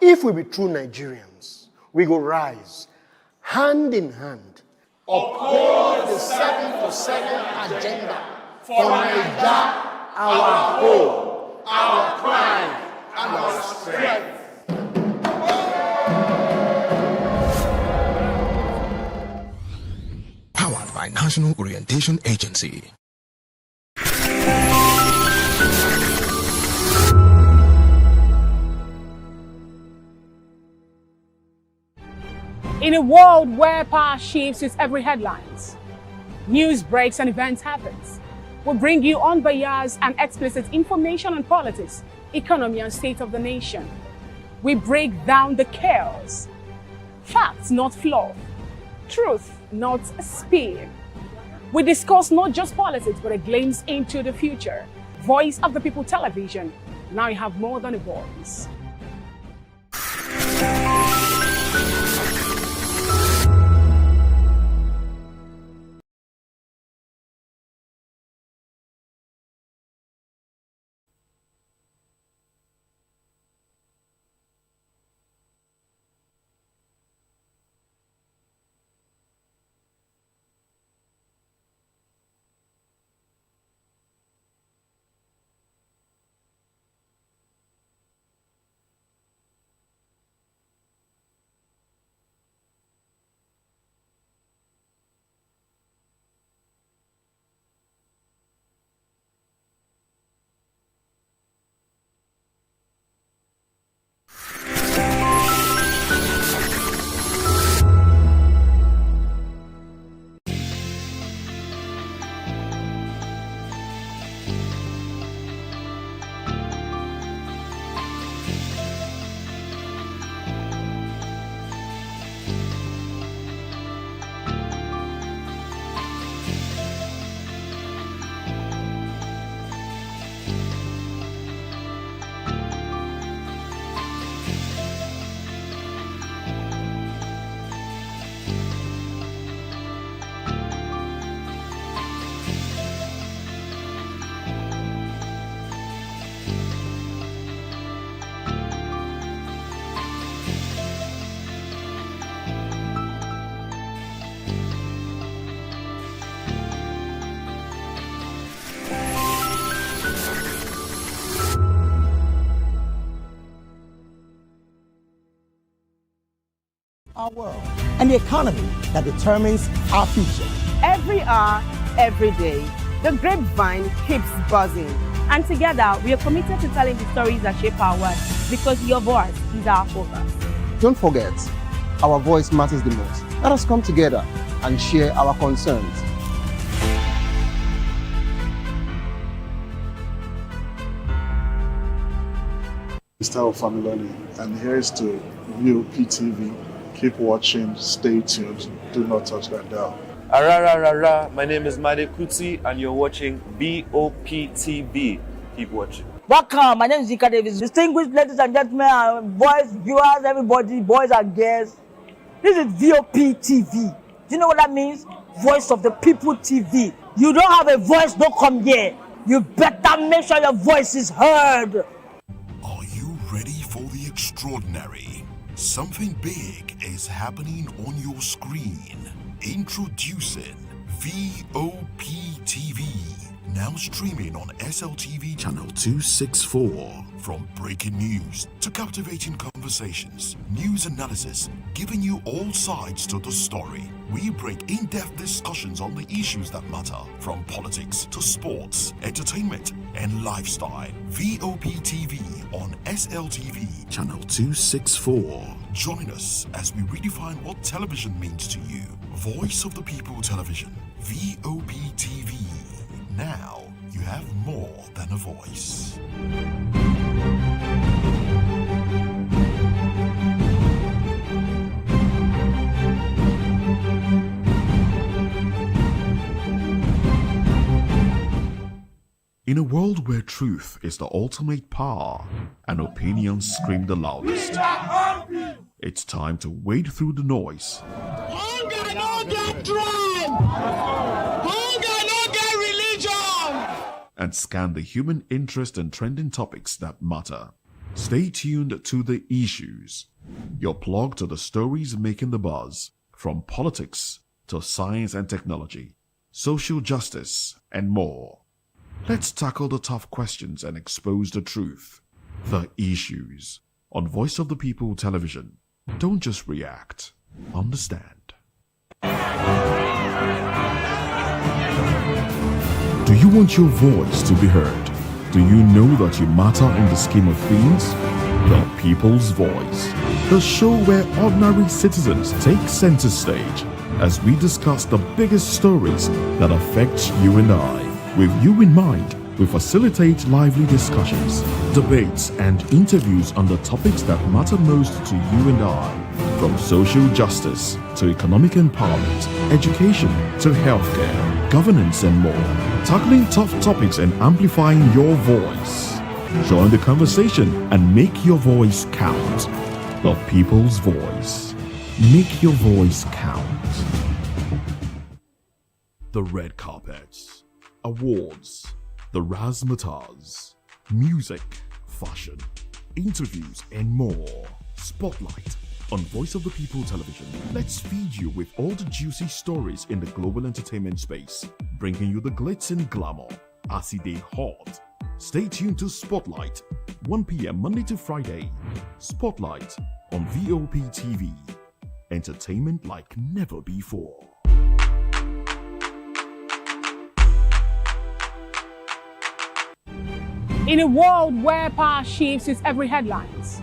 If we be true Nigerians, we go rise hand in hand, uphold the 7 for 7 agenda for Naija, our hope, our pride, and our strength. Powered by National Orientation Agency. In a world where power shifts with every headlines, news breaks and events happens, we bring you unbiased and explicit information on politics, economy, and state of the nation. We break down the chaos. Facts, not fluff. Truth, not spin. We discuss not just politics, but a glimpse into the future. Voice of the People Television. Now you have more than a voice. Our world and the economy that determines our future. Every hour, every day, the grapevine keeps buzzing. And together, we are committed to telling the stories that shape our world, because your voice is our focus. Don't forget, our voice matters the most. Let us come together and share our concerns. Mr. Familoni, and here's to VOP TV. Keep watching, stay tuned, do not touch that dial. My name is Made Kuti and you're watching BOP TV. Keep watching. Welcome, my name is Zika Davis. Distinguished ladies and gentlemen, boys, viewers, everybody, boys and girls. This is VOP TV. Do you know what that means? Voice of the People TV. You don't have a voice, don't come here. You better make sure your voice is heard. Are you ready for the extraordinary? Something big is happening on your screen. Introducing VOP TV. Now streaming on SLTV channel 264. From breaking news to captivating conversations, news analysis, giving you all sides to the story. We break in-depth discussions on the issues that matter, from politics to sports, entertainment, and lifestyle. VOP TV on SLTV channel 264. Join us as we redefine what television means to you. Voice of the People Television, VOP TV. Now you have more than a voice. In a world where truth is the ultimate power and opinions scream the loudest, it's time to wade through the noise. Hunger no get tribe! Hunger no get religion! And scan the human interest and trending topics that matter. Stay tuned to The Issues, your plug to the stories making the buzz, from politics to science and technology, social justice, and more. Let's tackle the tough questions and expose the truth. The Issues on Voice of the People Television. Don't just react, understand. Do you want your voice to be heard? Do you know that you matter in the scheme of things? The People's Voice, the show where ordinary citizens take center stage as we discuss the biggest stories that affect you and I. With you in mind, we facilitate lively discussions, debates, and interviews on the topics that matter most to you and I, from social justice to economic empowerment, education to healthcare, governance, and more, tackling tough topics and amplifying your voice. Join the conversation and make your voice count. The People's Voice. Make your voice count. The red carpets, awards, the razzmatazz, music, fashion, interviews, and more. Spotlight on Voice of the People Television. Let's feed you with all the juicy stories in the global entertainment space, bringing you the glitz and glamour as it is hot. Stay tuned to Spotlight, 1 p.m. Monday to Friday. Spotlight on VOP TV. Entertainment like never before. In a world where power shifts with every headlines,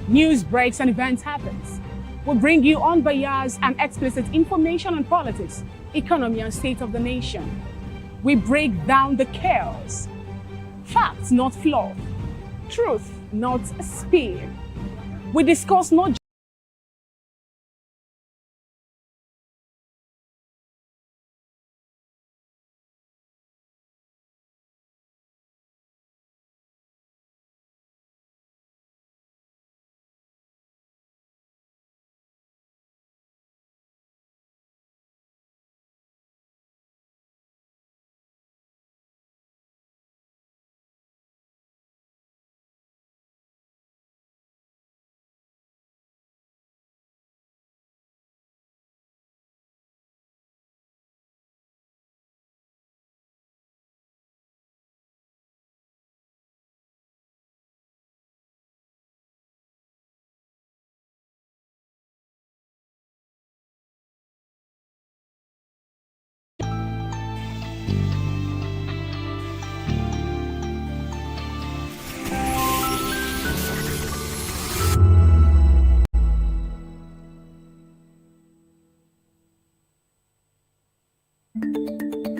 news breaks and events happens, we bring you unbiased and explicit information on politics, economy, and state of the nation. We break down the chaos. Facts, not fluff. Truth, not spin. We discuss not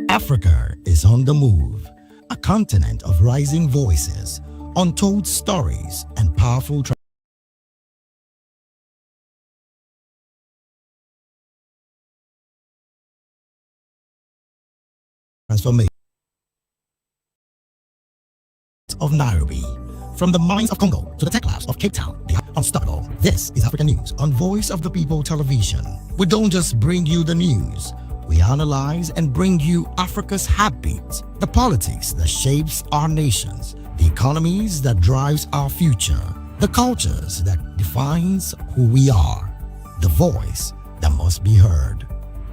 Africa is on the move, a continent of rising voices, untold stories, and powerful transformation of Nairobi. From the mines of Congo to the tech labs of Cape Town, they are unstoppable. This is African News on Voice of the People Television. We don't just bring you the news. We analyze and bring you Africa's heartbeat, the politics that shapes our nations, the economies that drives our future, the cultures that defines who we are, the voice that must be heard.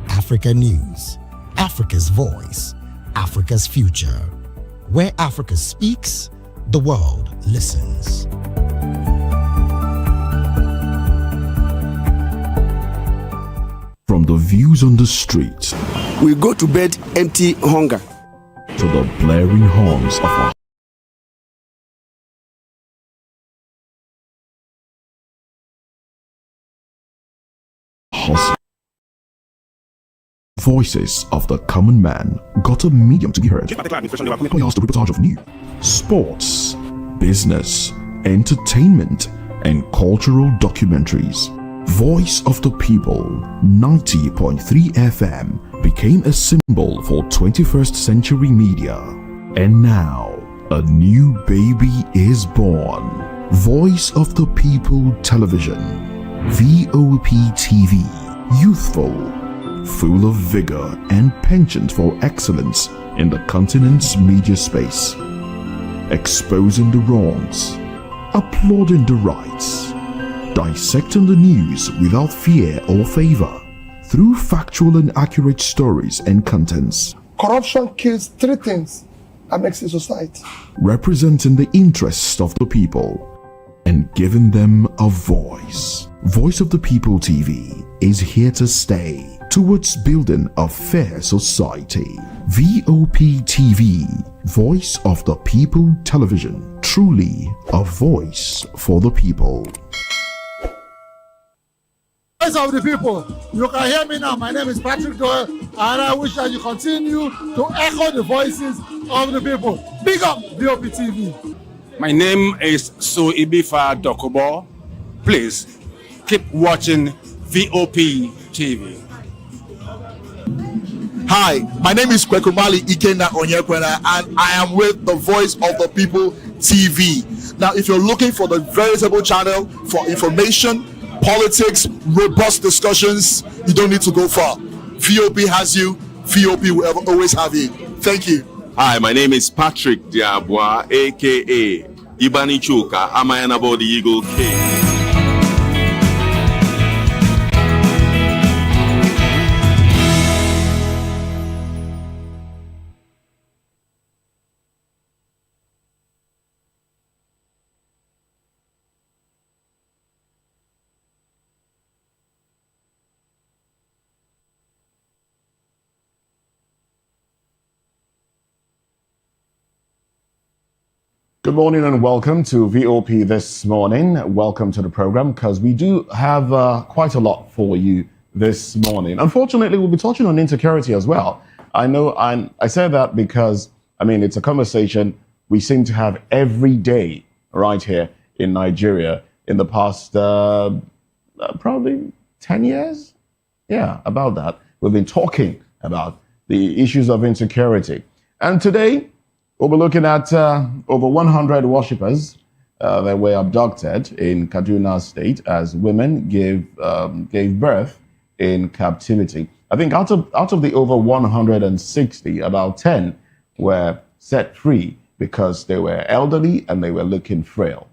Africa News, Africa's voice, Africa's future. Where Africa speaks, the world listens. From the views on the street, we go to bed empty hunger, to the blaring horns of our hustle. Voices of the common man got a medium to be heard. We asked the reportage of news, sports, business, entertainment, and cultural documentaries. Voice of the People 90.3 FM became a symbol for 21st century media. And now, a new baby is born. Voice of the People Television, VOP TV, youthful, full of vigor and penchant for excellence in the continent's media space, exposing the wrongs, applauding the rights, dissecting the news without fear or favor, through factual and accurate stories and contents. Corruption kills three things that makes a society. Representing the interests of the people and giving them a voice. Voice of the People TV is here to stay towards building a fair society. VOP TV, Voice of the People Television, truly a voice for the people. Voice of the people, you can hear me now. My name is Patrick Doyle, and I wish that you continue to echo the voices of the people. Big up VOP TV. My name is Suibifa Dokubo. Please keep watching VOP TV. Hi, my name is Kwekumali Ikenda Onyekwena, and I am with the Voice of the People TV. Now, if you're looking for the veritable channel for information, politics, robust discussions, you don't need to go far. VOP has you. VOP will always have you. Thank you. Hi, my name is Patrick Diabwa, aka Ibani Chuka, Amayanabo the Eagle King. Good morning and welcome to VOP this morning. Welcome to the program, because we do have quite a lot for you this morning. Unfortunately, we'll be touching on insecurity as well. I know I say that because, I mean, it's a conversation we seem to have every day right here in Nigeria in the past probably 10 years. Yeah, about that. We've been talking about the issues of insecurity. And today, we'll be looking at over 100 worshippers that were abducted in Kaduna State as women gave birth in captivity. I think out of the over 160, about 10 were set free because they were elderly and they were looking frail.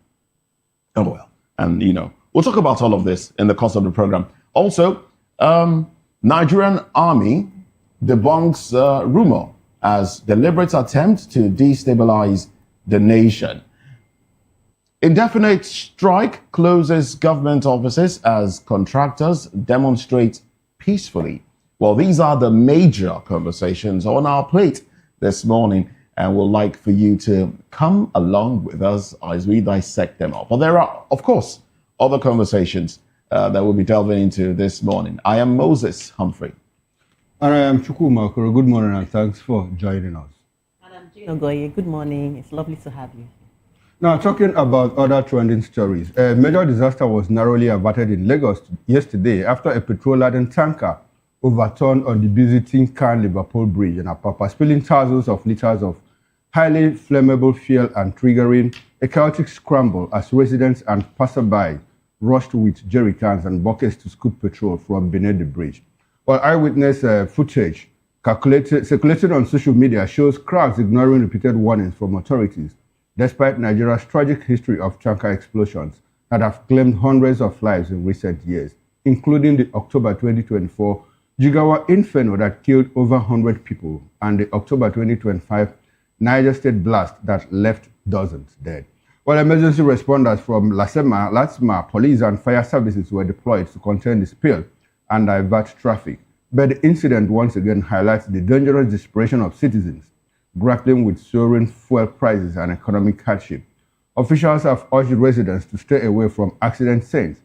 Oh well, and you know, we'll talk about all of this in the course of the program. Also, Nigerian army debunks rumor as deliberate attempt to destabilize the nation. Indefinite strike closes government offices as contractors demonstrate peacefully. Well, these are the major conversations on our plate this morning, and we'd like for you to come along with us as we dissect them all. But there are, of course, other conversations that we'll be delving into this morning. I am Moses Humphrey. And I am Chukuma Okoro. Good morning and thanks for joining us. And I'm Jane Ogoye. Good morning. It's lovely to have you. Now, talking about other trending stories, a major disaster was narrowly averted in Lagos yesterday after a petrol-laden tanker overturned on the busy Tin-Can-Liverpool Bridge in Apapa, spilling thousands of liters of highly flammable fuel and triggering a chaotic scramble as residents and passersby rushed with jerry cans and buckets to scoop petrol from beneath the bridge. Well, eyewitness footage circulated on social media shows crowds ignoring repeated warnings from authorities, despite Nigeria's tragic history of tanker explosions that have claimed hundreds of lives in recent years, including the October 2024 Jigawa Inferno that killed over 100 people and the October 2025 Niger State blast that left dozens dead. Well, emergency responders from LASMA, police and fire services were deployed to contain the spill and divert traffic. But the incident once again highlights the dangerous desperation of citizens grappling with soaring fuel prices and economic hardship. Officials have urged residents to stay away from accident scenes,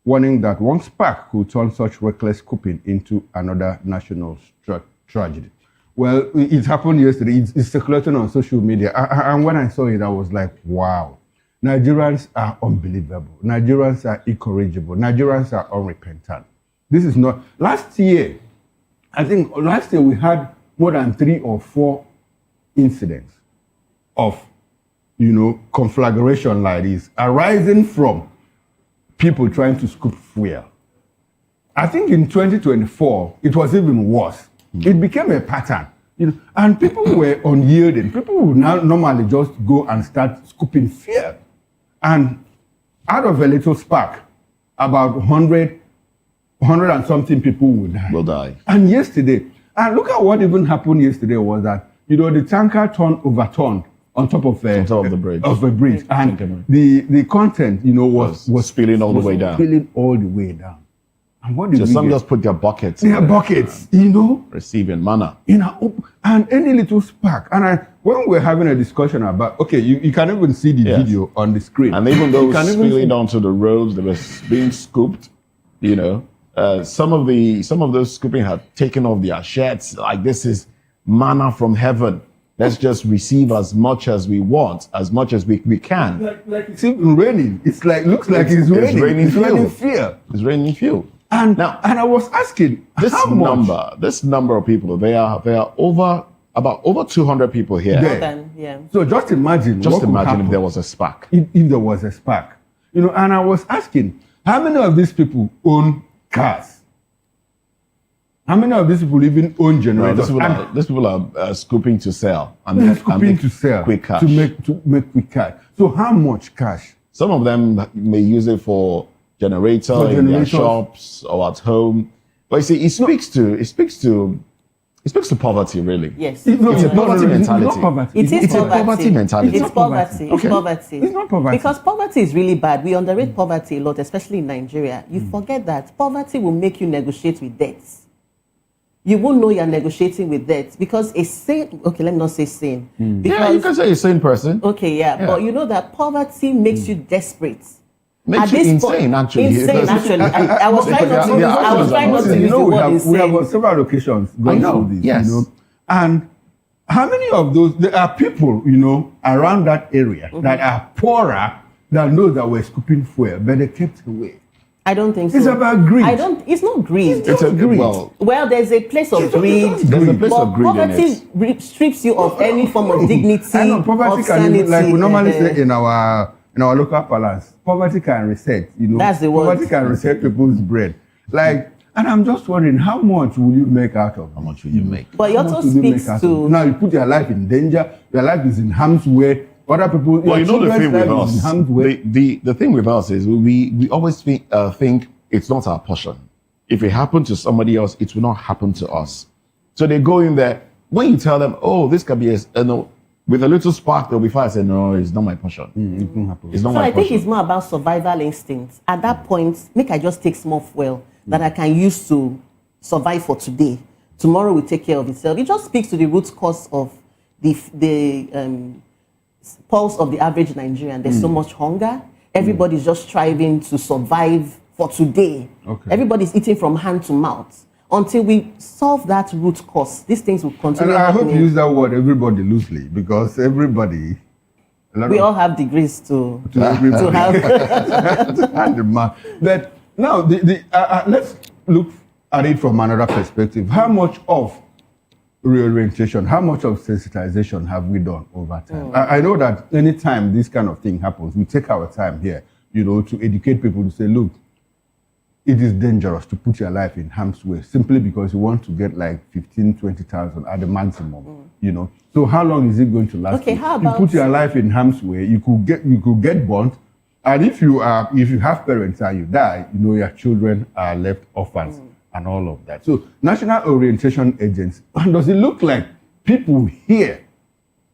warning that one spark could turn such reckless scooping into another national tragedy. Well, it happened yesterday. It's circulating on social media. And when I saw it, I was like, wow. Nigerians are unbelievable. Nigerians are incorrigible. Nigerians are unrepentant. This is not, last year we had more than 3 or 4 incidents of, conflagration like this, arising from people trying to scoop fuel. I think in 2024, it was even worse. It became a pattern, and people were unyielding. People would now normally just go and start scooping fuel. And out of a little spark, about 100 and something people will die. And yesterday, and look at what even happened yesterday was that, the tanker overturned on top of the bridge. Of a bridge. And the content, was spilling all the way down. Spilling all the way down. And what did so some just put their buckets. Their buckets, receiving manna. And any little spark. And when we're having a discussion about, you can even see the video on the screen. And even those spilling onto the roads, they were being scooped, some of those scooping had taken off their shirts. Like, this is manna from heaven. Let's just receive as much as we want, as much as we can. Like it's even raining. Looks like it's raining. It's raining fuel. It's raining fuel. And I was asking, this number of people, they are over 200 people here. So just imagine if there was a spark. If there was a spark. And I was asking, how many of these people own cars? How many of these people even own generators? These people are scooping to sell. They're scooping to sell. Quick cash. To make quick cash. So how much cash? Some of them may use it for generator in their shops or at home. But you see, it speaks to poverty, really. Yes. It's a poverty mentality. It's not poverty. Mentality. It's poverty. Okay. It's poverty. It's not poverty. Because poverty is really bad. We underrate poverty a lot, especially in Nigeria. You forget that poverty will make you negotiate with debts. You won't know you're negotiating with debts because a sane, let me not say sane. Because, you can say a sane person. But you know that poverty makes you desperate. Makes you insane, actually. Insane, actually. I was trying not to use the word insane. We have several occasions going through this, yes. And how many of those, there are people, around that area that are poorer that know that we're scooping fuel, but they kept away. I don't think so. It's about greed. It's not greed. It's greed. Well, there's a place of greed. There's a place of greed poverty strips you of any form of dignity. I know poverty of sanity. like we normally say in our local parlance, poverty can reset. That's the word. Poverty can reset people's bread. And I'm just wondering, how much will you make out of? How much will you make? But it also speaks to now you put your life in danger. Your life is in harm's way. Other people. Well, the thing with us, the thing with us is we always think it's not our portion. If it happened to somebody else, it will not happen to us. So they go in there. When you tell them, oh, this can be with a little spark, they'll be fine. I say, no, it's not my portion. It won't happen. It's not so my I portion. think it's more about survival instincts. At that point, I just take small fuel that I can use to survive for today. Tomorrow will take care of itself. It just speaks to the root cause of the pulse of the average Nigerian. There's so much hunger. Everybody's just striving to survive for today. Everybody's eating from hand to mouth. Until we solve that root cause, these things will continue. And I hope you use that word everybody loosely, because everybody. We all have degrees to have. But now, let's look at it from another perspective. How much of reorientation, how much of sensitization have we done over time? I know that anytime this kind of thing happens, we take our time here, to educate people to say, look, it is dangerous to put your life in harm's way simply because you want to get like 15, 20,000 at the maximum, So how long is it going to last? How about you put your life in harm's way, you could get burnt, and if you have parents and you die, your children are left orphans. And all of that. So, National Orientation Agency, and does it look like people here,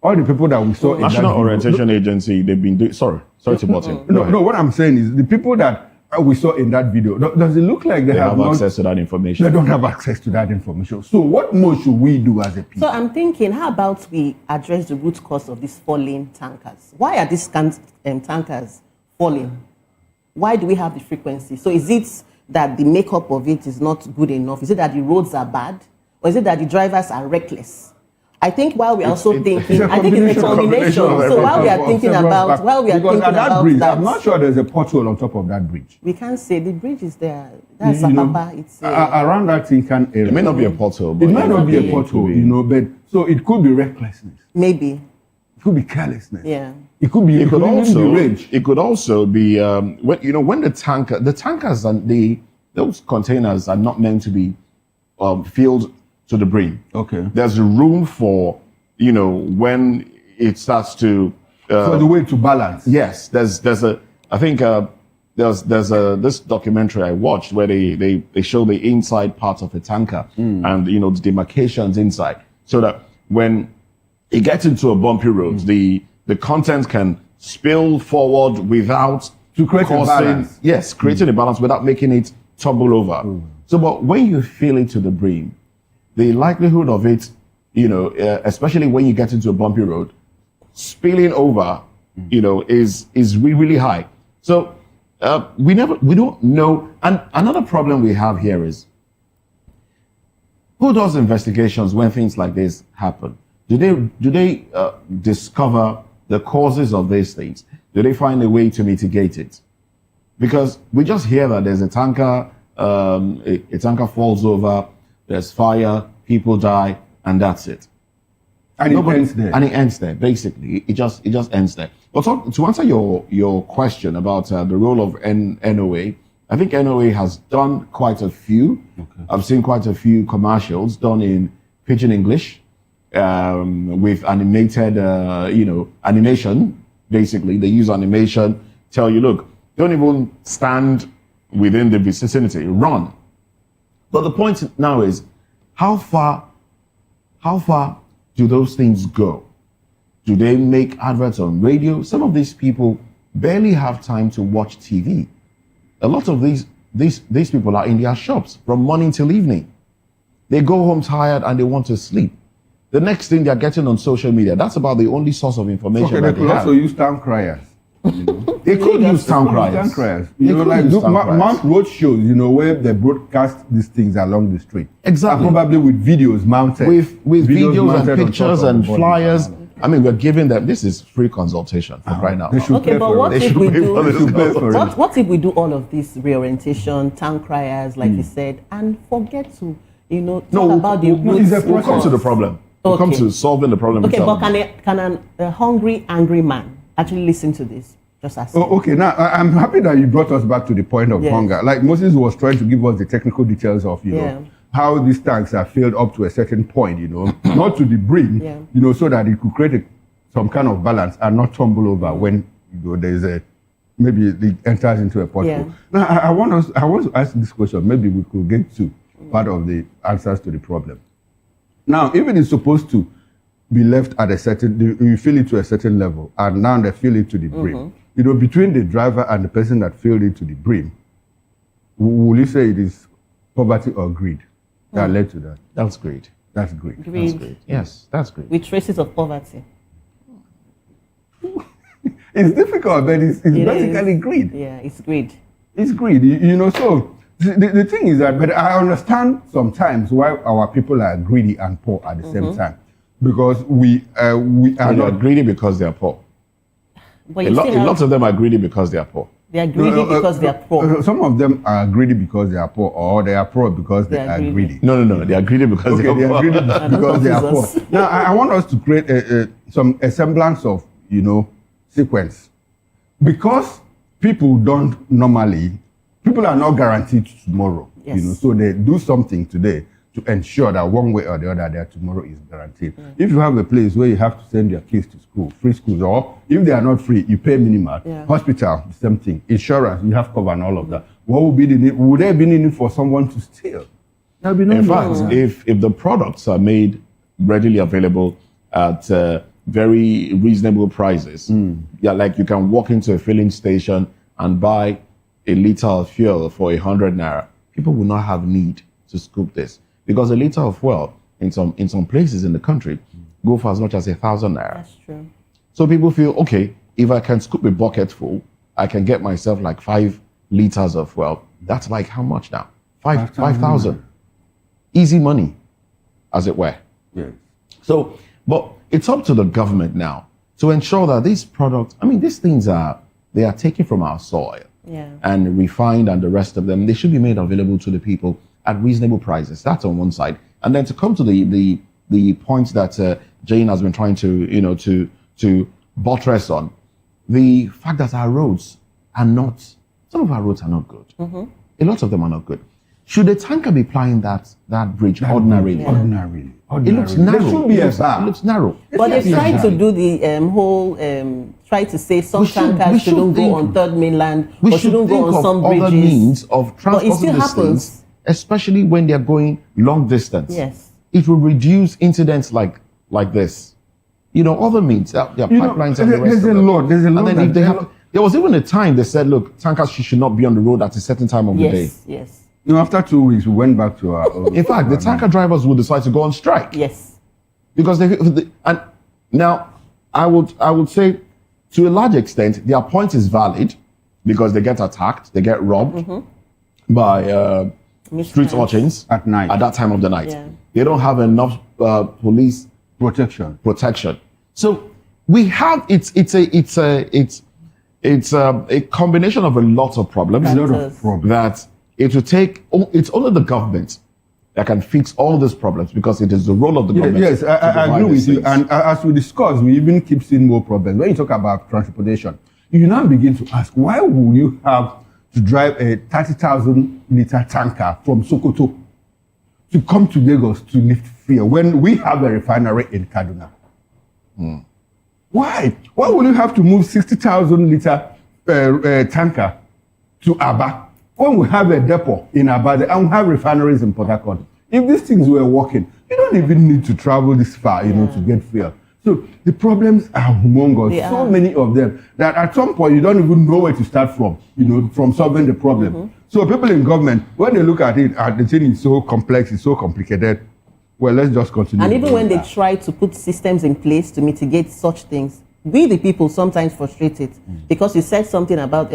all the people that we saw in National Orientation Agency, they've been doing, sorry to butt in. No, what I'm saying is the people that we saw in that video, does it look like they have access to that information? They don't have access to that information. So, what more should we do as a people? So, I'm thinking, how about we address the root cause of these falling tankers? Why are these tankers falling? Why do we have the frequency? So, is it that the makeup of it is not good enough? Is it that the roads are bad? Or is it that the drivers are reckless? I think while we're also thinking, I think it's a combination. So while we are thinking about, that bridge, I'm not sure there's a pothole on top of that bridge. We can't say the bridge is there. That's Apapa. It's around that Tinkan area. It may not be a pothole. It might not be a pothole, but so it could be recklessness. Maybe. It could be carelessness. Yeah. It could be. It could also be rage. It could also be when the tankers and those containers are not meant to be filled to the brim. There's room for when it starts to for the way to balance. Yes, there's I think there's this documentary I watched where they show the inside part of a tanker and the demarcations inside, so that when it gets into a bumpy road, the content can spill forward without to create a balance. Yes, creating a balance without making it tumble over. So, but when you fill it to the brim, the likelihood of it, especially when you get into a bumpy road, spilling over, is really, really high. So we don't know. And another problem we have here is, who does investigations when things like this happen? Do they discover the causes of these things? Do they find a way to mitigate it? Because we just hear that there's a tanker, a tanker falls over, there's fire, people die, and that's it. And it ends there. And it ends there, basically. It just ends there. But to answer your question about the role of NOA, I think NOA has done quite a few. Okay. I've seen quite a few commercials done in Pidgin English with animated, animation. Basically, they use animation, tell you, look, don't even stand within the vicinity, run. But the point now is, how far do those things go? Do they make adverts on radio? Some of these people barely have time to watch TV. A lot of these people are in their shops from morning till evening. They go home tired and they want to sleep. The next thing they're getting on social media, that's about the only source of information. Okay, they could also use town criers. They could use town criers. Mount road shows, where they broadcast these things along the street. Exactly. And probably with videos mounted. With videos and pictures and flyers. I mean, we're giving them, this is free consultation for right now. Okay, but what if we do all of this reorientation, town criers, like you said, and forget to, talk about the roots? We'll come to the problem. We'll come to solving the problem. Okay, but can a hungry, angry man actually listen to this? Just ask. Okay, now I'm happy that you brought us back to the point of hunger. Like Moses was trying to give us the technical details of, how these tanks are filled up to a certain point, not to the brim, so that it could create some kind of balance and not tumble over when there's maybe it enters into a pothole. Yeah. Now I want to ask this question. Maybe we could get to part of the answers to the problem. Now, if it is supposed to be left at a certain, you fill it to a certain level, and now they fill it to the brim. Between the driver and the person that filled it to the brim, will you say it is poverty or greed that led to that? That's greed. That's greed. Greed. That's greed. Yes, that's greed. With traces of poverty. It's difficult, but it's basically greed. Yeah, it's greed. It's greed. So the thing is that, but I understand sometimes why our people are greedy and poor at the same time. Because we are not greedy because they are poor. But a lot of them are greedy because they are poor. They are greedy because they are poor. Some of them are greedy because they are poor, or they are poor because they are greedy. No. They are greedy because they are poor. Greedy because they are poor. Now, I want us to create a semblance of, sequence. Because people are not guaranteed tomorrow. Yes. So they do something today to ensure that one way or the other their tomorrow is guaranteed. If you have a place where you have to send your kids to school, free schools, or if they are not free, you pay minimal. Hospital, the same thing. Insurance, you have cover and all of that. What would be the need? Would there be need for someone to steal? There'll be no In fact, if the products are made readily available at very reasonable prices, like you can walk into a filling station and buy a liter of fuel for 100 naira, people will not have need to scoop this. Because a liter of fuel in some places in the country go for as much as 1,000 naira. That's true. So people feel, okay, if I can scoop a bucket full, I can get myself like 5 liters of fuel. That's like how much now? 5,000. Easy money, as it were. Yes. So, but it's up to the government now to ensure that these products, these things they are taken from our soil and refined, and the rest of them, they should be made available to the people at reasonable prices. That's on one side. And then to come to the points that Jane has been trying to buttress on, the fact that our roads are not, some of our roads are not good. A lot of them are not good. Should a tanker be plying that bridge ordinarily? Ordinarily. It looks narrow. There should be a bar. It looks narrow. But they've tried to do the try to say some tankers shouldn't go on third mainland or shouldn't go on some bridges. Other means of transporting but it still these happens. things, especially when they're going long distance. Yes. It will reduce incidents like this. You know, other means, there are pipelines and the rest There's a lot. There's a lot. And then if they have, there was even a time they said, look, tankers should not be on the road at a certain time of the day. Yes. You know, after 2 weeks, we went back to our. In fact, the tanker drivers will decide to go on strike. Yes. Because and now I would say to a large extent their point is valid because they get attacked, they get robbed by street urchins at night, at that time of the night. Yeah. They don't have enough police protection. So we have it's a combination of a lot of problems. That it will take. It's only the government that can fix all these problems because it is the role of the government. Yes, I agree with you. And as we discussed, we even keep seeing more problems. When you talk about transportation, you now begin to ask, why would you have to drive a 30,000 liter tanker from Sokoto to come to Lagos to lift fuel when we have a refinery in Kaduna? Why? Why would you have to move 60,000 liter tanker to Aba when we have a depot in Aba and we have refineries in Port Harcourt? If these things were working, you don't even need to travel this far, to get fuel. So the problems are humongous, so many of them, that at some point you don't even know where to start from, from solving the problem. So people in government, when they look at it, the thing is so complex, it's so complicated. Well, let's just continue. And even when they try to put systems in place to mitigate such things, we the people sometimes frustrated because you said something about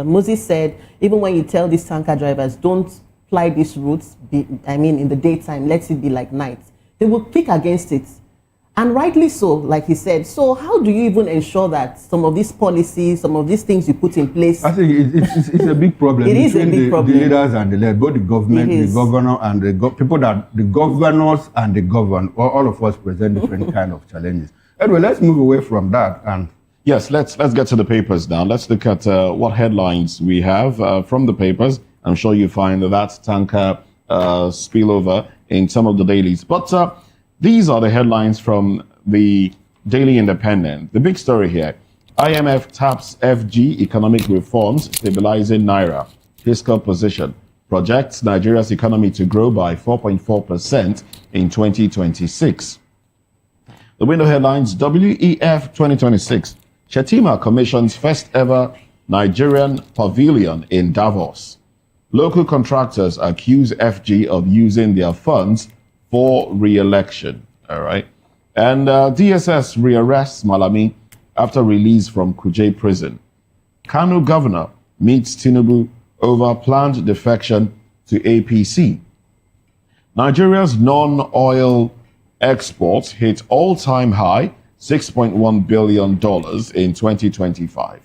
Moses said even when you tell these tanker drivers don't ply these routes, in the daytime, let it be like night, they will kick against it. And rightly so, like he said. So how do you even ensure that some of these policies, some of these things you put in place? I think it's a big problem. It is a big problem. The leaders and the led, both the government, the governor, and the the governors and the governed. All of us present different kind of challenges. Anyway, let's move away from that. And yes, let's get to the papers now. Let's look at what headlines we have from the papers. I'm sure you find that tanker spillover in some of the dailies. But these are the headlines from the Daily Independent. The big story here: IMF taps FG economic reforms, stabilizing Naira. Fiscal position projects Nigeria's economy to grow by 4.4% in 2026. The window headlines: WEF 2026. Shetima commissions first ever Nigerian pavilion in Davos. Local contractors accuse FG of using their funds for re-election. All right. And DSS rearrests Malami after release from Kuje prison. Kano governor meets Tinubu over planned defection to APC. Nigeria's non-oil exports hit all-time high, $6.1 billion in 2025.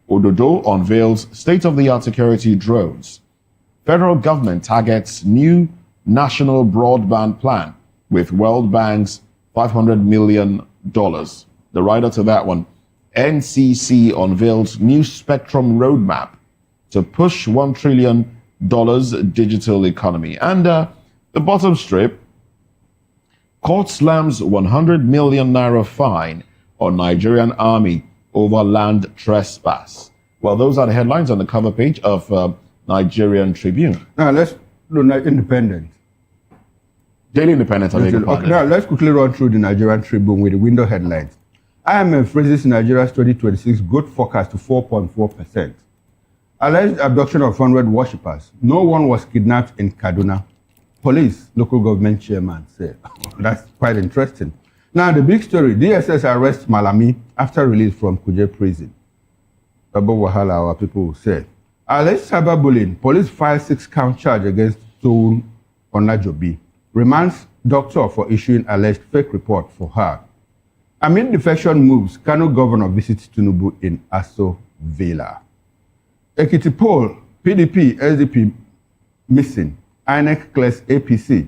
Ododo unveils state-of-the-art security drones. Federal government targets new national broadband plan with World Bank's $500 million. The rider to that one: NCC unveils new spectrum roadmap to push $1 trillion digital economy. And the bottom strip: court slams 100 million naira fine on Nigerian army over land trespass. Well, those are the headlines on the cover page of Nigerian Tribune. Now let's do Independent. Daily Independent. Okay, now let's quickly run through the Nigerian Tribune with the window headlines. IMF raises Nigeria's 2026 growth forecast to 4.4%. Alleged abduction of 100 worshippers. No one was kidnapped in Kaduna. Police, local government chairman said. That's quite interesting. Now the big story: DSS arrests Malami after release from Kuje prison. Baba Wahala, our people will say. Alleged cyberbullying. Police file 6-count charge against Toun Onajobi. Remands doctor for issuing alleged fake report for her. Amid defection moves, Kano governor visits Tinubu in Aso Villa. Ekiti poll, PDP, SDP missing. INEC clears APC.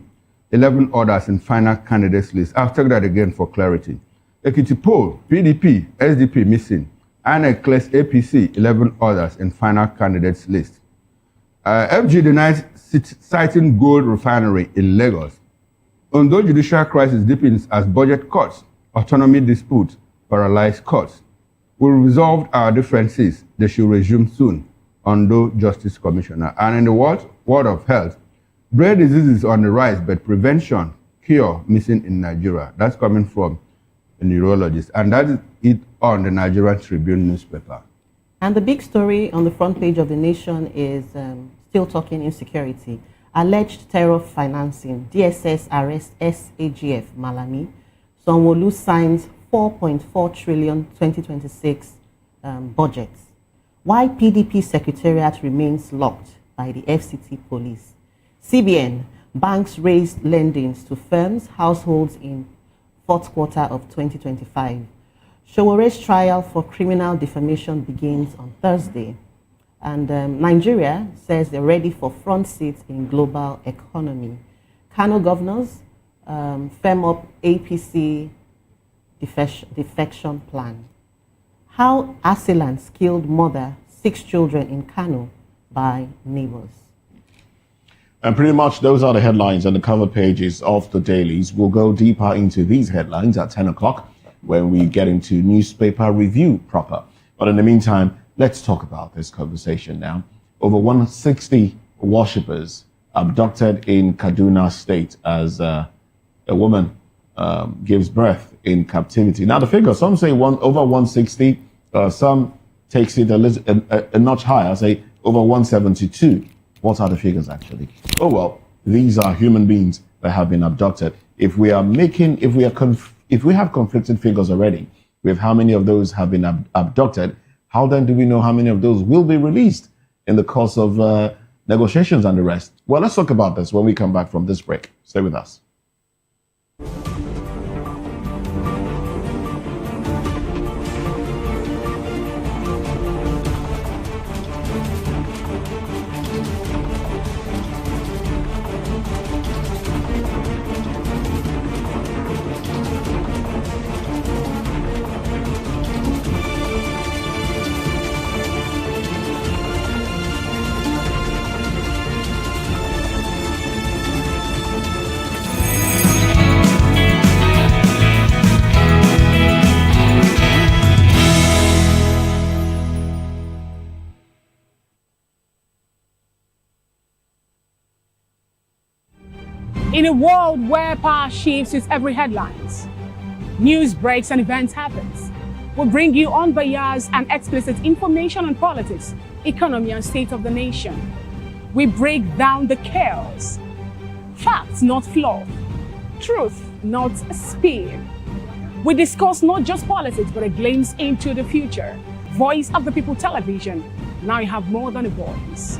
11 others in final candidates list. I'll take that again for clarity. Ekiti poll, PDP, SDP missing. INEC clears APC. 11 others in final candidates list. FG denies citing gold refinery in Lagos. Ondo judicial crisis deepens as budget cuts, autonomy disputes, paralyze courts. We resolved our differences. They should resume soon. Ondo Justice Commissioner. And in the world of health, brain disease is on the rise, but prevention, cure missing in Nigeria. That's coming from a neurologist. And that is it on the Nigerian Tribune newspaper. And the big story on the front page of The Nation is still talking insecurity. Alleged terror financing. DSS arrests SAGF Malami. Sanwo-Olu signs 4.4 trillion 2026 budget. Why PDP secretariat remains locked by the FCT police. CBN, banks raised lendings to firms, households in fourth quarter of 2025. Showore's trial for criminal defamation begins on Thursday. And Nigeria says they're ready for front seats in global economy. Kano governors firm up APC defection plan. How assailants killed mother, 6 children in Kano by neighbors. And pretty much those are the headlines on the cover pages of the dailies. We'll go deeper into these headlines at 10 o'clock when we get into newspaper review proper. But in the meantime, let's talk about this conversation now. Over 160 worshippers abducted in Kaduna State as a woman gives birth in captivity. Now the figure, some say over 160, some takes it a notch higher, say over 172. What are the figures actually? Oh well, these are human beings that have been abducted. If we have conflicting figures already with how many of those have been abducted, how then do we know how many of those will be released in the course of negotiations and the rest? Well, let's talk about this when we come back from this break. Stay with us. In a world where power shifts with every headlines, news breaks and events happens, we bring you unbiased and explicit information on politics, economy and state of the nation. We break down the chaos. Facts, not fluff. Truth, not spin. We discuss not just politics, but a glimpse into the future. Voice of the People Television. Now you have more than a voice.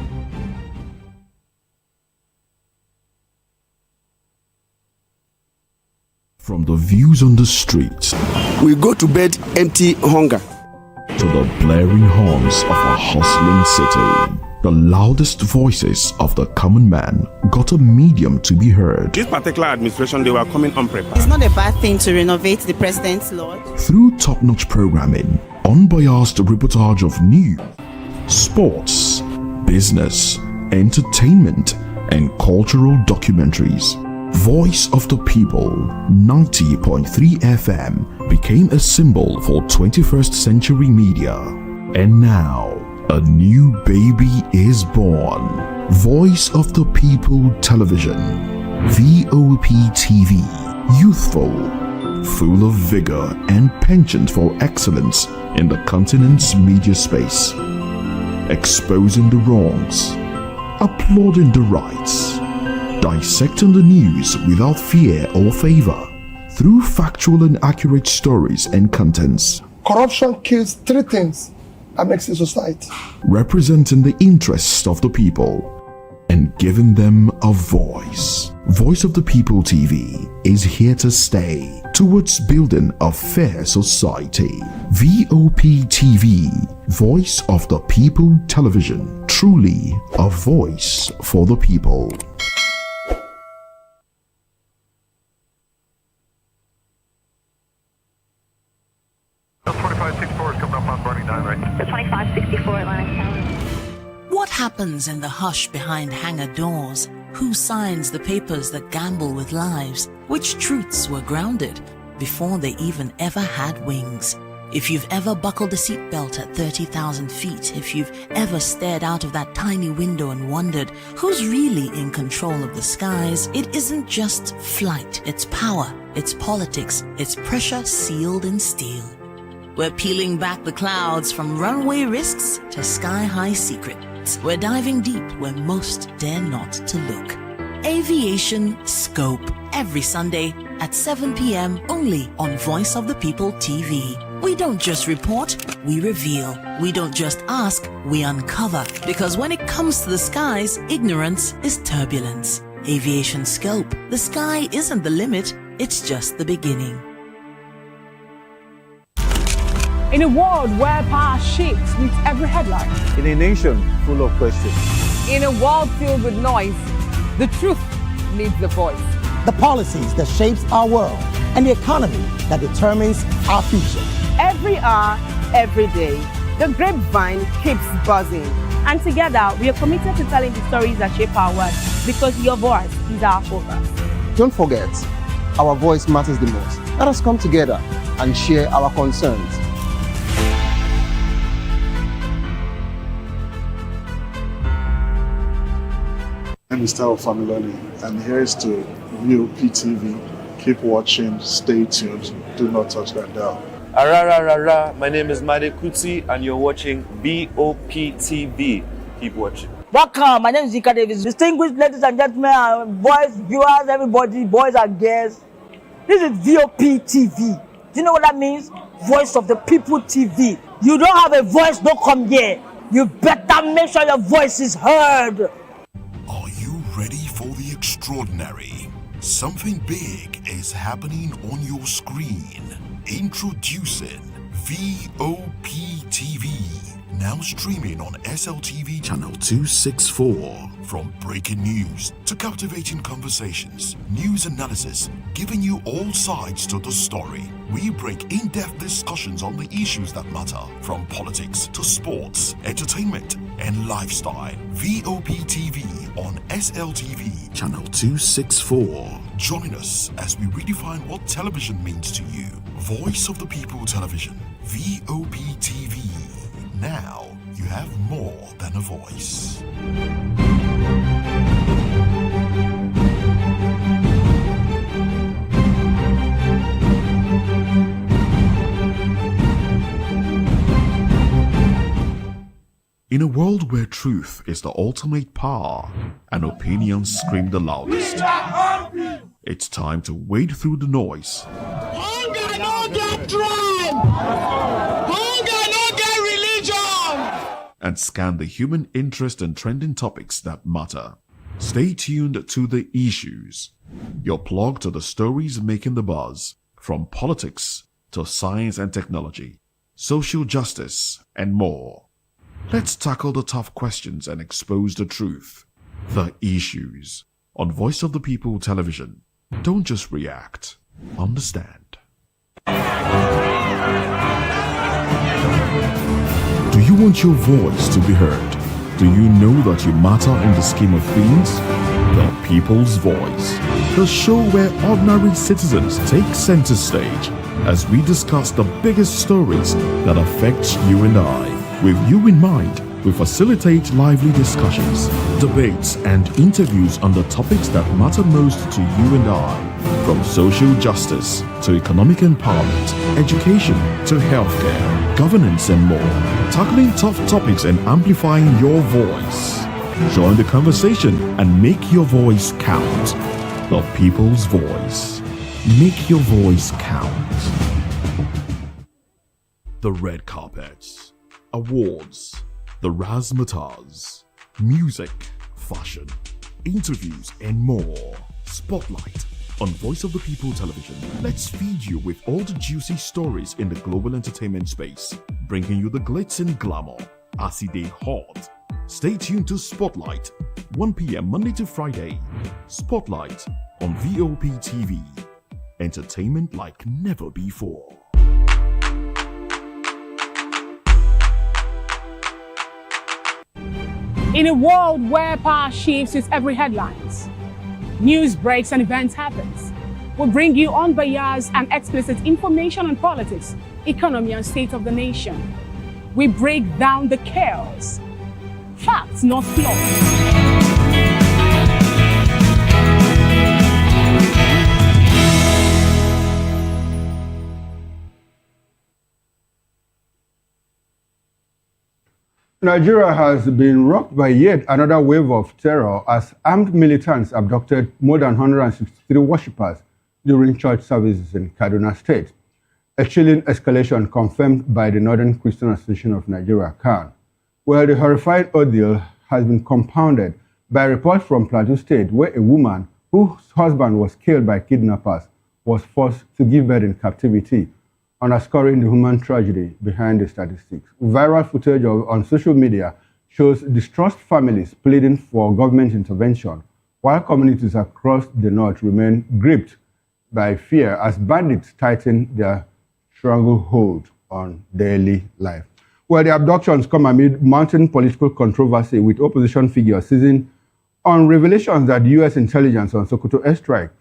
From the views on the streets, we go to bed empty hunger, to the blaring horns of a hustling city. The loudest voices of the common man got a medium to be heard. This particular administration, they were coming unprepared. It's not a bad thing to renovate the president's lodge. Through top-notch programming, unbiased reportage of news, sports, business, entertainment, and cultural documentaries. Voice of the People 90.3 FM became a symbol for 21st century media. And now, a new baby is born. Voice of the People Television, VOP TV, youthful, full of vigor and penchant for excellence in the continent's media space. Exposing the wrongs, applauding the rights, dissecting the news without fear or favor, through factual and accurate stories and contents. Corruption kills 3 things that makes a society. Representing the interests of the people and giving them a voice. Voice of the People TV is here to stay towards building a fair society. VOP TV, Voice of the People Television, truly a voice for the people. What happened happens in the hush behind hangar doors? Who signs the papers that gamble with lives? Which truths were grounded before they even ever had wings? If you've ever buckled a seatbelt at 30,000 feet, if you've ever stared out of that tiny window and wondered who's really in control of the skies, it isn't just flight, it's power, it's politics, it's pressure sealed in steel. We're peeling back the clouds from runway risks to sky-high secrets. We're diving deep where most dare not to look. Aviation Scope, every Sunday at 7 p.m. only on Voice of the People TV. We don't just report, we reveal. We don't just ask, we uncover. Because when it comes to the skies, ignorance is turbulence. Aviation Scope, the sky isn't the limit, it's just the beginning. In a world where power shifts with every headline. In a nation full of questions. In a world filled with noise, the truth needs a voice. The policies that shapes our world and the economy that determines our future. Every hour, every day, the grapevine keeps buzzing. And together, we are committed to telling the stories that shape our world because your voice is our focus. Don't forget, our voice matters the most. Let us come together and share our concerns. I'm Mr. Familoni, and here is to VOP TV. Keep watching, stay tuned, do not touch that dial. My name is Made Kuti, and you're watching BOP TV. Keep watching. Welcome, my name is Zika Davis. Distinguished ladies and gentlemen, boys, viewers, everybody, boys and girls. This is VOP TV. Do you know what that means? Voice of the People TV. You don't have a voice, don't come here. You better make sure your voice is heard. Are you ready for the extraordinary? Something big is happening on your screen. Introducing VOP TV. Now streaming on SLTV channel 264. From breaking news to captivating conversations, news analysis, giving you all sides to the story. We break in-depth discussions on the issues that matter, from politics to sports, entertainment, and lifestyle. VOP TV on SLTV channel 264. Join us as we redefine what television means to you. Voice of the People Television, VOP TV. Now you have more than a voice. In a world where truth is the ultimate power and opinions scream the loudest, it's time to wade through the noise. Hunger no get tribe. Hunger no get religion. And scan the human interest and trending topics that matter. Stay tuned to The Issues, your plug to the stories making the buzz, from politics to science and technology, social justice, and more. Let's tackle the tough questions and expose the truth. The Issues on Voice of the People Television. Don't just react, understand. Do you want your voice to be heard? Do you know that you matter in the scheme of things? The People's Voice, the show where ordinary citizens take center stage as we discuss the biggest stories that affect you and I. With you in mind, we facilitate lively discussions, debates, and interviews on the topics that matter most to you and I. From social justice to economic empowerment, education to healthcare, governance, and more. Tackling tough topics and amplifying your voice. Join the conversation and make your voice count. The People's Voice. Make your voice count. The red carpets, awards, the razzmatazz, music, fashion, interviews, and more. Spotlight on Voice of the People Television. Let's feed you with all the juicy stories in the global entertainment space, bringing you the glitz and glamour as it is hot. Stay tuned to Spotlight, 1 p.m. Monday to Friday. Spotlight on VOP TV. Entertainment like never before. In a world where power shifts with every headlines, news breaks and events happens, we bring you unbiased and explicit information on politics, economy and state of the nation. We break down the chaos. Facts, not flaws. Nigeria has been rocked by yet another wave of terror as armed militants abducted more than 163 worshippers during church services in Kaduna State. A chilling escalation confirmed by the Northern Christian Association of Nigeria, CAN, where the horrifying ordeal has been compounded by reports from Plateau State, where a woman whose husband was killed by kidnappers was forced to give birth in captivity, underscoring the human tragedy behind the statistics. Viral footage on social media shows distressed families pleading for government intervention, while communities across the north remain gripped by fear as bandits tighten their stranglehold on daily life. Well, the abductions come amid mounting political controversy, with opposition figures seizing on revelations that U.S. intelligence on Sokoto airstrikes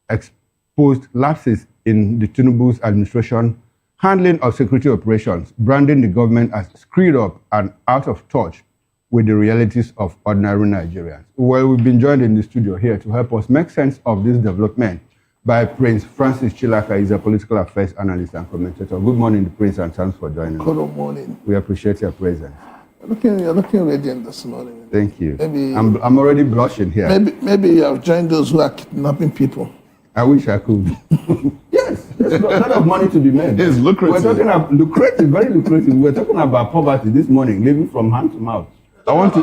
exposed lapses in the Tinubu's administration handling of security operations, branding the government as screwed up and out of touch with the realities of ordinary Nigerians. Well, we've been joined in the studio here to help us make sense of this development by Prince Francis Chilaka. He's a political affairs analyst and commentator. Good morning, Prince, and thanks for joining us. Good morning. We appreciate your presence. You're looking radiant this morning. Thank you. Maybe I'm already blushing here. Maybe you have joined those who are kidnapping people. I wish I could. Yes, there's a lot of money to be made. It's lucrative. We're talking about lucrative, very lucrative. We're talking about poverty this morning, living from hand to mouth. I want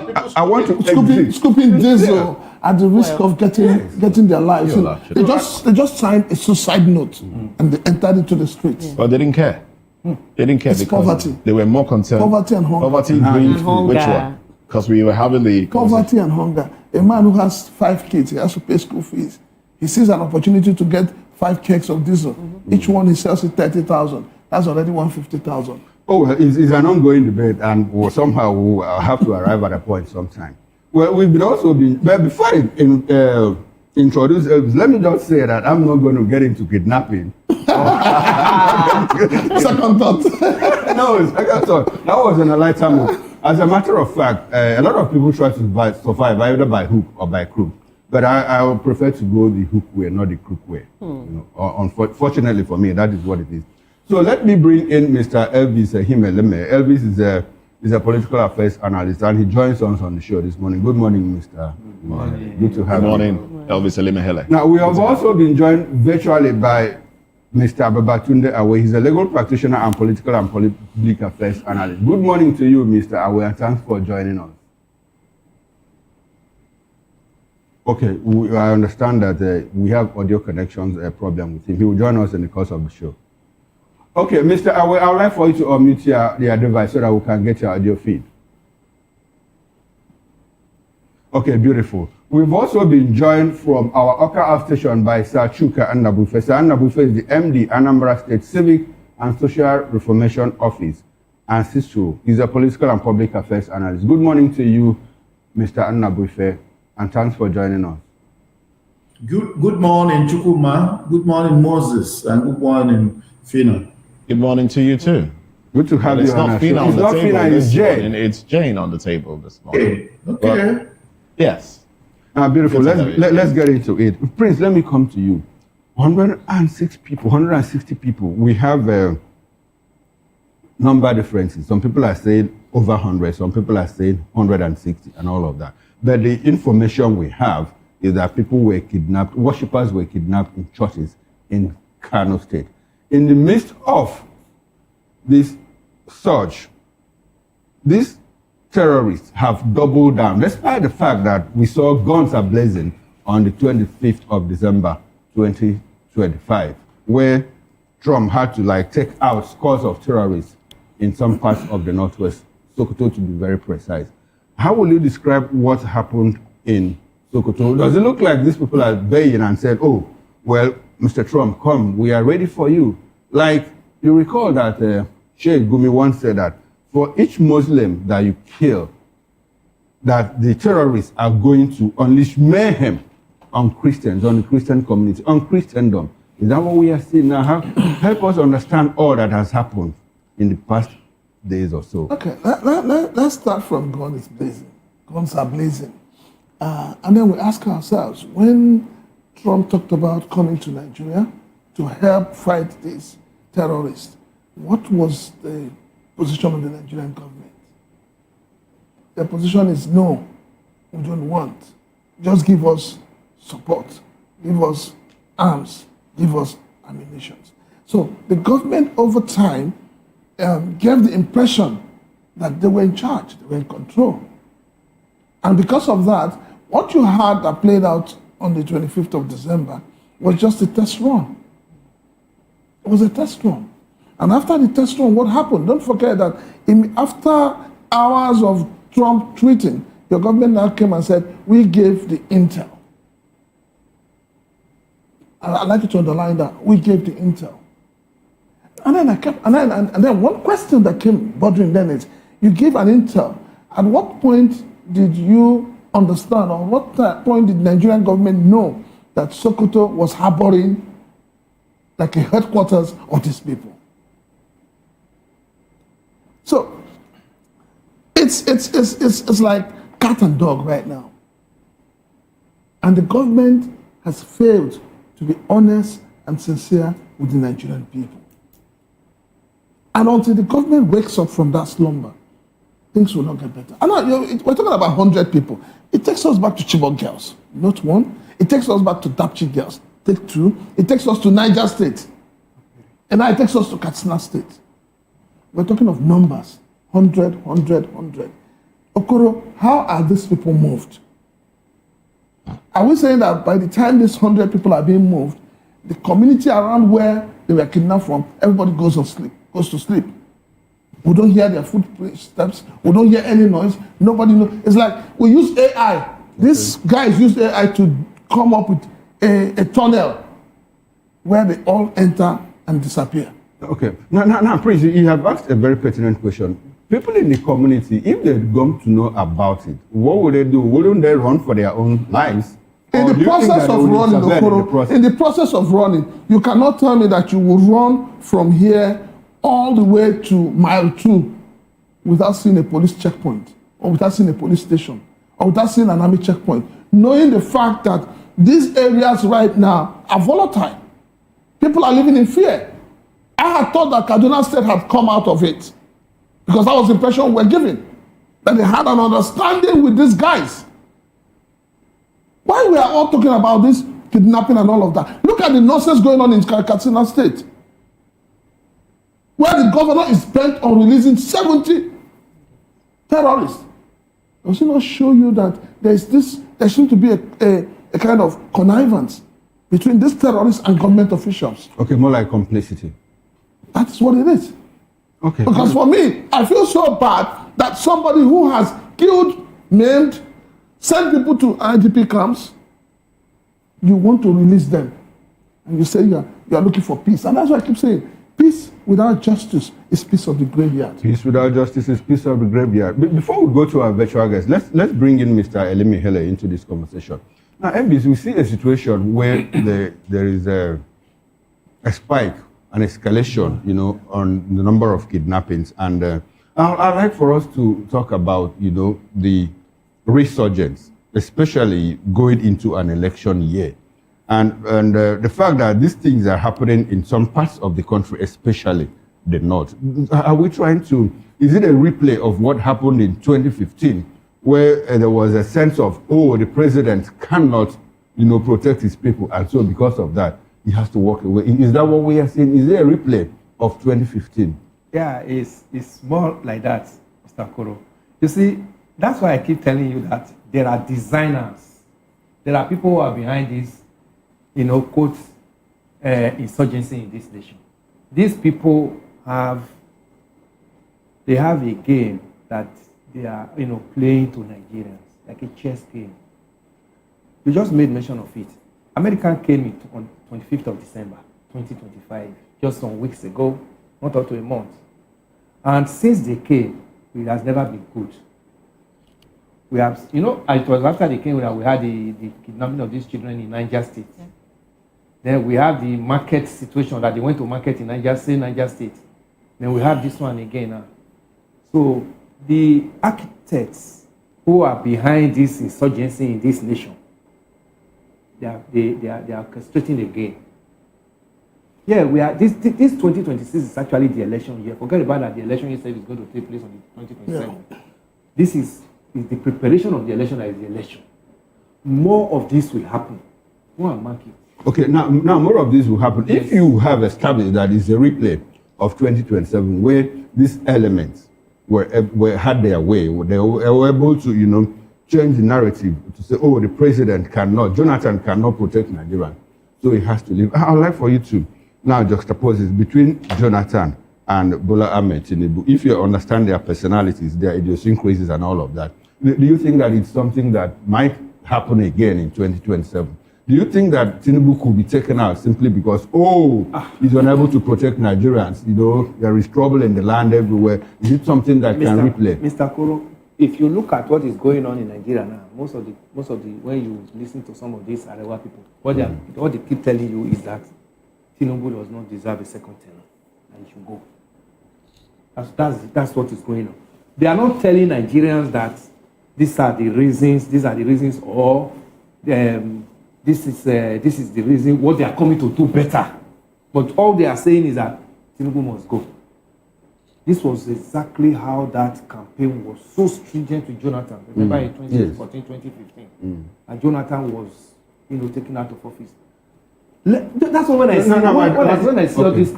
to scooping diesel at the risk of getting their lives. They just signed a suicide note and they entered into the streets. But they didn't care. They didn't care It's because poverty. they were more concerned. Poverty and hunger. Poverty, greed, which one? Because we were having the poverty and hunger. A man who has 5 kids, he has to pay school fees. He sees an opportunity to get 5 kegs of diesel. Each one he sells at 30,000. That's already 150,000. Oh, well, it's an ongoing debate, and somehow we'll have to arrive at a point sometime. Well, we've been also been, but before I introduce Elvis, let me just say that I'm not going to get into kidnapping. Second thought. No, second thought. That was in a lighter mood. As a matter of fact, a lot of people try to survive either by hook or by crook. But I would prefer to go the hook way, not the crook way. You know, unfortunately for me, that is what it is. So let me bring in Mr. Elvis Himeleme. Elvis is a political affairs analyst, and he joins us on the show this morning. Good morning, Mr. Good morning. Good to have you. Good morning, Elvis Himeleme. Now, we have also been joined virtually by Mr. Babatunde Awe. He's a legal practitioner and political and public affairs analyst. Good morning to you, Mr. Awe, and thanks for joining us. Okay, I understand that we have audio connections problem with him. He will join us in the course of the show. Okay, Mr. Awe, I would like for you to unmute your device so that we can get your audio feed. Okay, beautiful. We've also been joined from our Oka outstation by Sir Chuka Annabufe. Sir Annabufe is the MD, Anambra State Civic and Social Reformation Office, and CISO. He's a political and public affairs analyst. Good morning to you, Mr. Annabufe, and thanks for joining us. Good morning, Chukuma. Good morning, Moses, and good morning, Fina. Good morning to you too. Good to have you on our show. It's not Fina on the table it's Jane. It's Jane on the table this morning. Okay. But, yes. Beautiful. Let's get into it. Prince, let me come to you. 160 people. We have number differences. Some people are saying over 100. Some people are saying 160 and all of that. But the information we have is that people were kidnapped, worshippers were kidnapped in churches in Kano State. In the midst of this surge, these terrorists have doubled down, despite the fact that we saw guns ablazing on the 25th of December 2025, where Trump had to take out scores of terrorists in some parts of the Northwest, Sokoto to be very precise. How will you describe what happened in Sokoto? Does it look like these people are baying and said, oh, well, Mr. Trump, come, we are ready for you? Like, you recall that Sheikh Gumi once said that for each Muslim that you kill, that the terrorists are going to unleash mayhem on Christians, on the Christian community, on Christendom. Is that what we are seeing now? Help us understand all that has happened in the past days or so. Okay, let's start from guns blazing. Guns are blazing. And then we ask ourselves, when Trump talked about coming to Nigeria to help fight these terrorists, what was the position of the Nigerian government? The position is no, we don't want. Just give us support, give us arms, give us ammunition. So the government over time gave the impression that they were in charge, they were in control. And because of that, what you had that played out on the 25th of December was just a test run. It was a test run. And after the test run, what happened? Don't forget that after hours of Trump tweeting, your government now came and said, we gave the intel. And I'd like you to underline that. We gave the intel. And then and then one question that came bothering them is, you gave an intel. At what point did you understand, or what point did the Nigerian government know that Sokoto was harboring like a headquarters of these people? So it's like cat and dog right now. And the government has failed to be honest and sincere with the Nigerian people. And until the government wakes up from that slumber, things will not get better. And we're talking about 100 people. It takes us back to Chibok girls, not one. It takes us back to Dapchi girls, take two. It takes us to Niger State. And now it takes us to Katsina State. We're talking of numbers, 100. Okoro, how are these people moved? Are we saying that by the time these 100 people are being moved, the community around where they were kidnapped from, everybody goes to sleep? We don't hear their footsteps. We don't hear any noise. Nobody knows. It's like we use AI. These guys use AI to come up with a tunnel where they all enter and disappear. Okay. Now, Prince, you have asked a very pertinent question. People in the community, if they come to know about it, what would they do? Wouldn't they run for their own lives? In the process of running, you cannot tell me that you will run from here all the way to mile 2 without seeing a police checkpoint, or without seeing a police station, or without seeing an army checkpoint, knowing the fact that these areas right now are volatile. People are living in fear. I had thought that Kaduna State had come out of it, because that was the impression we were given, that they had an understanding with these guys. Why we are all talking about this kidnapping and all of that? Look at the nonsense going on in Katsina State, where the governor is bent on releasing 70 terrorists. Does it not show you that there seems to be a kind of connivance between these terrorists and government officials? Okay, more like complicity. That's what it is. Okay. Because for me, I feel so bad that somebody who has killed, maimed, sent people to IDP camps, you want to release them. And you say you are looking for peace. And that's why I keep saying, peace without justice is peace of the graveyard. Peace without justice is peace of the graveyard. Before we go to our virtual guests, let's bring in Mr. Elimi Hele into this conversation. Now, MBs, we see a situation where there is a spike, an escalation, on the number of kidnappings. And I'd like for us to talk about, the resurgence, especially going into an election year. And the fact that these things are happening in some parts of the country, especially the north. Are we trying to, is it a replay of what happened in 2015, where there was a sense of, the president cannot, protect his people, and so because of that, he has to walk away? Is that what we are seeing? Is there a replay of 2015? Yeah, it's more like that, Mr. Koro. You see, that's why I keep telling you that there are designers. There are people who are behind this, quote, insurgency in this nation. These people have a game that they are, playing to Nigerians, like a chess game. You just made mention of it. America came on 25th of December, 2025, just some weeks ago, not up to a month. And since they came, it has never been good. We have, you know, it was after they came that we had the kidnapping of these children in Niger State. Yeah. Then we have the market situation that they went to market in Niger State. Then we have this one again now. So the architects who are behind this insurgency in this nation, they are orchestrating again. Yeah, we are. This 2026 is actually the election year. Forget about that. The election year is going to take place on the 2027. Yeah. This is the preparation of the election that is the election. More of this will happen. Go and mark it. Okay, now more of this will happen. Yes. If you have established that it's a replay of 2027 where these elements had their way, they were able to, you know, change the narrative to say, oh, the president cannot, Jonathan cannot protect Nigeria, so he has to leave. I would like for you to now juxtapose this between Jonathan and Bola Ahmed Tinubu. If you understand their personalities, their idiosyncrasies and all of that, do you think that it's something that might happen again in 2027? Do you think that Tinubu could be taken out simply because, he's unable to protect Nigerians? You know, there is trouble in the land everywhere. Is it something that can replay? Mr. Koro, if you look at what is going on in Nigeria now, most of the when you listen to some of these Arewa people, what they keep telling you is that Tinubu does not deserve a second term and he should go. That's what is going on. They are not telling Nigerians that these are the reasons, or this is the reason what they are coming to do better. But all they are saying is that Tinubu must go. This was exactly how that campaign was so stringent with Jonathan. Remember in 2014, 2015, and Jonathan was, you know, taken out of office. That's when I see when I see all this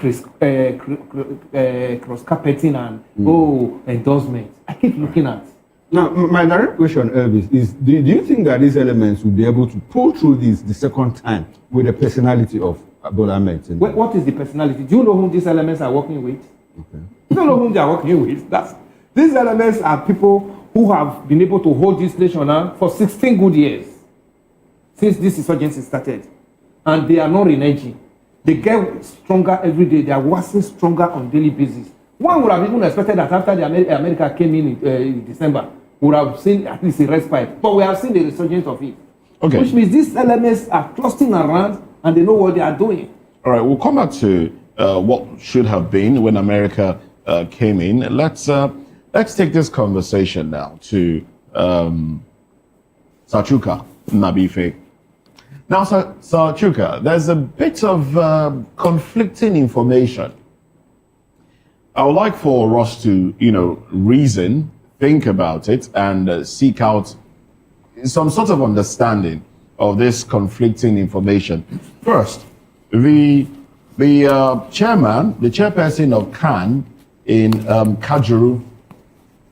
cross carpeting and endorsement. I keep looking at. Now, my direct question, Elvis, is: do you think that these elements will be able to pull through this the second time with the personality of Bola Ahmed? What is the personality? Do you know whom these elements are working with? Okay. You don't know whom they are working with. These elements are people who have been able to hold this nation on for 16 good years since this insurgency started. And they are not reneging. They get stronger every day. They are waxing stronger on a daily basis. One would have even expected that after the America came in December, we would have seen at least a respite. But we have seen the resurgence of it. Okay. Which means these elements are clustering around and they know what they are doing. All right, we'll come back to what should have been when America came in. Let's take this conversation now to Sachuka Nabife. Now, Sachuka, there's a bit of conflicting information. I would like for us to, you know, reason, think about it, and seek out some sort of understanding of this conflicting information. First, the chairperson of CAN in Kajuru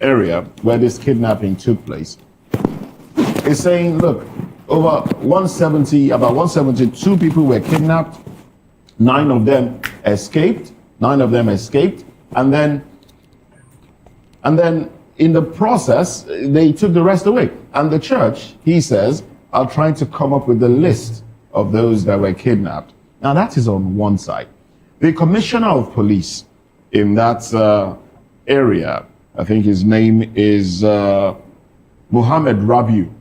area where this kidnapping took place is saying, look, about 172 people were kidnapped, 9 of them escaped, and then in the process, they took the rest away. And the church, he says, are trying to come up with a list of those that were kidnapped. Now that is on one side. The commissioner of police in that area, I think his name is Muhammad Rabiu,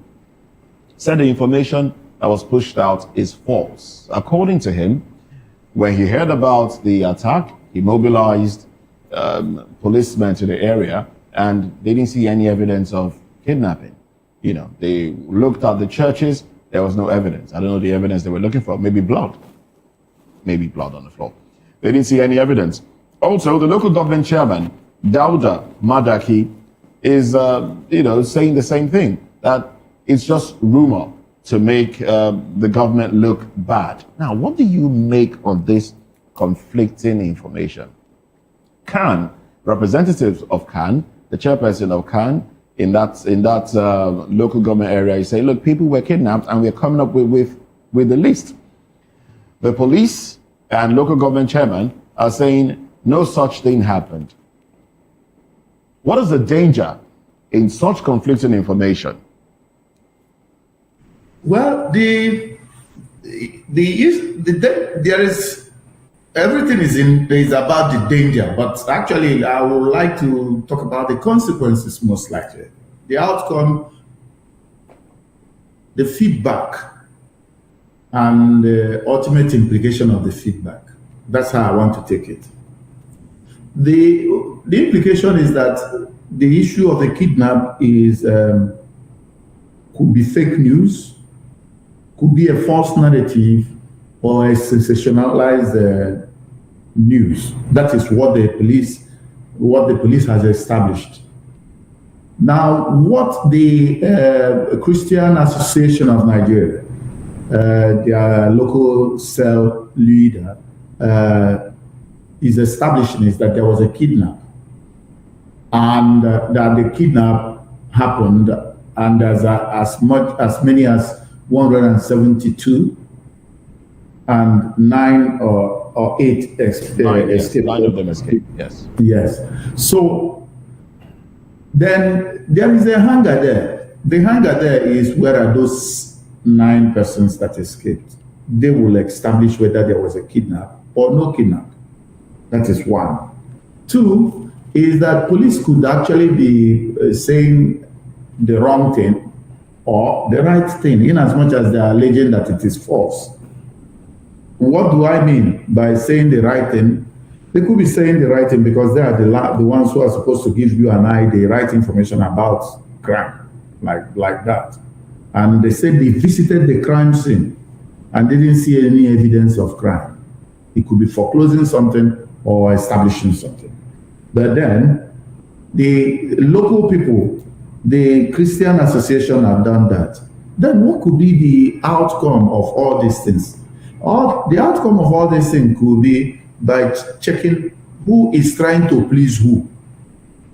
said the information that was pushed out is false. According to him, when he heard about the attack, he mobilized policemen to the area and they didn't see any evidence of kidnapping. You know, they looked at the churches, there was no evidence. I don't know the evidence they were looking for, maybe blood on the floor. They didn't see any evidence. Also, the local government chairman, Dauda Madaki, is saying the same thing, that it's just rumor to make the government look bad. Now, what do you make of this conflicting information? CAN, representatives of CAN, the chairperson of CAN in that local government area, you say, look, people were kidnapped and we're coming up with the list. The police and local government chairman are saying no such thing happened. What is the danger in such conflicting information? Well, there is everything is about the danger, but actually I would like to talk about the consequences most likely. The outcome the feedback and the ultimate implication of the feedback. That's how I want to take it. The implication is that the issue of the kidnap is could be fake news, could be a false narrative, or a sensationalized news. That is what the police has established. Now, what the Christian Association of Nigeria, their local cell leader, is establishing is that there was a kidnap, and that the kidnap happened, and as many as 172, and 9 or 8 escaped. 9 of them escaped. Yes. Yes. So then there is a hunger there. The hunger there is where are those 9 persons that escaped? They will establish whether there was a kidnap or no kidnap. That is one. 2 is that police could actually be saying the wrong thing or the right thing, in as much as they are alleging that it is false. What do I mean by saying the right thing? They could be saying the right thing because they are the ones who are supposed to give you and I the right information about crime, like that. And they said they visited the crime scene and didn't see any evidence of crime. It could be foreclosing something or establishing something. But then the local people, the Christian Association have done that. Then what could be the outcome of all these things? The outcome of all these things could be by checking who is trying to please who.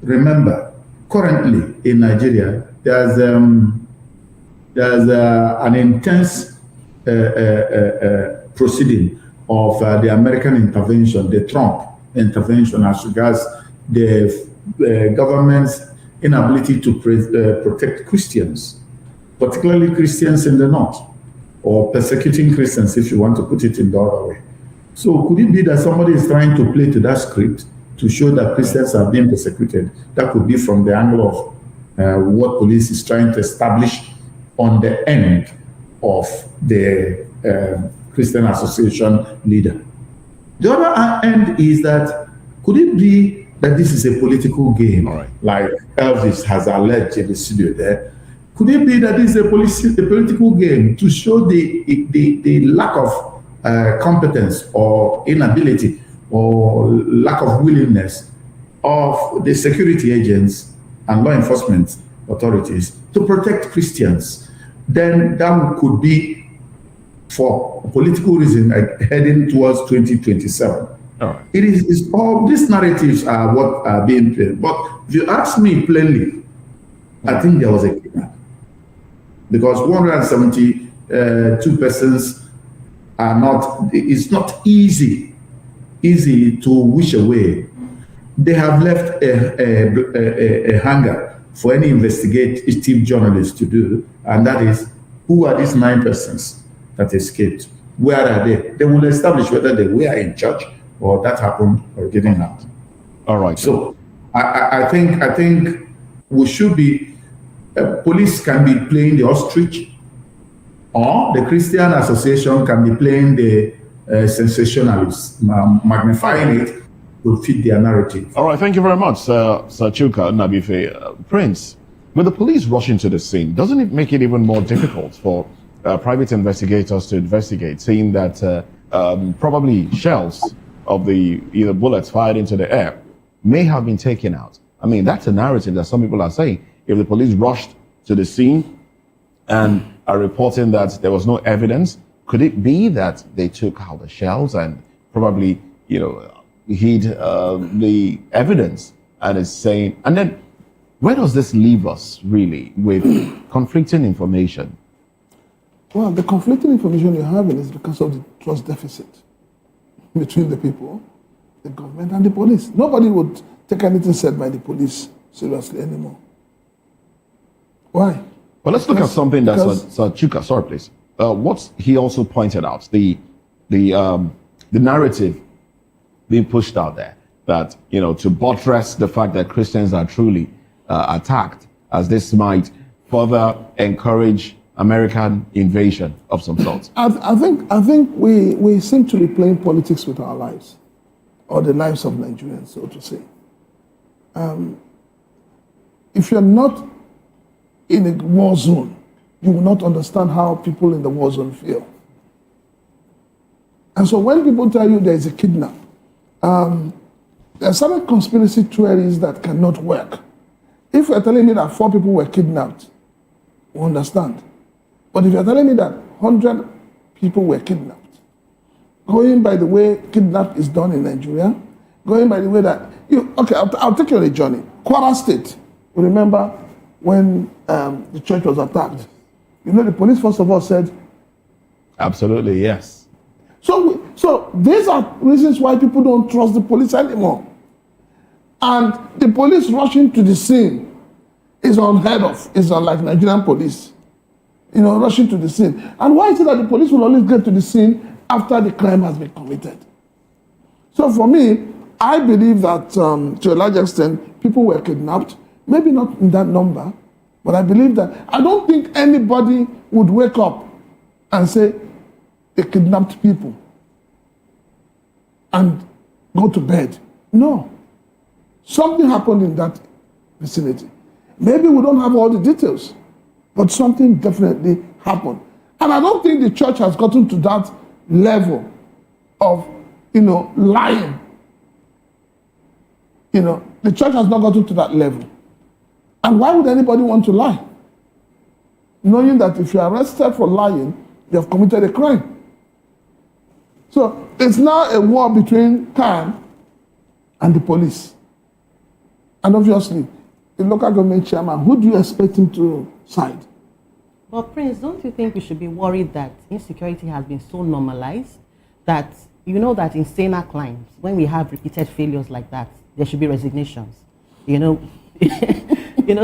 Remember, currently in Nigeria, there's an intense proceeding of the American intervention, the Trump intervention, as regards the government's inability to protect Christians, particularly Christians in the North, or persecuting Christians, if you want to put it in the other way. So could it be that somebody is trying to play to that script to show that Christians are being persecuted? That could be from the angle of what police is trying to establish on the end of the Christian Association leader. The other end is that, could it be that this is a political game, like Elvis has alleged in the studio there? Could it be that this is a political game to show the lack of competence or inability or lack of willingness of the security agents and law enforcement authorities to protect Christians? Then that could be for political reason heading towards 2027. It is all these narratives are what are being played. But if you ask me plainly, I think there was a kidnap. Because 172 persons are not, it's not easy to wish away. They have left a hunger for any investigative journalist to do, and that is, who are these 9 persons that escaped? Where are they? They will establish whether they were in church or that happened or didn't happen. All right. So I think we should be, police can be playing the ostrich, or the Christian Association can be playing the sensationalists, magnifying it to fit their narrative. All right, thank you very much, Sir Chuka Nabife. Prince, with the police rushing to the scene, doesn't it make it even more difficult for private investigators to investigate, seeing that probably shells of the either bullets fired into the air may have been taken out? I mean, that's a narrative that some people are saying. If the police rushed to the scene and are reporting that there was no evidence, could it be that they took out the shells and probably, hid the evidence and is saying, and then where does this leave us really with conflicting information? Well, the conflicting information you're having is because of the trust deficit between the people, the government, and the police. Nobody would take anything said by the police seriously anymore. Why? Well, let's look at something that Chuka, sorry, please. What he also pointed out, the narrative being pushed out there, that, to buttress the fact that Christians are truly attacked, as this might further encourage American invasion of some sort? I think we seem to be playing politics with our lives, or the lives of Nigerians, so to say. If you're not in a war zone, you will not understand how people in the war zone feel. And so when people tell you there is a kidnap, there are some conspiracy theories that cannot work. If you're telling me that 4 people were kidnapped, we understand. But if you're telling me that 100 people were kidnapped, going by the way kidnap is done in Nigeria, going by the way that I'll take you on a journey. Kwara State, you remember when the church was attacked? You know, the police first of all said, absolutely, yes. So these are reasons why people don't trust the police anymore. And the police rushing to the scene is unheard of. It's unlike Nigerian police, rushing to the scene. And why is it that the police will always get to the scene after the crime has been committed? So for me, I believe that to a large extent, people were kidnapped. Maybe not in that number, but I believe that. I don't think anybody would wake up and say they kidnapped people and go to bed. No. Something happened in that vicinity. Maybe we don't have all the details, but something definitely happened. And I don't think the church has gotten to that level of, lying. The church has not gotten to that level. And why would anybody want to lie? Knowing that if you're arrested for lying, you have committed a crime. So it's now a war between Khan and the police. And obviously, the local government chairman, who do you expect him to side? Well, Prince, don't you think we should be worried that insecurity has been so normalized that you know that in saner climes, when we have repeated failures like that, there should be resignations.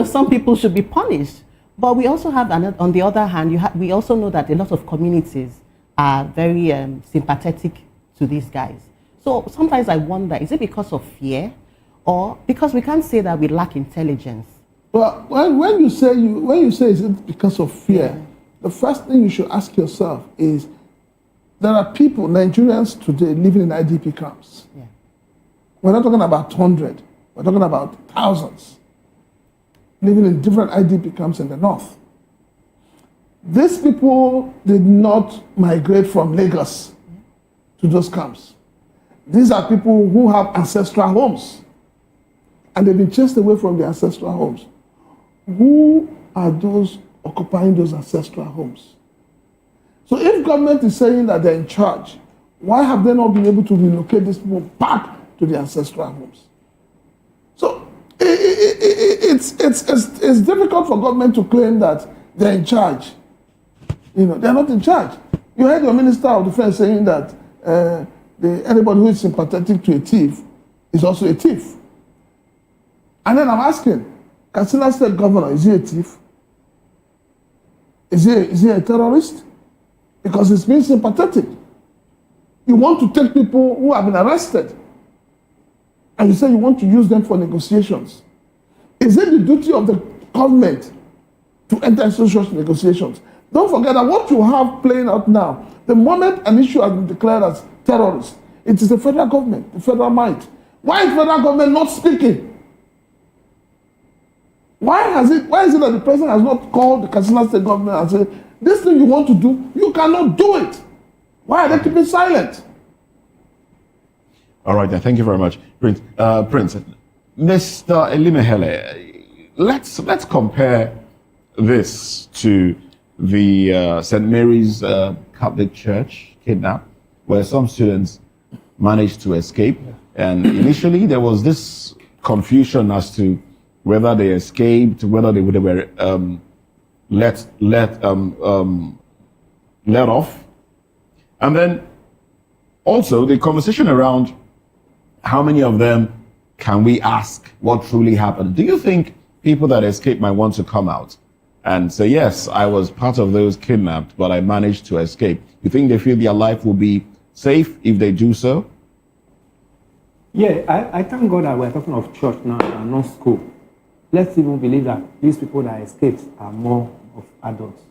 Some people should be punished. But we also have, on the other hand, we also know that a lot of communities are very sympathetic to these guys. So sometimes I wonder, is it because of fear, or because we can't say that we lack intelligence? Well, when you say is it because of fear, the first thing you should ask yourself is, there are people, Nigerians today, living in IDP camps. Yeah. We're not talking about 100, we're talking about thousands living in different IDP camps in the north. These people did not migrate from Lagos to those camps. These are people who have ancestral homes, and they've been chased away from their ancestral homes. Who are those occupying those ancestral homes? So if government is saying that they're in charge, why have they not been able to relocate these people back to their ancestral homes? So it's difficult for government to claim that they're in charge. They're not in charge. You heard your Minister of Defense saying that anybody who is sympathetic to a thief is also a thief. And then I'm asking, Katsina State Governor, is he a thief? Is he a terrorist? Because it's being sympathetic. You want to take people who have been arrested, and you say you want to use them for negotiations. Is it the duty of the government to enter into such negotiations? Don't forget that what you have playing out now, the moment an issue has been declared as terrorist, it is the federal government, the federal might. Why is the federal government not speaking? Why is it that the president has not called the Katsina State government and said, this thing you want to do, you cannot do it? Why are they keeping silent? All right, then. Thank you very much, Prince. Mr. Elimehele, let's compare this to the St. Mary's Catholic Church kidnap, where some students managed to escape, and initially there was this confusion as to whether they escaped, whether they were let off, and then also the conversation around how many of them can we ask what truly happened. Do you think people that escape might want to come out and say, yes, I was part of those kidnapped, but I managed to escape? You think they feel their life will be safe if they do so? Yeah, I thank God that we're talking of church now and not school. Let's even believe that these people that escaped are more of adults.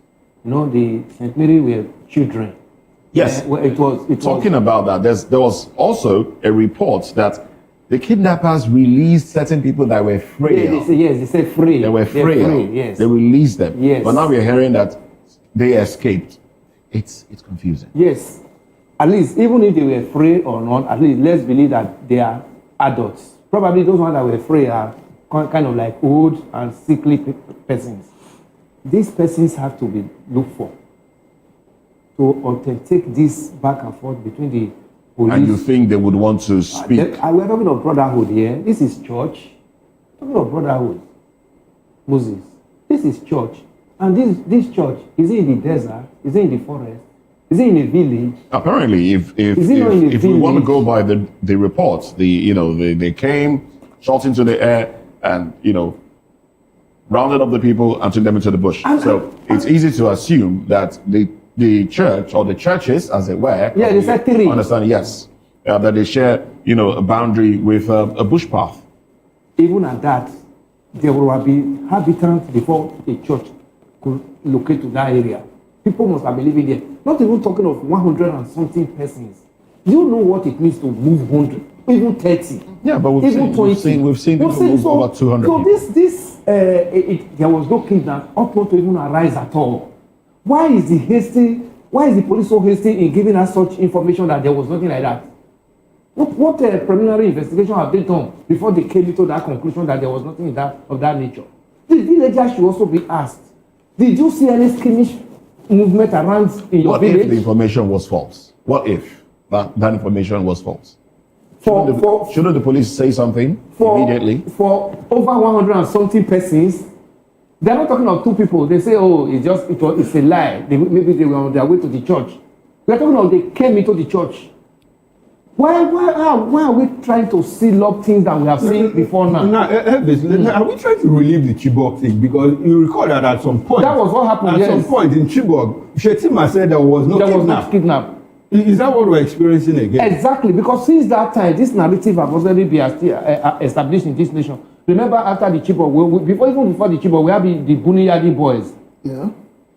the St. Mary were children. Yes. Well, it was Talking about that, there was also a report that the kidnappers released certain people that were frail. They say free. They were frail. Free, yes. They released them. Yes. But now we're hearing that they escaped. It's confusing. Yes. At least, even if they were free or not, at least let's believe that they are adults. Probably those ones that were free are kind of like old and sickly persons. These persons have to be looked for to authenticate this back and forth between the police. And you think they would want to speak? We're talking of brotherhood here. This is church. Talking of brotherhood. Moses. This is church. And this church, is it in the desert? Is it in the forest? Is it in a village? Apparently, if we want to go by the reports, they came, shot into the air, and rounded up the people and took them into the bush. So it's easy to assume that the church or the churches, as it were, they said 3. Understand? Yes, that they share a boundary with a bush path. Even at that, there will be inhabitants before a church could locate to that area. People must have been living there. Not even talking of 100 and something persons. Do you know what it means to move 100, even 30? Yeah, but we've seen people move over 200 So there was no kidnap up not to even arise at all. Why is the police so hasty in giving us such information that there was nothing like that? What preliminary investigation have they done before they came into that conclusion that there was nothing of that nature? The villagers should also be asked, did you see any skirmish movement around in your village? What if the information was false? What if that information was false? Shouldn't the police say something immediately? For over 100 and something persons, they're not talking of 2 people. They say, oh, it's a lie. Maybe they were on their way to the church. We're talking about they came into the church. Why are we trying to seal up things that we have seen before now? Are we trying to relieve the Chibok thing? Because you recall that at some point. That was what happened, At some point in Chibok, Shetima said there was no kidnap. Is that what we're experiencing again? Exactly, because since that time, this narrative has already been established in this nation. Remember, after the Chibok, before the Chibok, we have the Buniyadi boys. Yeah.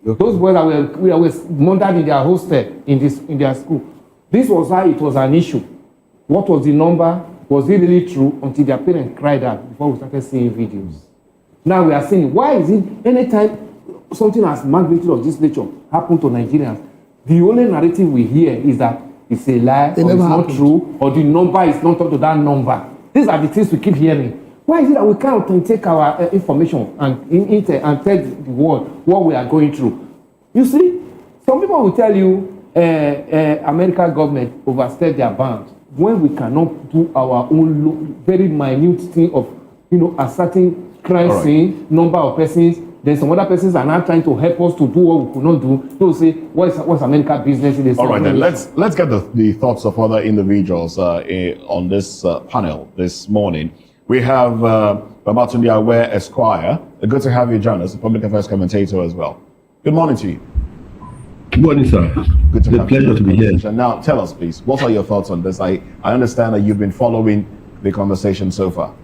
Okay. Those boys that were murdered in their hostel in their school. This was how it was an issue. What was the number? Was it really true? Until their parents cried out before we started seeing videos. Now we are seeing, why is it anytime something as magnitude of this nature happened to Nigerians, the only narrative we hear is that it's a lie, or it's not true, or the number is not up to that number. These are the things we keep hearing. Why is it that we can't take our information and tell the world what we are going through? You see, some people will tell you American government overstayed their bounds when we cannot do our own very minute thing of ascertain crime scene, number of persons. Then some other persons are now trying to help us to do what we could not do. People say, what's American business? All right, then let's get the thoughts of other individuals on this panel this morning. We have Babatunde Aware Esquire. Good to have you join us, a public affairs commentator as well. Good morning to you. Good morning, sir. Good to have pleasure to be here. Now, tell us, please, what are your thoughts on this? I understand that you've been following the conversation so far.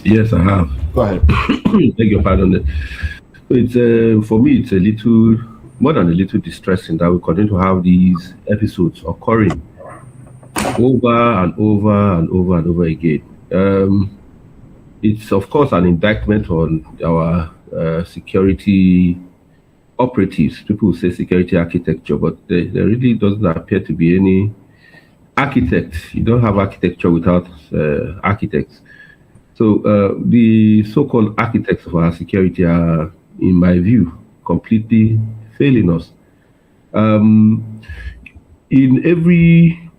Yes, I have. Go ahead. Beg your pardon. It's for me, it's a little more than a little distressing that we continue to have these episodes occurring over and over and over and over again. It's of course an indictment on our security operatives. People say security architecture, but there really doesn't appear to be any architect. You don't have architecture without architects. So the so-called architects of our security are, in my view, completely failing us. In every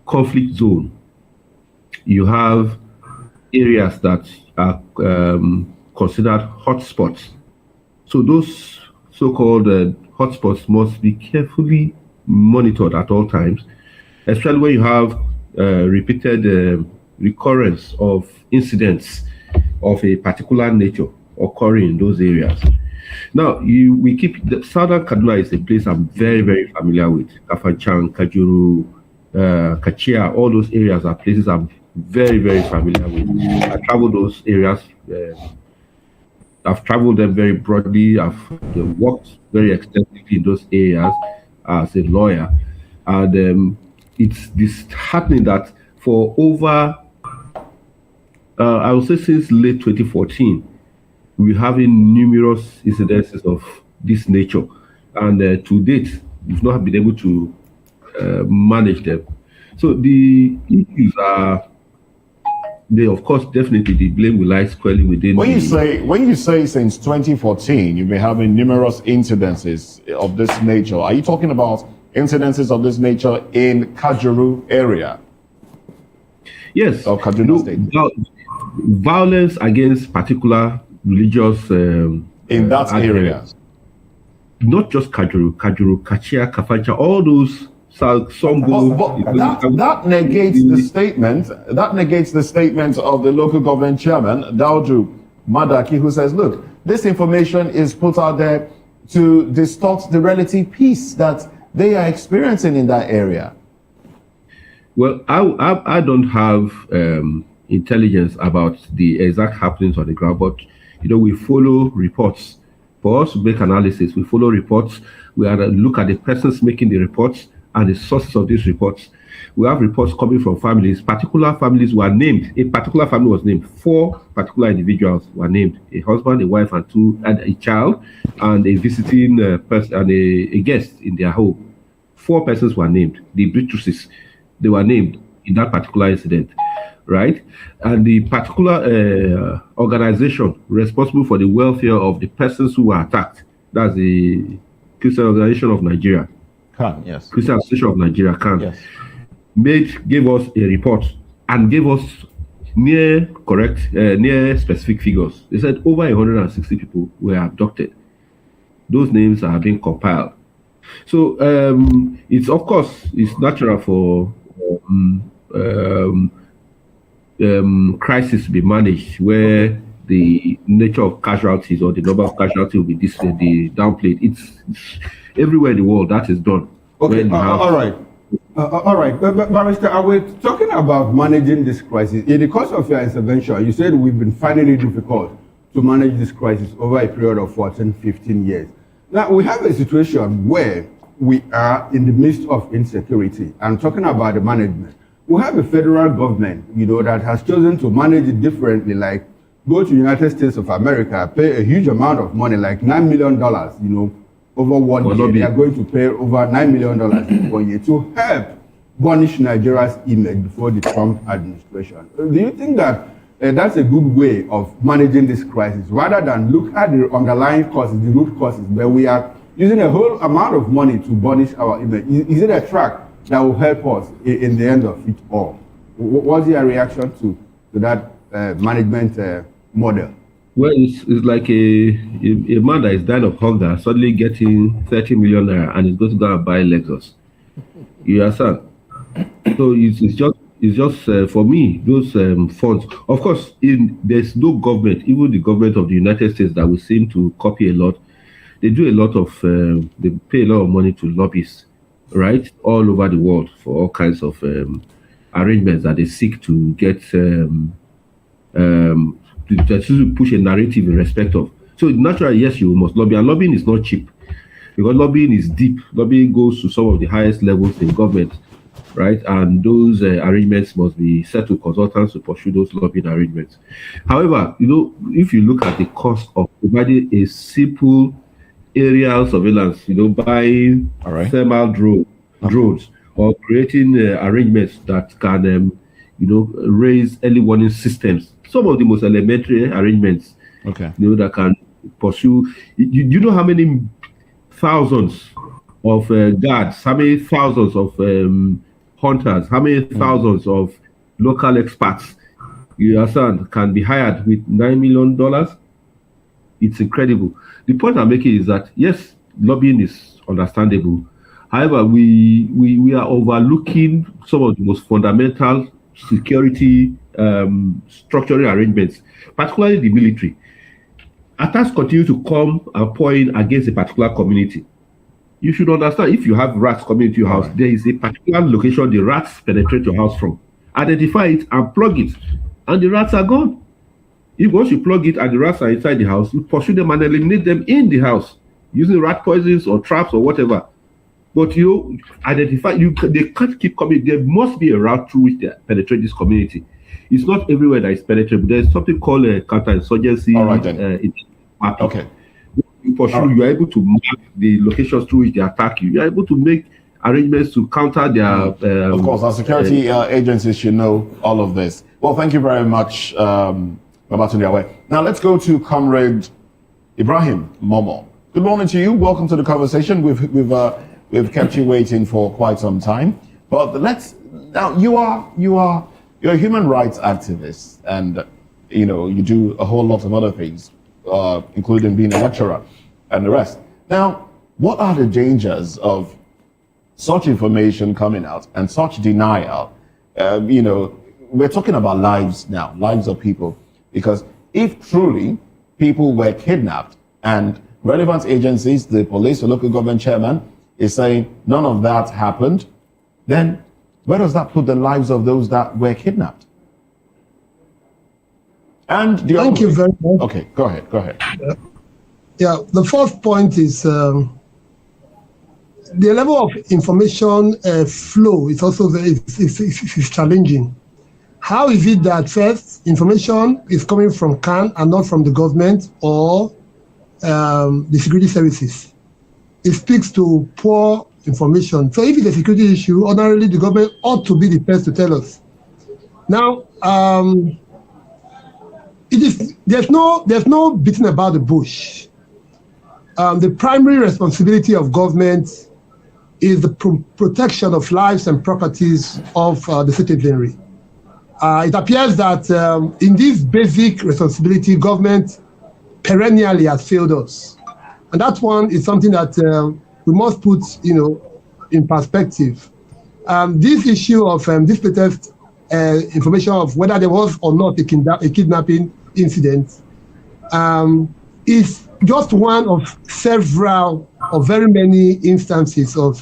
conflict zone, you have areas that are considered hotspots. So those so-called hotspots must be carefully monitored at all times, especially when you have repeated recurrence of incidents of a particular nature occurring in those areas. Now, we keep the southern Kaduna is a place I'm very, very familiar with. Kafanchan, Kajuru, Kachia, all those areas are places I'm very, very familiar with. I travel those areas I've traveled them very broadly. I've worked very extensively in those areas as a lawyer, and it's disheartening that for over, I would say since late 2014, we're having numerous incidences of this nature, and to date, we've not been able to manage them. So the issues are, they of course definitely the blame will lie squarely within. When you say since 2014, you've been having numerous incidences of this nature. Are you talking about incidences of this nature in Kajuru area? Yes. Or Kaduna State? Violence against particular religious in that area. Not just Kajuru, Kachia, Kafancha, all those. That negates the statement. That negates the statement of the local government chairman, Daudu Madaki, who says, "Look, this information is put out there to distort the relative peace that they are experiencing in that area." Well, I don't have intelligence about the exact happenings on the ground, but we follow reports. For us to make analysis, we follow reports. We look at the persons making the reports and the sources of these reports. We have reports coming from families. Particular families were named. A particular family was named. 4 particular individuals were named: a husband, a wife, and a child, and a visiting person and a guest in their home. 4 persons were named. The Beatrices, they were named in that particular incident, right? And the particular organization responsible for the welfare of the persons who were attacked, that's the Christian Organization of Nigeria. Yes. Christian Association of Nigeria, yes. Gave us a report and gave us near specific figures. They said over 160 people were abducted. Those names are being compiled. So it's of course it's natural for crisis to be managed where the nature of casualties or the number of casualties will be downplayed. It's everywhere in the world that is done. Okay, all right. But Barrister, are we talking about managing this crisis? In the course of your intervention, you said we've been finding it difficult to manage this crisis over a period of 14, 15 years. Now, we have a situation where we are in the midst of insecurity. I'm talking about the management. We have a federal government, that has chosen to manage it differently, like go to United States of America, pay a huge amount of money, like $9 million, over 1 year. They are going to pay over $9 million in 1 year to help burnish Nigeria's image before the Trump administration. Do you think that that's a good way of managing this crisis, rather than look at the underlying causes, the root causes, where we are using a whole amount of money to burnish our image? Is it a track that will help us in the end of it all? What's your reaction to that management model? Well, it's like a man that is dying of hunger suddenly getting 30 million naira and is going to go and buy Lexus. You understand? So it's just for me, those funds. Of course, there's no government, even the government of the United States, that will seem to copy a lot. They do a lot of, they pay a lot of money to lobbyists, right, all over the world for all kinds of arrangements that they seek to get to push a narrative in respect of. So naturally, yes, you must lobby, and lobbying is not cheap because lobbying is deep. Lobbying goes to some of the highest levels in government, right? And those arrangements must be set to consultants to pursue those lobbying arrangements. However, if you look at the cost of providing a simple aerial surveillance, buying thermal drones, or creating arrangements that can, raise early warning systems. Some of the most elementary arrangements, that can pursue. You know how many thousands of guards, how many thousands of hunters, how many thousands of local experts, you understand, can be hired with $9 million? It's incredible. The point I'm making is that, yes, lobbying is understandable. However, we are overlooking some of the most fundamental security structuring arrangements, particularly the military. Attacks continue to come and pour in against a particular community. You should understand, if you have rats coming into your house, there is a particular location the rats penetrate your house from. Identify it and plug it, and the rats are gone. If once you plug it and the rats are inside the house, you pursue them and eliminate them in the house using rat poisons or traps or whatever. But you identify, they can't keep coming. There must be a route through which they penetrate this community. It's not everywhere that is penetrable. There's something called counterinsurgency. All right, then. Okay. For sure, you are able to map the locations through which they attack you. You are able to make arrangements to counter their. Of course, our security agencies should know all of this. Well, thank you very much, Babatunde. Now let's go to Comrade Ibrahim Momo. Good morning to you. Welcome to the conversation. We've kept you waiting for quite some time, but now you're a human rights activist, and you do a whole lot of other things, including being a lecturer and the rest. Now, what are the dangers of such information coming out and such denial? We're talking about lives now, lives of people, because if truly people were kidnapped and relevant agencies, the police, the local government chairman, is saying none of that happened, then where does that put the lives of those that were kidnapped? And thank you very much. Okay, go ahead. Yeah, the first point is the level of information flow is also is challenging. How is it that first information is coming from CAN and not from the government or the security services? It speaks to poor information. So if it's a security issue, ordinarily the government ought to be the first to tell us. Now, there's no beating about the bush. The primary responsibility of government is the protection of lives and properties of the citizenry. It appears that in this basic responsibility, government perennially has failed us. And that one is something that we must put, in perspective. This issue of this latest information of whether there was or not a kidnapping incident is just one of several or very many instances of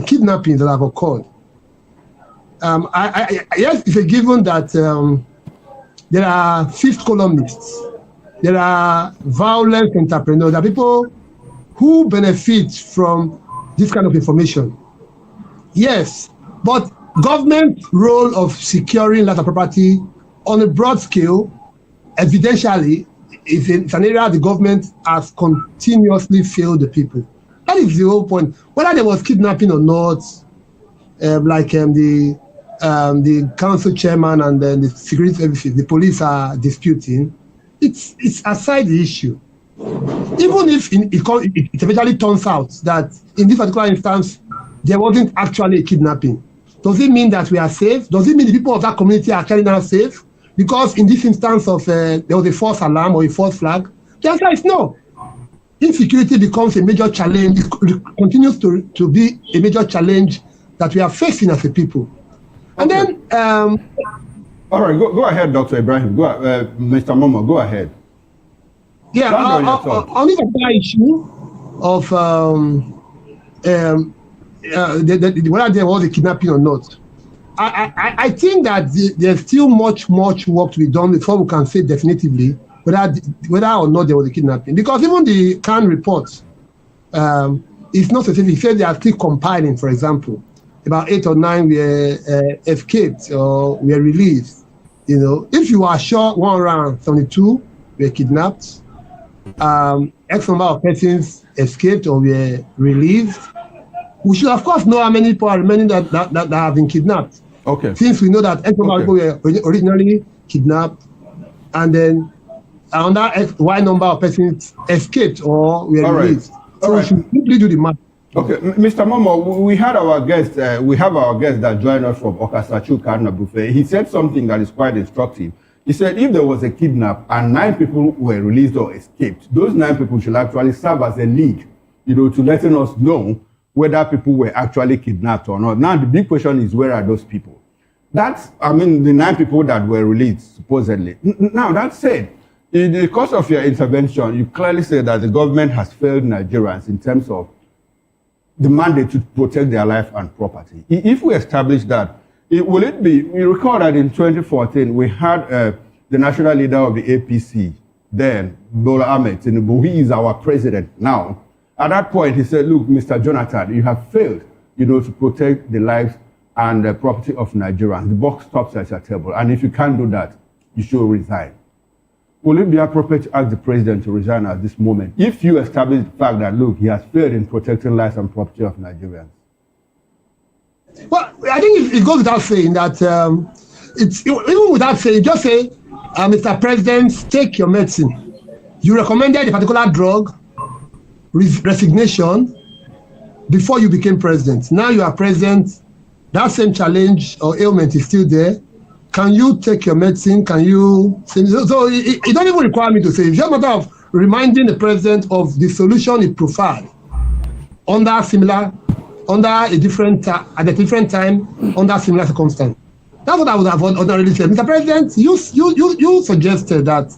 kidnapping that have occurred. Yes, it's a given that there are fifth columnists. There are violent entrepreneurs. There are people who benefit from this kind of information. Yes, but government role of securing land and property on a broad scale, evidentially, is an area the government has continuously failed the people. That is the whole point. Whether there was kidnapping or not, the council chairman and the security services, the police are disputing. It's aside the issue. Even if it eventually turns out that in this particular instance, there wasn't actually a kidnapping, does it mean that we are safe? Does it mean the people of that community are actually now safe? Because in this instance of there was a false alarm or a false flag, the answer is no. Insecurity becomes a major challenge. It continues to be a major challenge that we are facing as a people. And then... all right, go ahead, Dr. Ibrahim. Mr. Momo, go ahead. Yeah, on this issue of whether there was a kidnapping or not, I think that there's still much work to be done before we can say definitively whether or not there was a kidnapping. Because even the CAN report is not specific. It says they are still compiling, for example. About 8 or 9 were escaped or were released. If you are sure 172 were kidnapped, X number of persons escaped or were released, we should of course know how many people are remaining that have been kidnapped. Okay. Since we know that X number of people were originally kidnapped, and then another Y number of persons escaped or were released. So we should simply do the math. Okay, Mr. Momo, we had our guest. We have our guest that joined us from Okasachu, Kaduna Buffet. He said something that is quite instructive. He said if there was a kidnap and 9 people were released or escaped, those 9 people should actually serve as a lead, to letting us know whether people were actually kidnapped or not. Now the big question is, where are those people? The 9 people that were released supposedly. Now that said, in the course of your intervention, you clearly said that the government has failed Nigerians in terms of the mandate to protect their life and property. If we establish that, we recall that in 2014, we had the national leader of the APC, then Bola Ahmed Tinubu, he is our president now. At that point, he said, look, Mr. Jonathan, you have failed, to protect the lives and the property of Nigerians. The box stops at your table. And if you can't do that, you should resign. Will it be appropriate to ask the president to resign at this moment if you establish the fact that, look, he has failed in protecting lives and property of Nigerians? Well, I think it goes without saying that even without saying, just say, Mr. President, take your medicine. You recommended a particular drug, resignation, before you became president. Now you are president, that same challenge or ailment is still there. Can you take your medicine? Can you? So it don't even require me to say. It's just a matter of reminding the president of the solution he proffered under a different at a different time, under similar circumstance. That's what I would have ordinarily said. Mr. President, you suggested that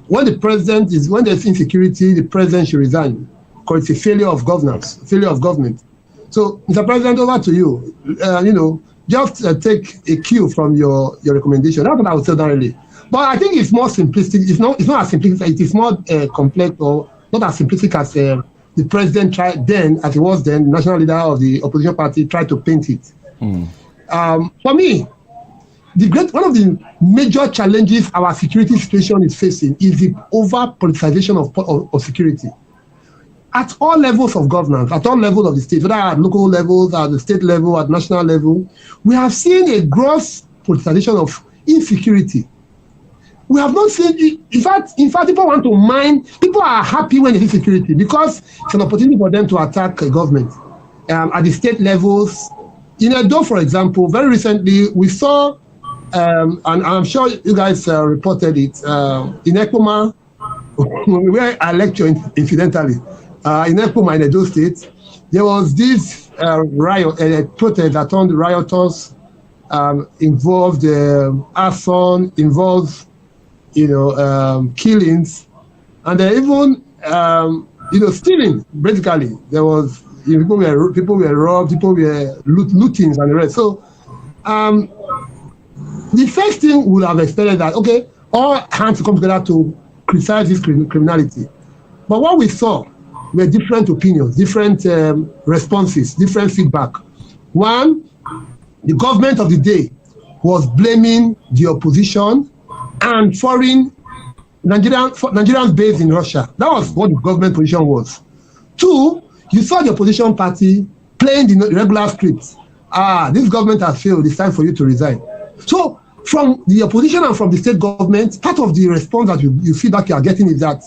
when there's insecurity, the president should resign because it's a failure of governance, failure of government. So, Mr. President, over to you. Just take a cue from your recommendation. That's what I would say ordinarily. But I think it's more simplistic. It's not as simplistic. It is more complex or not as simplistic as the president tried then, as he was then, the national leader of the opposition party tried to paint it. For me, one of the major challenges our security situation is facing is the over-politicization of security. At all levels of governance, at all levels of the state, whether at local levels, at the state level, at national level, we have seen a gross politicization of insecurity. We have not seen, in fact, people want to mine, people are happy when they see security because it's an opportunity for them to attack a government. At the state levels, in Edo, for example, very recently, we saw, and I'm sure you guys reported it, in Ekpoma, where I lecture incidentally, in Ekpoma, in Edo State, there was this protest that turned rioters, involved arson, involved killings, and even stealing. Basically, there was people were robbed, people were looting and the rest. So the first thing would have expected that all hands come together to criticize this criminality. But what we saw were different opinions, different responses, different feedback. One, the government of the day was blaming the opposition and foreign Nigerians based in Russia. That was what the government position was. Two, you saw the opposition party playing the regular script. This government has failed, it's time for you to resign. So from the opposition and from the state government, part of the response that you feedback you are getting is that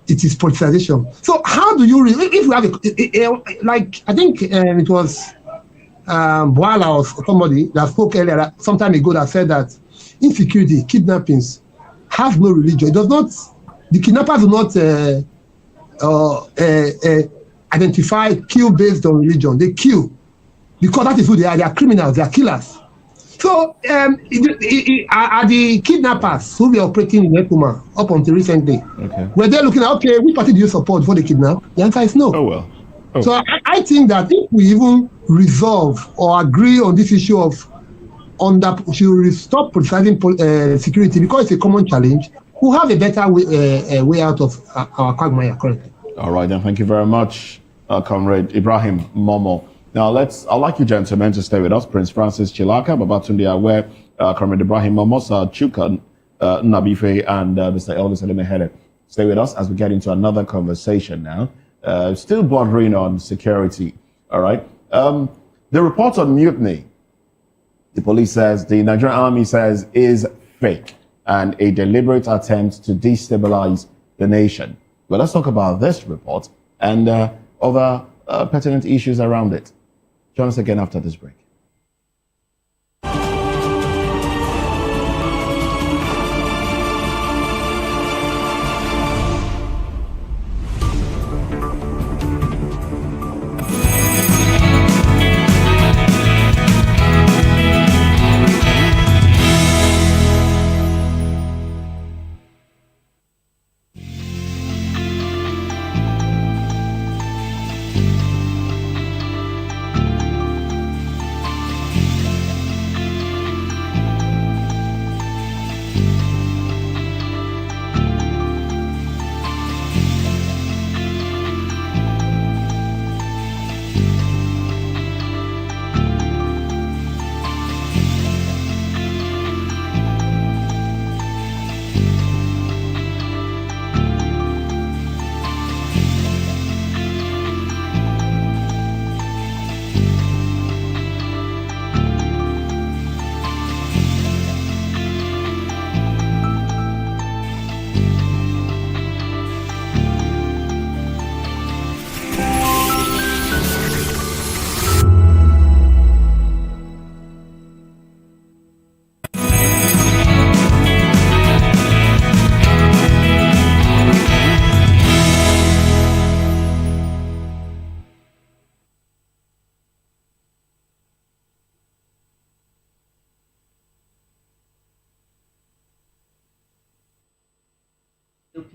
it is politicization. So how do you, if we have, like I think it was Boala or somebody that spoke earlier, some time ago, that said that insecurity, kidnappings, have no religion. It does not, the kidnappers do not identify, kill based on religion. They kill because that is who they are. They are criminals, they are killers. So are the kidnappers who were operating in Ekuma up until recently, were they looking at, which party do you support for the kidnap? The answer is no. So I think that if we even resolve or agree on this issue of should we stop politicizing security because it's a common challenge, we'll have a better way out of our quagmire currently. All right, then. Thank you very much, Comrade Ibrahim Momo. Now, I'd like you gentlemen to stay with us. Prince Francis Chilaka, Babatunde Awe, Comrade Ibrahim Momo, Chuka Nabife, and Mr. Elvis Elimehele. Stay with us as we get into another conversation now. Still bordering on security, all right? The report on mutiny, the police says, the Nigerian army says, is fake and a deliberate attempt to destabilize the nation. But let's talk about this report and other pertinent issues around it. Join us again after this break.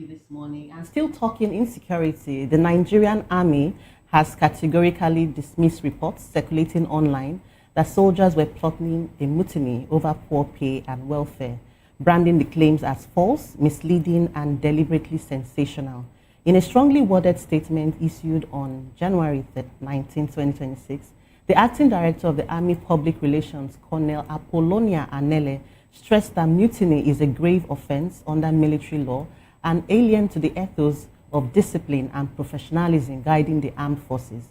VOP this morning. And still talking insecurity, the Nigerian army has categorically dismissed reports circulating online that soldiers were plotting a mutiny over poor pay and welfare, branding the claims as false, misleading, and deliberately sensational. In a strongly worded statement issued on January 19, 2026, the acting director of the Army Public Relations, Colonel Apollonia Anele, stressed that mutiny is a grave offense under military law and alien to the ethos of discipline and professionalism guiding the armed forces.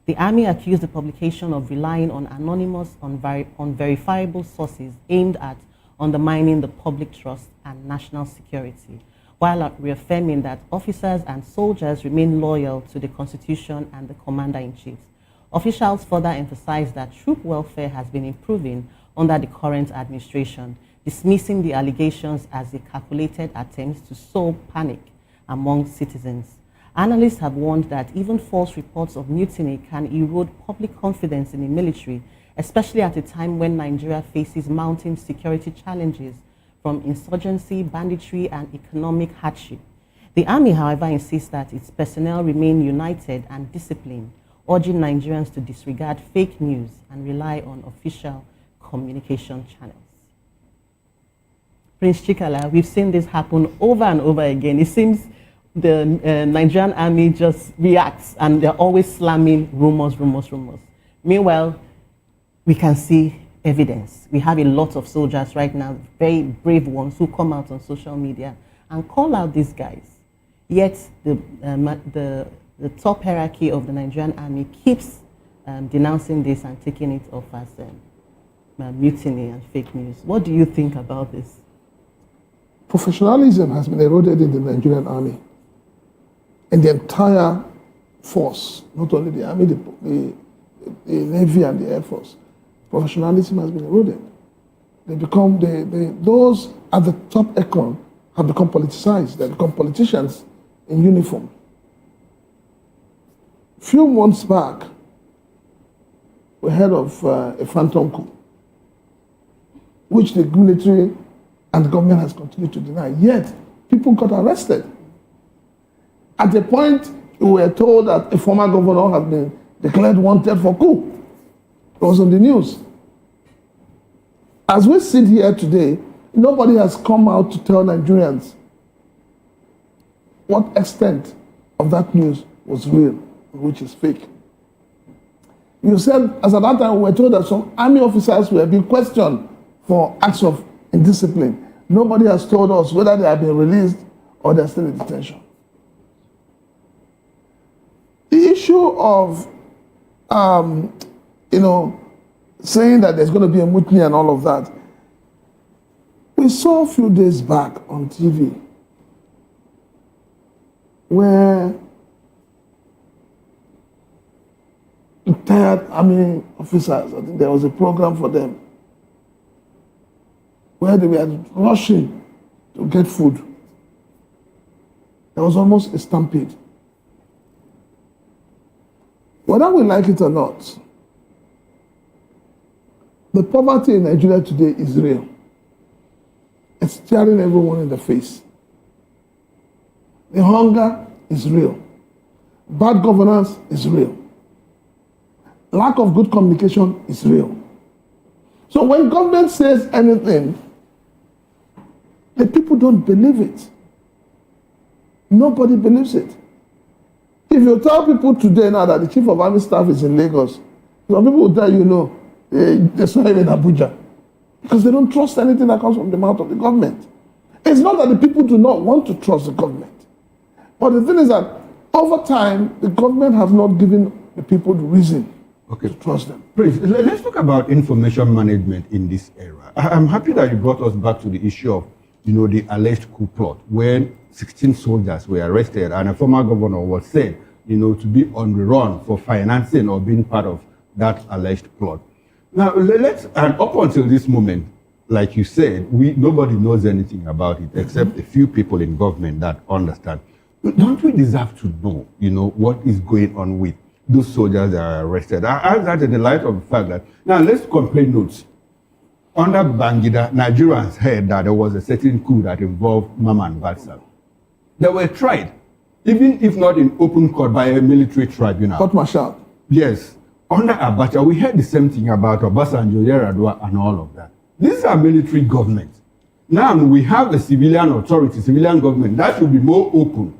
The Army accused the publication of relying on anonymous, unverifiable sources aimed at undermining the public trust and national security, while reaffirming that officers and soldiers remain loyal to the Constitution and the Commander-in-Chief. Officials further emphasized that troop welfare has been improving under the current administration, dismissing the allegations as a calculated attempt to sow panic among citizens. Analysts have warned that even false reports of mutiny can erode public confidence in the military, especially at a time when Nigeria faces mounting security challenges from insurgency, banditry, and economic hardship. The Army, however, insists that its personnel remain united and disciplined, urging Nigerians to disregard fake news and rely on official communication channels. Prince Chikala, we've seen this happen over and over again. It seems the Nigerian army just reacts and they're always slamming rumors. Meanwhile, we can see evidence. We have a lot of soldiers right now, very brave ones, who come out on social media and call out these guys. Yet the top hierarchy of the Nigerian army keeps denouncing this and taking it off as mutiny and fake news. What do you think about this? Professionalism has been eroded in the Nigerian army. And the entire force, not only the army, the navy and the air force, professionalism has been eroded. They become, those at the top echelon have become politicized. They become politicians in uniform. A few months back, we heard of a phantom coup, which the military and the government has continued to deny. Yet, people got arrested. At a point, we were told that a former governor had been declared wanted for coup. It was on the news. As we sit here today, nobody has come out to tell Nigerians what extent of that news was real, which is fake. You said, as at that time, we were told that some army officers were being questioned for acts of indiscipline. Nobody has told us whether they have been released or they're still in detention. The issue of, saying that there's going to be a mutiny and all of that, we saw a few days back on TV where retired army officers, I think there was a program for them, where they were rushing to get food. There was almost a stampede. Whether we like it or not, the poverty in Nigeria today is real. It's staring everyone in the face. The hunger is real. Bad governance is real. Lack of good communication is real. So when government says anything, the people don't believe it. Nobody believes it. If you tell people today now that the chief of army staff is in Lagos, some people will tell you, no, they saw him in Abuja. Because they don't trust anything that comes from the mouth of the government. It's not that the people do not want to trust the government. But the thing is that over time, the government has not given the people the reason to trust them. Please, let's talk about information management in this era. I'm happy that you brought us back to the issue of, the alleged coup plot, when 16 soldiers were arrested and a former governor was said, to be on the run for financing or being part of that alleged plot. Now, and up until this moment, like you said, nobody knows anything about it except a few people in government that understand. Don't we deserve to know, what is going on with those soldiers that are arrested? I ask that in the light of the fact that, now let's compare notes. Under Bangida, Nigerians heard that there was a certain coup that involved Mama and Batsa. They were tried, even if not in open court by a military tribunal. Court martial. Yes. Under Abacha, we heard the same thing about Obasanjo, Yar'Adua, and all of that. These are military governments. Now we have a civilian authority, civilian government that should be more open.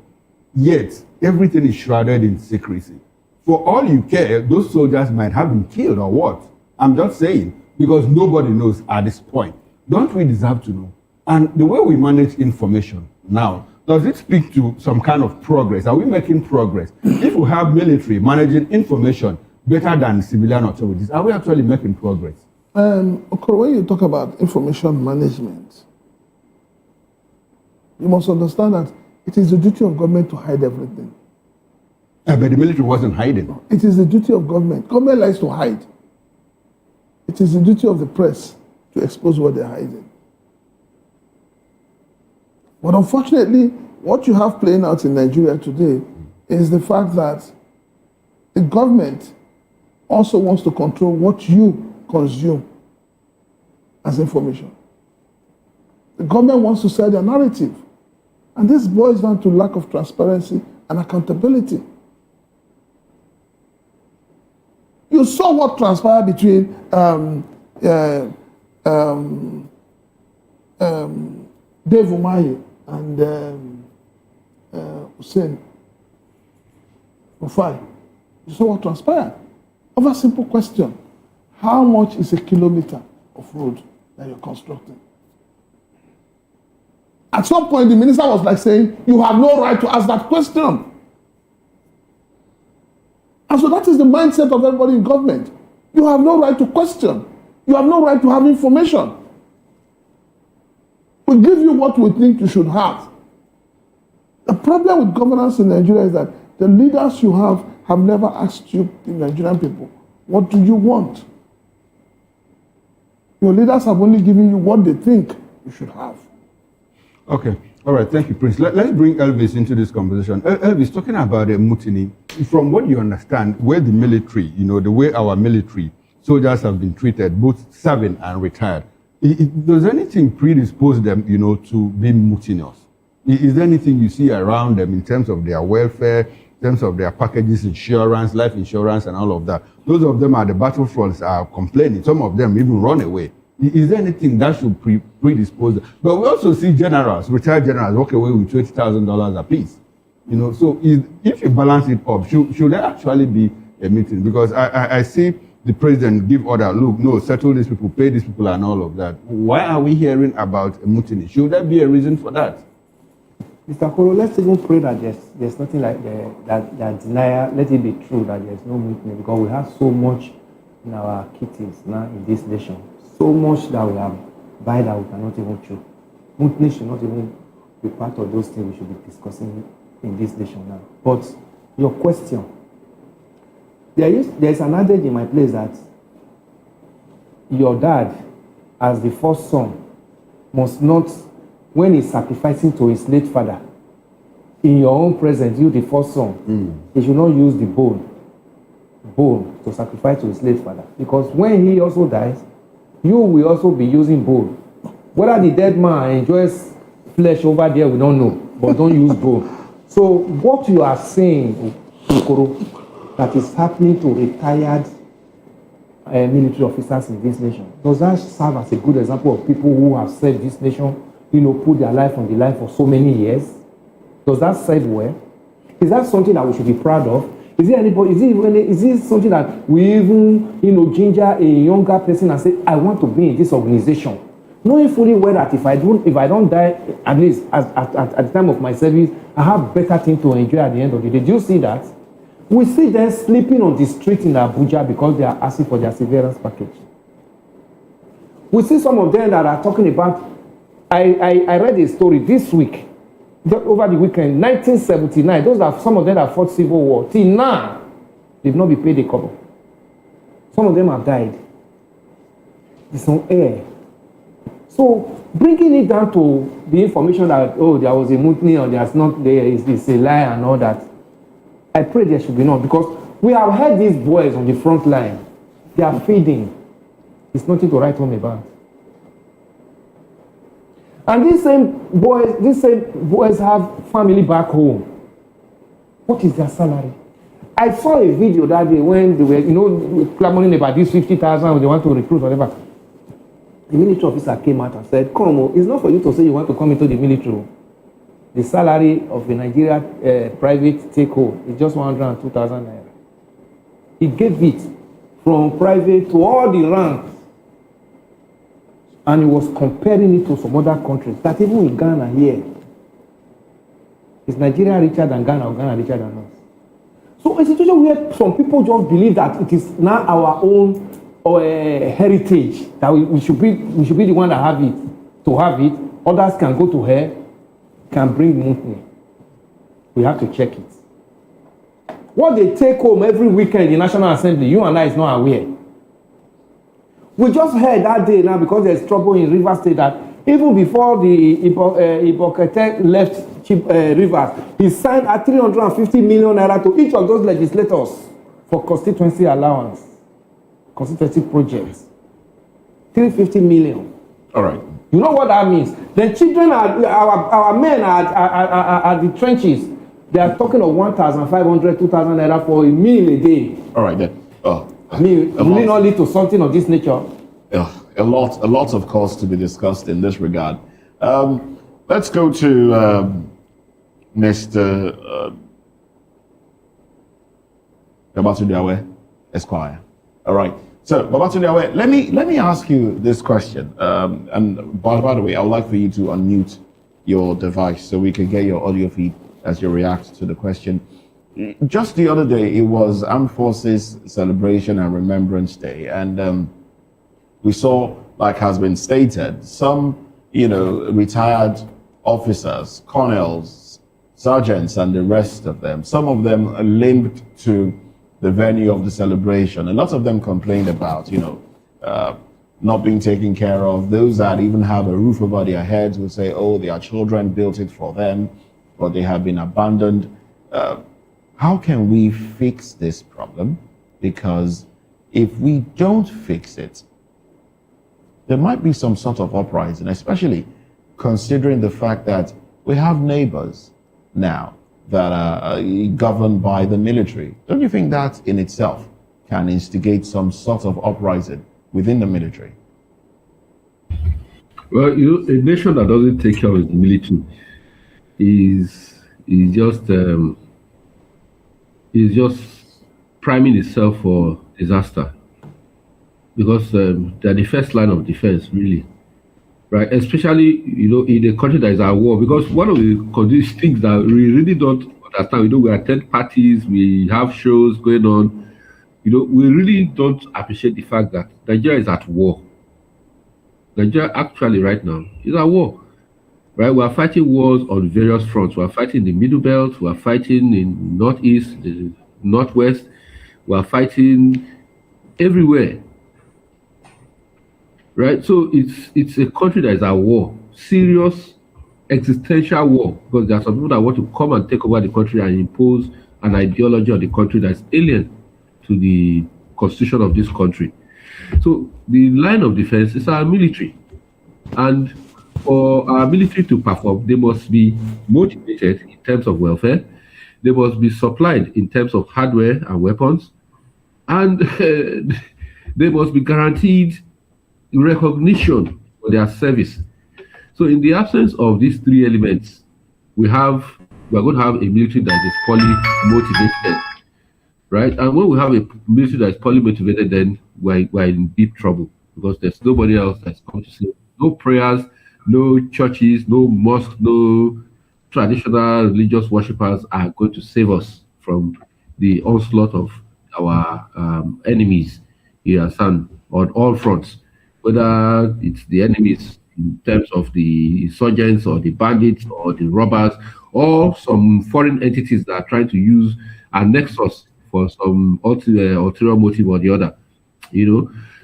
Yet everything is shrouded in secrecy. For all you care, those soldiers might have been killed or what? I'm just saying, because nobody knows at this point. Don't we deserve to know? And the way we manage information now, does it speak to some kind of progress? Are we making progress? If we have military managing information better than civilian authorities, are we actually making progress? Okay, when you talk about information management, you must understand that it is the duty of government to hide everything. But the military wasn't hiding. It is the duty of government. Government likes to hide. It is the duty of the press to expose what they're hiding. But unfortunately, what you have playing out in Nigeria today is the fact that the government also wants to control what you consume as information. The government wants to sell their narrative. And this boils down to lack of transparency and accountability. You saw what transpired between Dave Umahi and Hussein Rufai. You saw what transpired. Over a simple question: how much is a kilometer of road that you're constructing? At some point, the minister was like saying, you have no right to ask that question. And so that is the mindset of everybody in government. You have no right to question. You have no right to have information. We give you what we think you should have. The problem with governance in Nigeria is that the leaders you have never asked you, the Nigerian people, what do you want? Your leaders have only given you what they think you should have. Okay. All right. Thank you, Prince. Let's bring Elvis into this conversation. Elvis, talking about a mutiny, from what you understand, where the military, the way our military soldiers have been treated, both serving and retired, does anything predispose them, to be mutinous? Is there anything you see around them in terms of their welfare, in terms of their packages, insurance, life insurance, and all of that? Those of them at the battlefronts are complaining. Some of them even run away. Is there anything that should predispose them? But we also see generals, retired generals, walk away with $20,000 apiece. So if you balance it up, should there actually be a meeting? Because I see the president give order, look, no, settle these people, pay these people, and all of that. Why are we hearing about a mutiny? Should there be a reason for that? Mr. Koro, let's even pray that there's nothing like that denial. Let it be true that there's no mutiny, because we have so much in our kitties now in this nation. So much that we have buy that we cannot even chew. Mutiny should not even be part of those things we should be discussing in this nation now. But your question, there's an adage in my place that your dad, as the first son, must not, when he's sacrificing to his late father, in your own presence, you the first son, he should not use the bone to sacrifice to his late father. Because when he also dies, you will also be using bone. Whether the dead man enjoys flesh over there, we don't know, but don't use bone. So what you are saying, Okoro, that is happening to retired military officers in this nation, does that serve as a good example of people who have served this nation, put their life on the line for so many years? Does that serve well? Is that something that we should be proud of? Is it something that we even, ginger a younger person and say, I want to be in this organization, knowing fully well that if I don't die, at least at the time of my service, I have better things to enjoy at the end of the day. Do you see that? We see them sleeping on the street in Abuja because they are asking for their severance package. We see some of them that are talking about, I read a story this week, over the weekend, 1979, those are some of them that fought civil war. Till now, they've not been paid a couple. Some of them have died. It's on air. So bringing it down to the information that, there was a mutiny or there's not, there is a lie and all that, I pray there should be none, because we have heard these boys on the front line. They are feeding. It's nothing to write home about. And these same boys have family back home. What is their salary? I saw a video that day when they were, clamoring about this 50,000, they want to recruit, whatever. The military officer came out and said, come on, it's not for you to say you want to come into the military. The salary of a Nigeria private take-home is just 102,000 naira. He gave it from private to all the ranks. And he was comparing it to some other countries, that even in Ghana here, is Nigeria richer than Ghana or Ghana richer than us? So a situation where some people just believe that it is now our own heritage, that we should be the one that have it, to have it. Others can go to hell, can bring money. We have to check it. What they take home every weekend in National Assembly, you and I is not aware. We just heard that day now, because there's trouble in Rivers State, that even before the Abducted left Rivers, he signed a 350 million naira to each of those legislators for constituency allowance, constituency projects. 350 million. All right. You know what that means? The children our men are the trenches. They are talking of 1,500, 2,000 naira for a meal a day. All right then. I mean, will it not lead to something of this nature? A lot of cause to be discussed in this regard. Let's go to Mr. Babatunde Awe, Esquire. All right. So, Babatunde Awe, let me ask you this question. And by the way, I would like for you to unmute your device so we can get your audio feed as you react to the question. Just the other day, it was Armed Forces Celebration and Remembrance Day, and we saw, like has been stated, some, retired officers, colonels, sergeants, and the rest of them. Some of them linked to the venue of the celebration. A lot of them complained about, not being taken care of. Those that even have a roof over their heads would say, oh, their children built it for them, or they have been abandoned. How can we fix this problem? Because if we don't fix it, there might be some sort of uprising, especially considering the fact that we have neighbors now that are governed by the military. Don't you think that in itself can instigate some sort of uprising within the military? Well, a nation that doesn't take care of its military is just priming itself for disaster, because they're the first line of defense, really, right? Especially, in a country that is at war. Because one of the things that we really don't understand, we attend parties, we have shows going on, we really don't appreciate the fact that Nigeria is at war. Nigeria actually right now is at war. Right, we are fighting wars on various fronts. We are fighting the Middle Belt. We are fighting in Northeast, the Northwest. We are fighting everywhere. Right, so it's a country that is at war, serious existential war, because there are some people that want to come and take over the country and impose an ideology of the country that is alien to the constitution of this country. So the line of defense is our military, and for our military to perform, they must be motivated in terms of welfare. They must be supplied in terms of hardware and weapons. And they must be guaranteed recognition for their service. So in the absence of these three elements, we are going to have a military that is poorly motivated, right? And when we have a military that is poorly motivated, then we're in deep trouble, because there's nobody else that's come to say, no prayers, no churches, no mosques, no traditional religious worshippers are going to save us from the onslaught of our enemies here, son, on all fronts. Whether it's the enemies in terms of the insurgents or the bandits or the robbers, or some foreign entities that are trying to use our nexus for some ulterior motive or the other,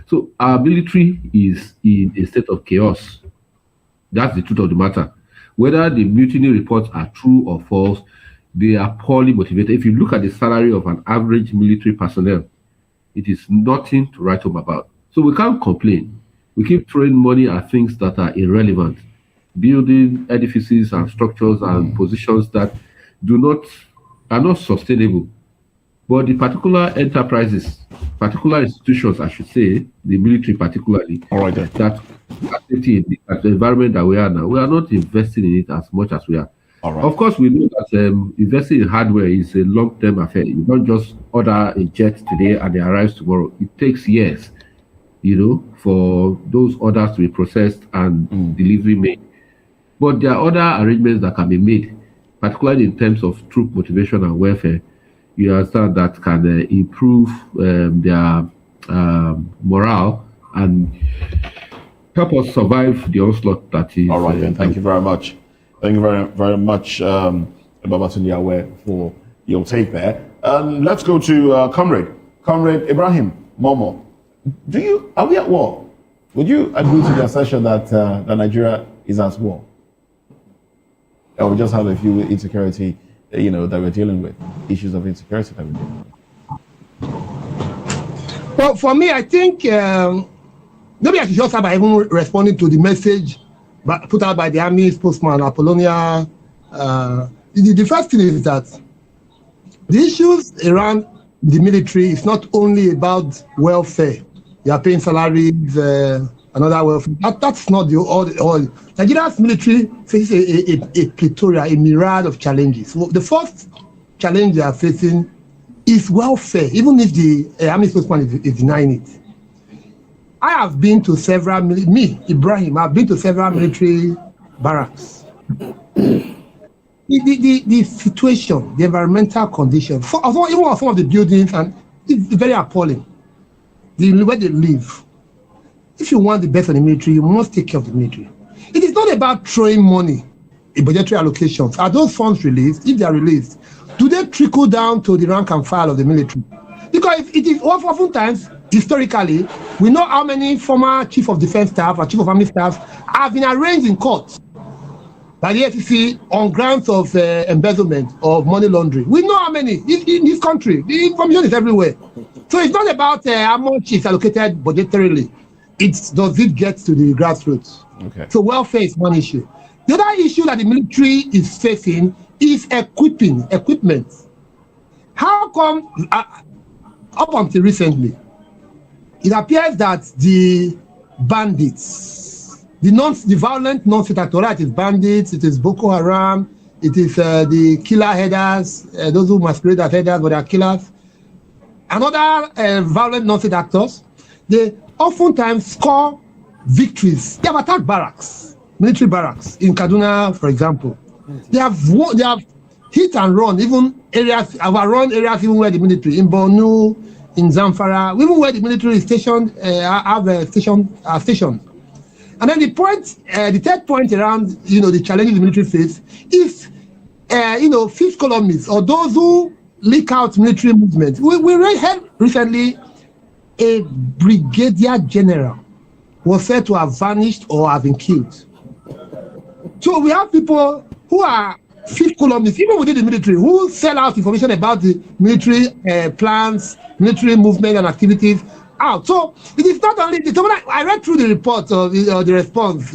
So our military is in a state of chaos. That's the truth of the matter. Whether the mutiny reports are true or false, they are poorly motivated. If you look at the salary of an average military personnel, it is nothing to write home about. So we can't complain. We keep throwing money at things that are irrelevant. building edifices and structures and positions that are not sustainable. But the particular enterprises, particular institutions, I should say, the military particularly, that are safety in the environment that we are now, we are not investing in it as much as we are. Of course, we know that investing in hardware is a long-term affair. You don't just order a jet today and it arrives tomorrow. It takes years, for those orders to be processed and delivery made. But there are other arrangements that can be made, particularly in terms of troop motivation and welfare. You understand that can improve their morale and help us survive the onslaught that is. All right, then. Thank you very much. Thank you very, very much, Babatunde Awe, for your take there. Let's go to Comrade Ibrahim Momo. Are we at war? Would you agree to the assertion that Nigeria is at war? Or we just have a few insecurity, that we're dealing with, issues of insecurity that we're dealing with? Well, for me, I think maybe I should just start by even responding to the message put out by the Army spokesman, Apollonia. The first thing is that the issues around the military is not only about welfare. You are paying salaries, another welfare. That's not all. Nigeria's military faces a plethora, a myriad of challenges. So the first challenge they are facing is welfare, even if the Army spokesman is denying it. I have been to several, I've been to several military barracks. The situation, the environmental conditions, even some of the buildings, and it's very appalling. Where they live. If you want the best of the military, you must take care of the military. It is not about throwing money in budgetary allocations. Are those funds released? If they are released, do they trickle down to the rank and file of the military? Because it is oftentimes, historically, we know how many former chief of defense staff or chief of army staff have been arraigned in court by the FCC on grounds of embezzlement of money laundering. We know how many in this country. The information is everywhere. So it's not about how much is allocated budgetarily. Does it get to the grassroots? Okay. So welfare is one issue. The other issue that the military is facing is equipment. How come, up until recently, it appears that the bandits, the violent non-state actors, it is bandits, it is Boko Haram, it is the killer headers, those who masquerade as headers but they are killers, and other violent non-state actors, they oftentimes score victories. They have attacked barracks, military barracks in Kaduna, for example. They have hit and run even areas, overrun areas even where the military, in Borno, in Zamfara, even where the military is stationed, stationed. And then the third point around, the challenges the military face is, fifth columnists or those who leak out military movements. We heard recently a brigadier general was said to have vanished or have been killed. So we have people who are fifth columnists, even within the military, who sell out information about the military plans, military movement and activities out. So it is not only I read through the report of the response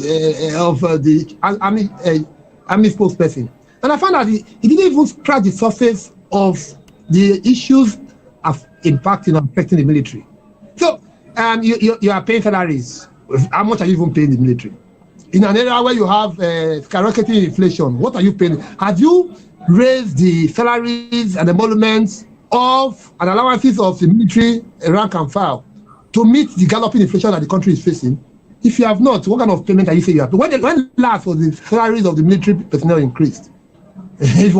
of the army spokesperson, and I found that he didn't even scratch the surface of the issues of impacting and affecting the military. So you are paying salaries. How much are you even paying the military? In an area where you have skyrocketing inflation, what are you paying? Have you raised the salaries and emoluments of and allowances of the military rank and file to meet the galloping inflation that the country is facing? If you have not, what kind of payment are you saying you have? When last was the salaries of the military personnel increased? If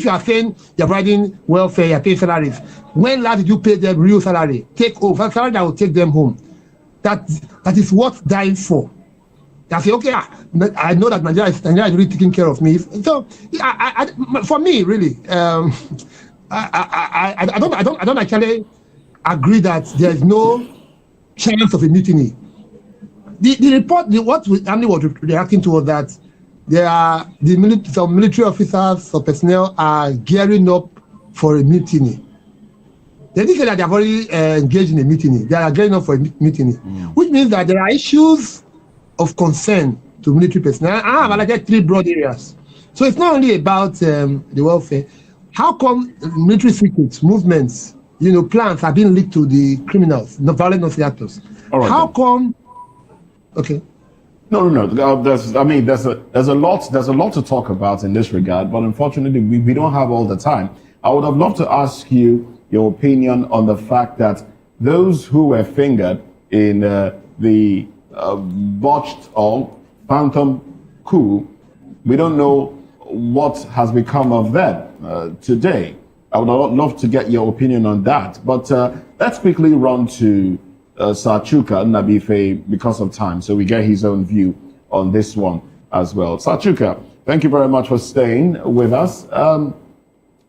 you are saying you're providing welfare, you're paying salaries, when last did you pay them real salary? Take over salary that will take them home. That is worth dying for. They say, okay, I know that Nigeria is really taking care of me. So, for me, really, I don't actually agree that there is no chance of a mutiny. The report, what Andy was reacting to was that some military officers or personnel are gearing up for a mutiny. They didn't say that they have already engaged in a mutiny. They are gearing up for a mutiny, which means that there are issues of concern to military personnel. I have highlighted 3 broad areas. So it's not only about the welfare. How come military secrets, movements, plans are being leaked to the criminals, the violent non-actors? All right, how then. come? Okay. No. There's a lot to talk about in this regard, but unfortunately, we don't have all the time. I would have loved to ask you your opinion on the fact that those who were fingered in the botched or phantom coup, we don't know what has become of them today. I would love to get your opinion on that. But let's quickly run to Sir Chuka Nabife because of time, so we get his own view on this one as well. Sir Chuka, thank you very much for staying with us.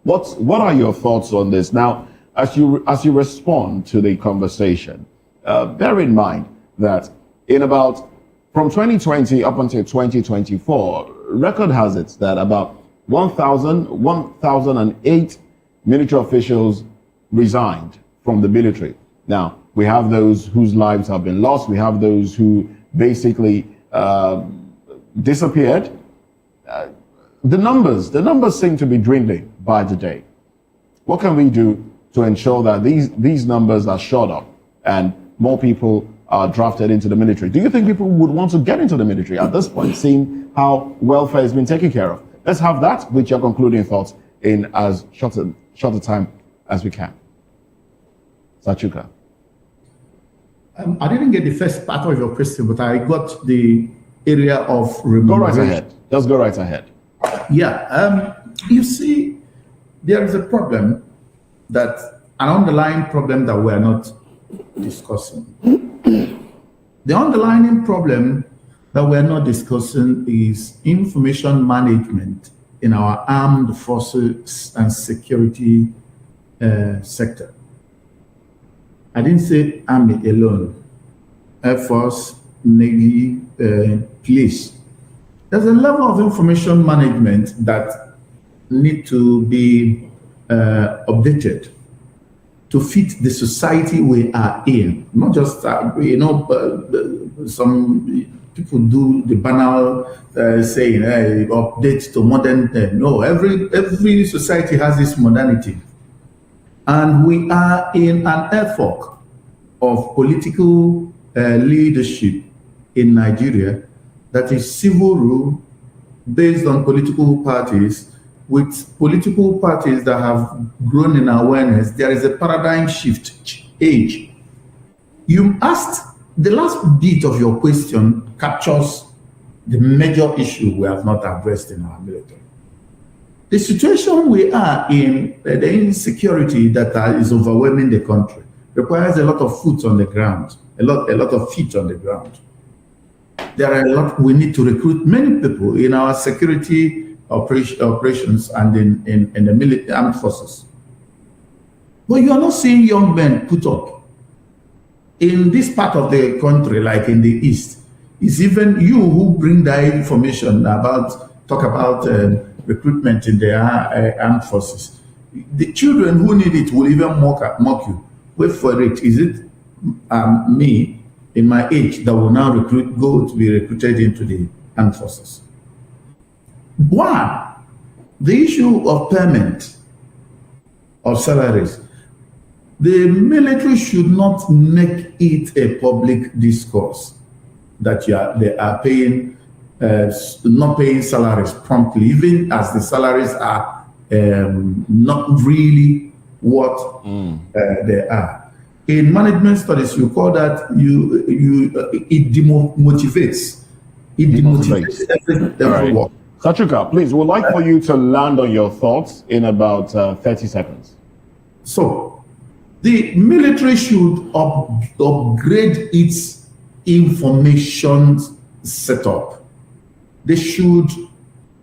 What are your thoughts on this? Now, as you respond to the conversation, bear in mind that from 2020 up until 2024, record has it that about 1,008 military officials resigned from the military. Now, we have those whose lives have been lost. We have those who basically disappeared. The numbers seem to be dwindling by the day. What can we do to ensure that these numbers are shot up and more people are drafted into the military? Do you think people would want to get into the military at this point, seeing how welfare has been taken care of? Let's have that with your concluding thoughts in as short a time as we can. Sir Chuka. I didn't get the first part of your question, but I got the area of remuneration. Go right ahead. Just go right ahead. Yeah. You see, there is a problem an underlying problem that we are not discussing. The underlying problem that we are not discussing is information management in our armed forces and security sector. I didn't say army alone. Air Force, Navy, police. There's a level of information management that need to be updated to fit the society we are in. Not just, some people do the banal saying, update to modern. No, every society has this modernity. And we are in an epoch of political leadership in Nigeria that is civil rule based on political parties, with political parties that have grown in awareness. There is a paradigm shift age. You asked, the last bit of your question captures the major issue we have not addressed in our military. The situation we are in, the insecurity that is overwhelming the country, requires a lot of foot on the ground, a lot of feet on the ground. There are we need to recruit many people in our security operations and in the armed forces. But you are not seeing young men put up. In this part of the country, like in the East, it's even you who bring that information talk about recruitment in the armed forces. The children who need it will even mock you. Wait for it. Is it me in my age that will now go to be recruited into the armed forces? One, the issue of payment of salaries. The military should not make it a public discourse that they are paying, not paying salaries promptly, even as the salaries are not really what they are. In management studies, you call that it demotivates. It demotivates every work. Sir Chuka, please, we'd like for you to land on your thoughts in about 30 seconds. So, the military should upgrade its information setup. They should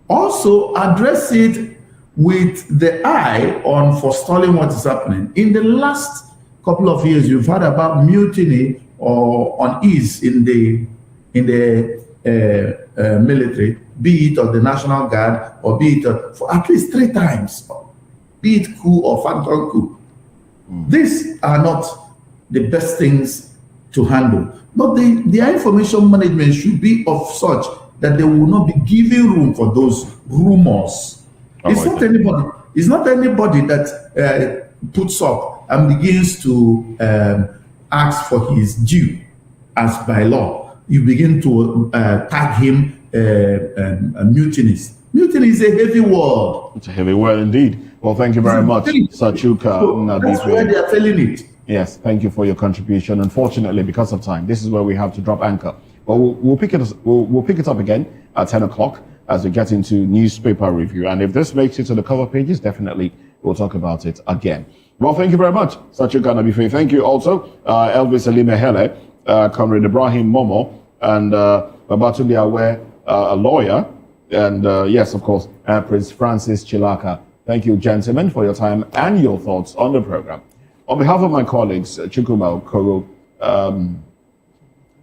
also address it with the eye on forestalling what is happening. In the last couple of years, you've heard about mutiny or unease in the military, be it of the National Guard or be it for at least 3 times, be it coup or phantom coup. These are not the best things to handle, but their information management should be of such that they will not be giving room for those rumors. It's not anybody. It's not anybody that puts up and begins to ask for his due as by law. You begin to tag him a mutinist. Mutiny is a heavy word. It's a heavy word indeed. Well, thank you very much, Sachuka Nabife. That's where they are telling it. Yes, thank you for your contribution. Unfortunately, because of time, this is where we have to drop anchor. But we'll pick it up again at 10 o'clock as we get into newspaper review. And if this makes it to the cover pages, definitely we'll talk about it again. Well, thank you very much, Sachuka Nabife. Thank you also, Elvis Alime Hele, Comrade Ibrahim Momo, and Babatunde Awe, a lawyer, and yes, of course, Prince Francis Chilaka. Thank you, gentlemen, for your time and your thoughts on the program. On behalf of my colleagues, Chukuma Okoro,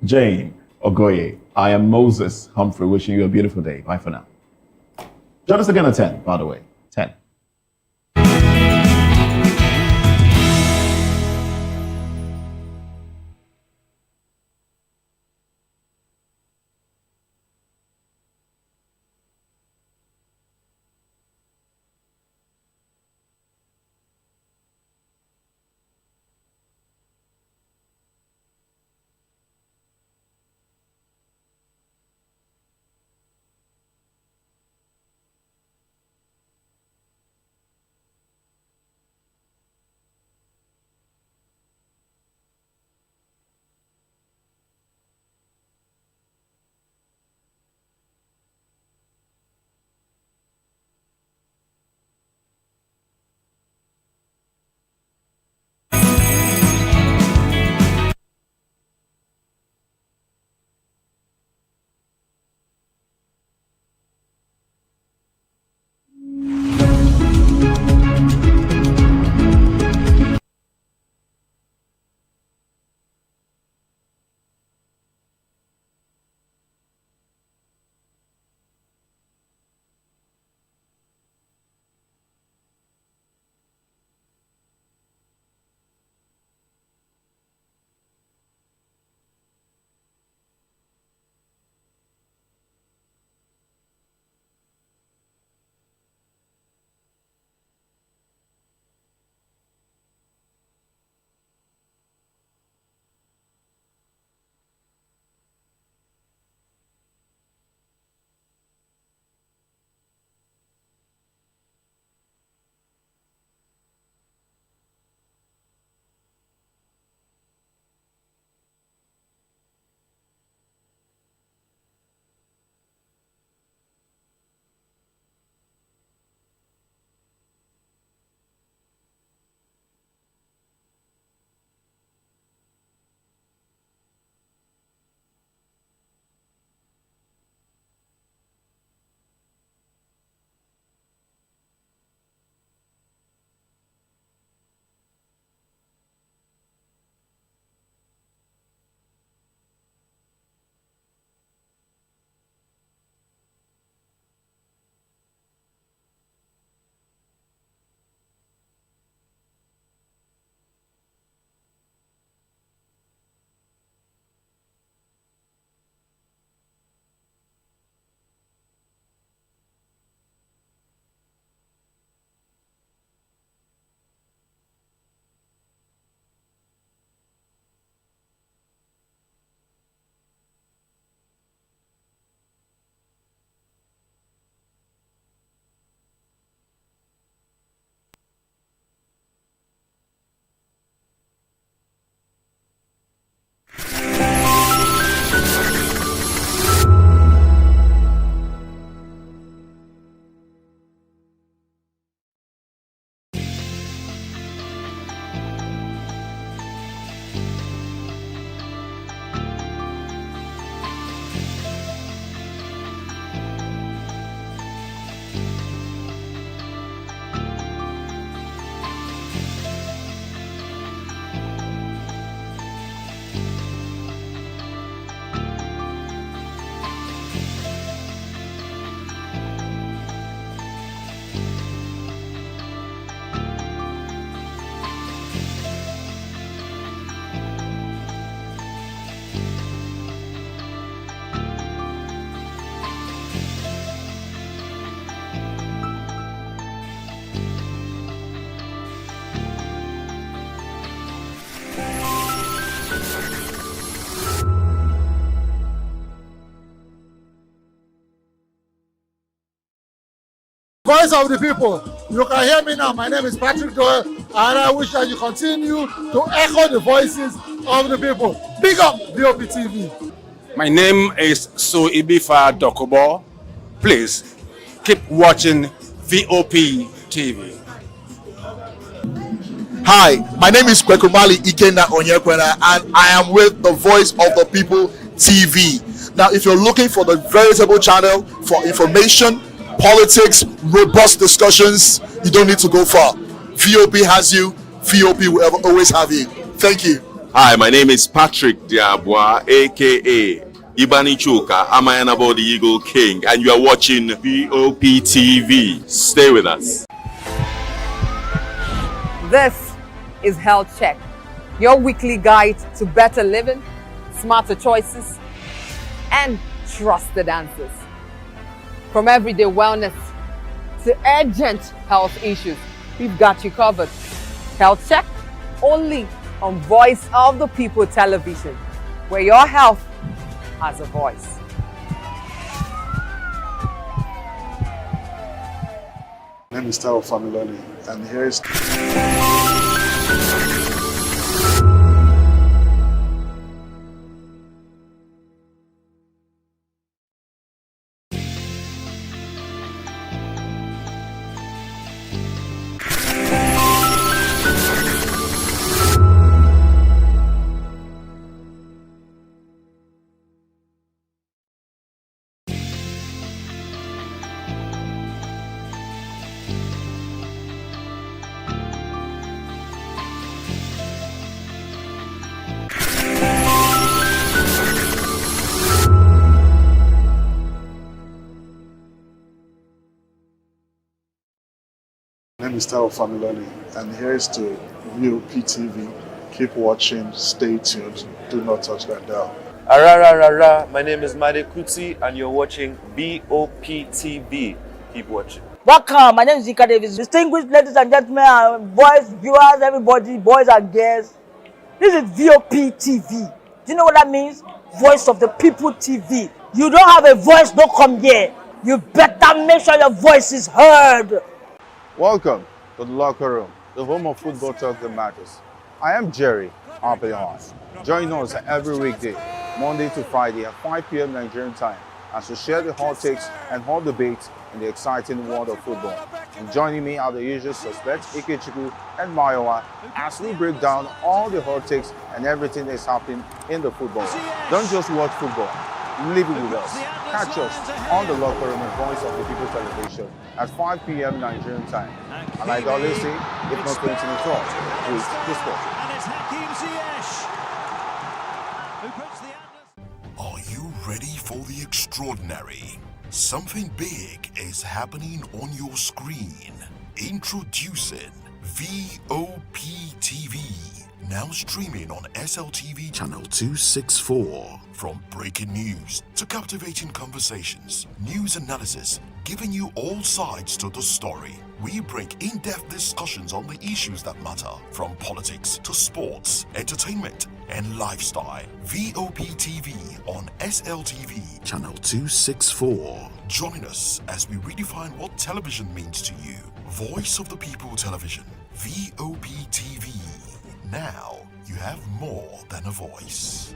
Jane Ogoye, I am Moses Humphrey, wishing you a beautiful day. Bye for now. Join us again at 10, by the way. 10. Voice of the people. You can hear me now. My name is Patrick Doyle, and I wish that you continue to echo the voices of the people. Big up VOP TV. My name is Suibifa Dokobo. Please keep watching VOP TV. Hi, my name is Kwekumali Ikena Onyekwena, and I am with the Voice of the People TV. Now, if you're looking for the veritable channel for information, politics, robust discussions, you don't need to go far. VOP has you. VOP will always have you. Thank you. Hi, my name is Patrick Diabwa, aka Ibani Chuka, Amayanabo the Eagle King, and you are watching VOP TV. Stay with us. This is Health Check, your weekly guide to better living, smarter choices, and trusted answers. From everyday wellness to urgent health issues, we've got you covered. Health Check, only on Voice of the People television, where your health has a voice. My name is Tao Familoni, and here is Tao Familoni, and here is to VOP TV. Keep watching, stay tuned, do not touch that dial. Arararara, my name is Made Kuti, and you're watching BOP TV. Keep watching. Welcome, my name is Zika Davis. Distinguished ladies and gentlemen, boys, viewers, everybody, boys and girls. This is VOP TV. Do you know what that means? Voice of the People TV. You don't have a voice, don't come here. You better make sure your voice is heard. Welcome to the locker room, the home of football talk that matters. I am Jerry Ampelon. Join us every weekday, Monday to Friday at 5 p.m. Nigerian time, as we share the hot takes and hot debates in the exciting world of football. And joining me are the usual suspects, Ikechukwu and Mayowa, as we break down all the hot takes and everything that's happening in the football. Don't just watch football, live it with us. Catch us on the locker room and Voice of the People television at 5 p.m. Nigerian time. And like I always say, if not 20 minutes off, with the sport. Are you ready for the extraordinary? Something big is happening on your screen. Introducing VOP TV. Now streaming on SLTV channel 264. From breaking news to captivating conversations, news analysis, giving you all sides to the story. We bring in-depth discussions on the issues that matter, from politics to sports, entertainment, and lifestyle. VOP TV on SLTV channel 264. Join us as we redefine what television means to you. Voice of the People Television, VOP TV. Now you have more than a voice.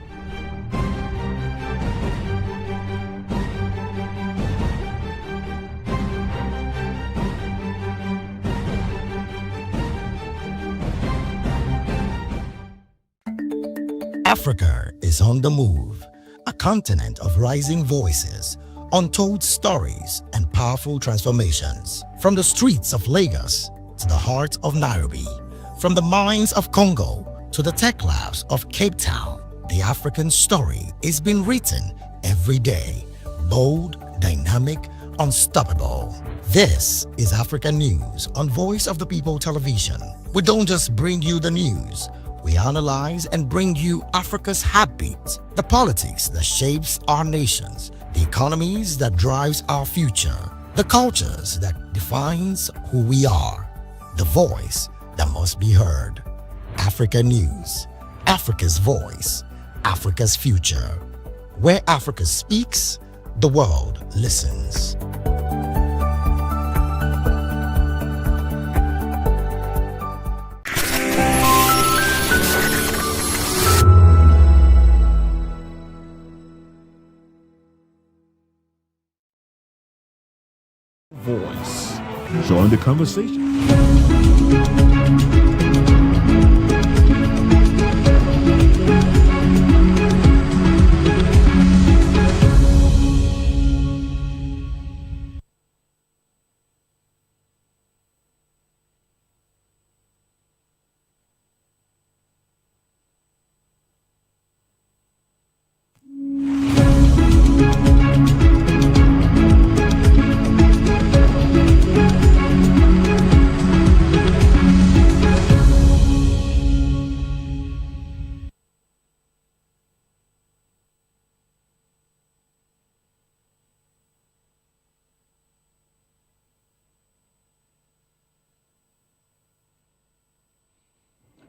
Africa is on the move, a continent of rising voices, untold stories, and powerful transformations. From the streets of Lagos to the heart of Nairobi, from the mines of Congo to the tech labs of Cape Town, the African story is being written every day. Bold, dynamic, unstoppable. This is African News on Voice of the People television. We don't just bring you the news. We analyze and bring you Africa's heartbeat, the politics that shapes our nations, the economies that drives our future, the cultures that defines who we are, the voice that must be heard. Africa News, Africa's voice, Africa's future. Where Africa speaks, the world listens. Join the conversation.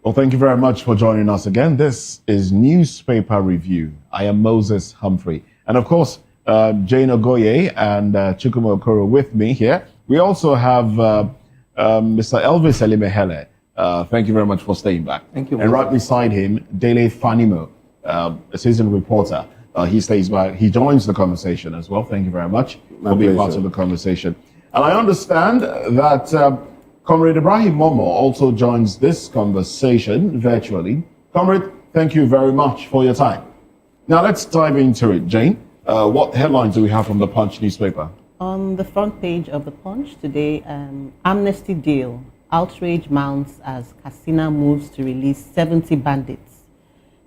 Well, thank you very much for joining us again. This is Newspaper Review. I am Moses Humphrey. And of course, Jane Ogoye and Chukwuma Okoro with me here. We also have Mr. Elvis Elimehele. Thank you very much for staying back. Thank you. And right beside him, Dele Fanimo, a seasoned reporter. He stays back. He joins the conversation as well. Thank you very much for being part of the conversation. And I understand that Comrade Ibrahim Momo also joins this conversation virtually. Comrade, thank you very much for your time. Now let's dive into it. Jane, what headlines do we have from the Punch newspaper? On the front page of the Punch today, amnesty deal. Outrage mounts as Katsina moves to release 70 bandits.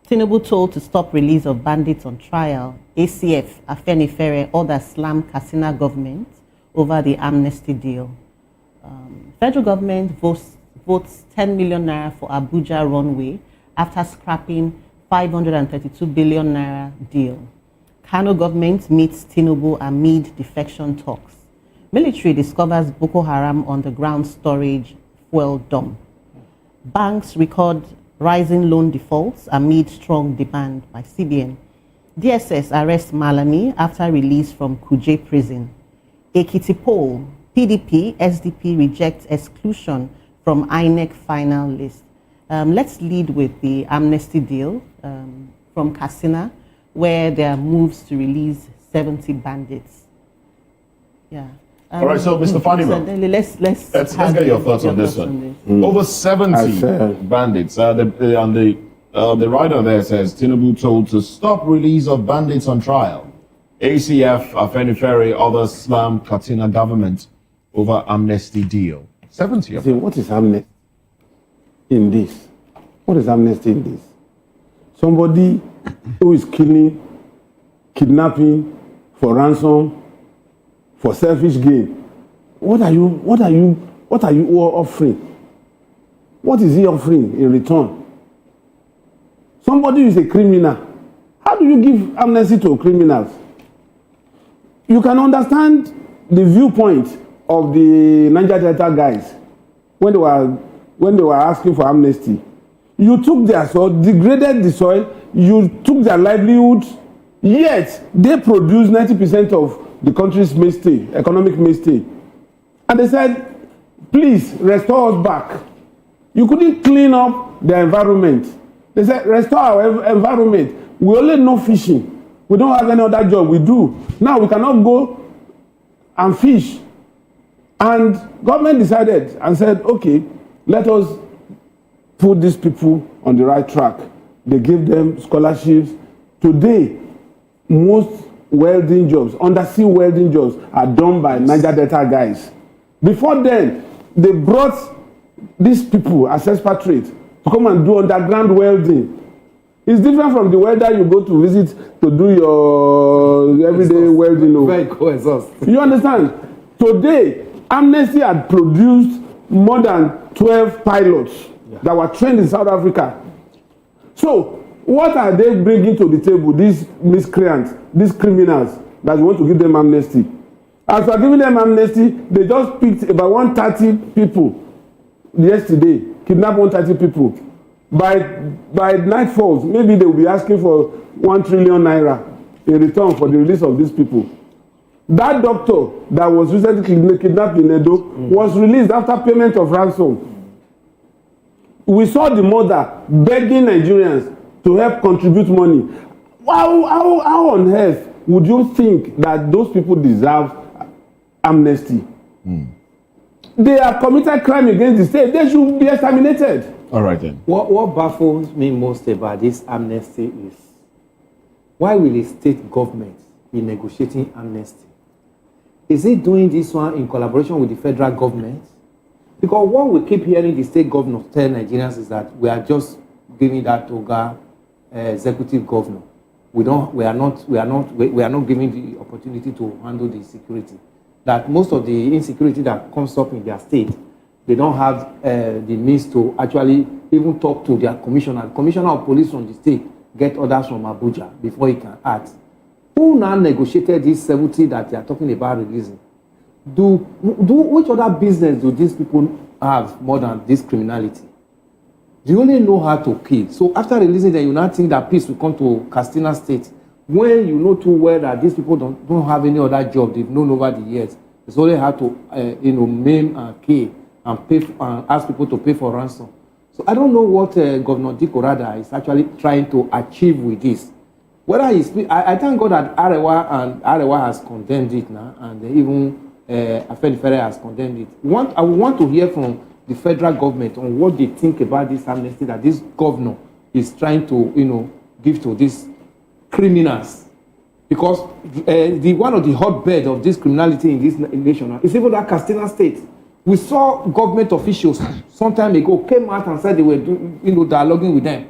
Tinubu told to stop release of bandits on trial. ACF, Afenifere, others slam Katsina government over the amnesty deal. Federal government votes 10 million naira for Abuja runway after scrapping 532 billion naira deal. Kano government meets Tinubu amid defection talks. Military discovers Boko Haram underground storage fuel dump. Banks record rising loan defaults amid strong demand by CBN. DSS arrests Malami after release from Kuje prison. Ekiti poll. PDP, SDP rejects exclusion from INEC final list. Let's lead with the amnesty deal from Katsina, where there are moves to release 70 bandits. Yeah. All right, so Mr. Fanimo, let's get your thoughts on this one. Over 70 bandits. The writer there says Tinubu told to stop release of bandits on trial. ACF, Afenifere, others slam Katsina government over amnesty deal. 70 of them. What is amnesty in this? What is amnesty in this? Somebody who is killing, kidnapping for ransom, for selfish gain. What are you offering? What is he offering in return? Somebody who is a criminal. How do you give amnesty to criminals? You can understand the viewpoint of the Niger Delta guys when they were asking for amnesty. You took their soil, degraded the soil, you took their livelihoods, yet they produce 90% of the country's mainstay, economic mainstay. And they said, please restore us back. You couldn't clean up the environment. They said, restore our environment. We only know fishing. We don't have any other job. We do. Now we cannot go and fish. And government decided and said, okay, let us put these people on the right track. They gave them scholarships. Today, most welding jobs, undersea welding jobs, are done by Niger Delta guys. Before then, they brought these people as expatriates to come and do underground welding. It's different from the welder you go to visit to do your everyday welding. You understand? Today, Amnesty had produced more than 12 pilots that were trained in South Africa. So, what are they bringing to the table, these miscreants, these criminals, that want to give them amnesty? As for giving them amnesty, they just picked about 130 people yesterday, kidnapped 130 people. By nightfall, maybe they will be asking for 1 trillion naira in return for the release of these people. That doctor that was recently kidnapped in Edo was released after payment of ransom. We saw the mother begging Nigerians to help contribute money. How on earth would you think that those people deserve amnesty? they have committed crime against the state, they should be exterminated. All right then. What baffles me most about this amnesty is why will the state government be negotiating amnesty? Is it doing this one in collaboration with the federal government? Because what we keep hearing the state governors tell Nigerians is that we are just giving that to executive governor. We are not giving the opportunity to handle the security. That most of the insecurity that comes up in their state, they don't have the means to actually even talk to their commissioner. The commissioner of police from the state get orders from Abuja before he can act. Who now negotiated this 70 that they are talking about releasing? Which other business do these people have more than this criminality? They only know how to kill. So after releasing them, you now think that peace will come to Kaduna State. When you know too well that these people don't have any other job they've known over the years, it's only how to maim and kill and pay and ask people to pay for ransom. So I don't know what Governor Dikko Rada is actually trying to achieve with this. Whether I thank God that Arewa has condemned it now, and even Afenifere has condemned it. I want to hear from the federal government on what they think about this amnesty that this governor is trying to, give to these criminals. Because one of the hotbed of this criminality in this nation is even that Kaduna State. We saw government officials some time ago came out and said they were dialoguing with them.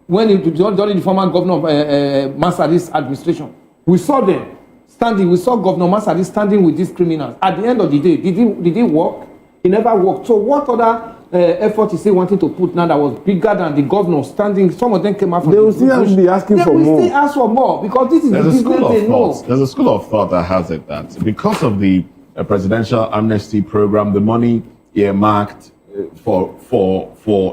When during the former governor of Masari's administration, we saw them standing. We saw Governor Masari standing with these criminals. At the end of the day, did he work? He never worked. So what other effort is he wanting to put now that was bigger than the governor standing? Some of them came out from they will still be asking for more. They will still ask for more because this is the business they know. There's a school of thought that has it that because of the presidential amnesty program, the money earmarked for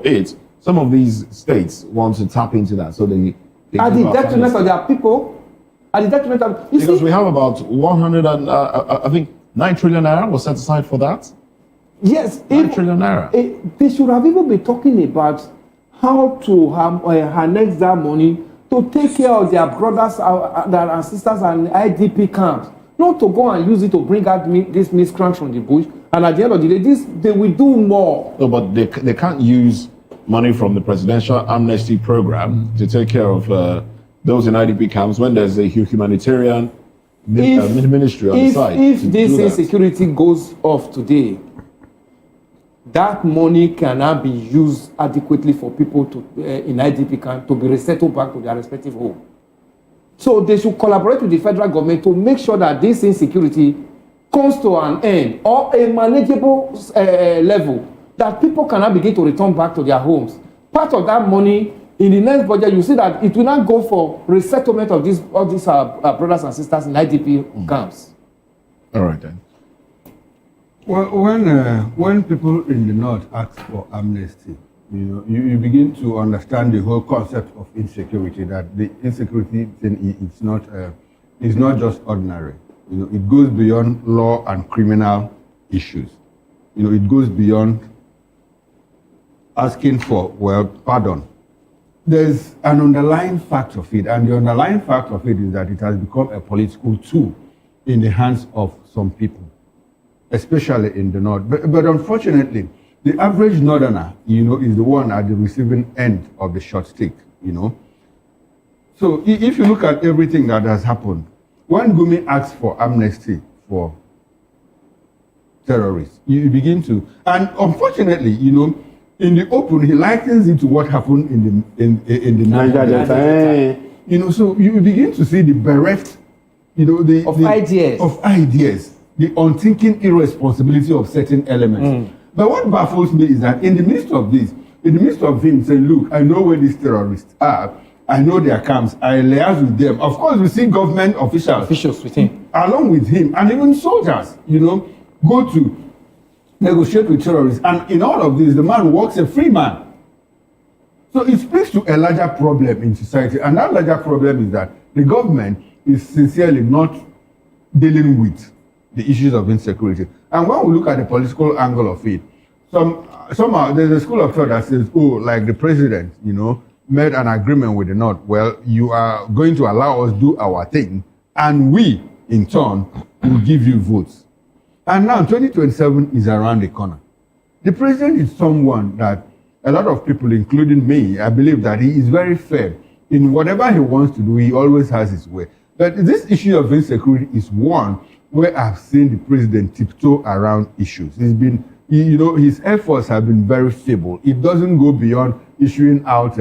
it, some of these states want to tap into that. So they at the detriment of their people. At the detriment of because we have about 9 trillion naira was set aside for that. Yes, 9 trillion naira. They should have even been talking about how to harness that money to take care of their brothers and sisters and IDP camps. Not to go and use it to bring out this miscreants from the bush. And at the end of the day, they will do more. No, but they can't use money from the presidential amnesty program to take care of those in IDP camps when there's a humanitarian ministry on the side. If this insecurity goes off today, that money cannot be used adequately for people in IDP camp to be resettled back to their respective home. So they should collaborate with the federal government to make sure that this insecurity comes to an end or a manageable level that people cannot begin to return back to their homes. Part of that money in the next budget, you see that it will not go for resettlement of all these brothers and sisters in IDP camps. All right then. Well, when people in the north ask for amnesty, you begin to understand the whole concept of insecurity. That the insecurity thing is not just ordinary. It goes beyond law and criminal issues. It goes beyond asking for pardon. There's an underlying fact of it, and the underlying fact of it is that it has become a political tool in the hands of some people, especially in the north. But unfortunately, the average northerner, is the one at the receiving end of the short stick, So if you look at everything that has happened, when Gumi asks for amnesty for terrorists, you begin to, and unfortunately, in the open, he likens it to what happened in the Niger Delta. So you begin to see the bereft, ideas, the unthinking irresponsibility of certain elements. But what baffles me is that in the midst of this, in the midst of him saying, look, I know where these terrorists are, I know their camps, I liaise with them. Of course, we see government officials with him, along with him, and even soldiers, go to negotiate with terrorists. And in all of this, the man works a free man. So it speaks to a larger problem in society. And that larger problem is that the government is sincerely not dealing with the issues of insecurity. And when we look at the political angle of it, somehow there's a school of thought that says, like the president, made an agreement with the North. Well, you are going to allow us do our thing, and we, in turn, will give you votes. And now 2027 is around the corner. The president is someone that a lot of people, including me, I believe that he is very fair. In whatever he wants to do, he always has his way. But this issue of insecurity is one where I've seen the president tiptoe around issues. He's been, his efforts have been very feeble. It doesn't go beyond issuing out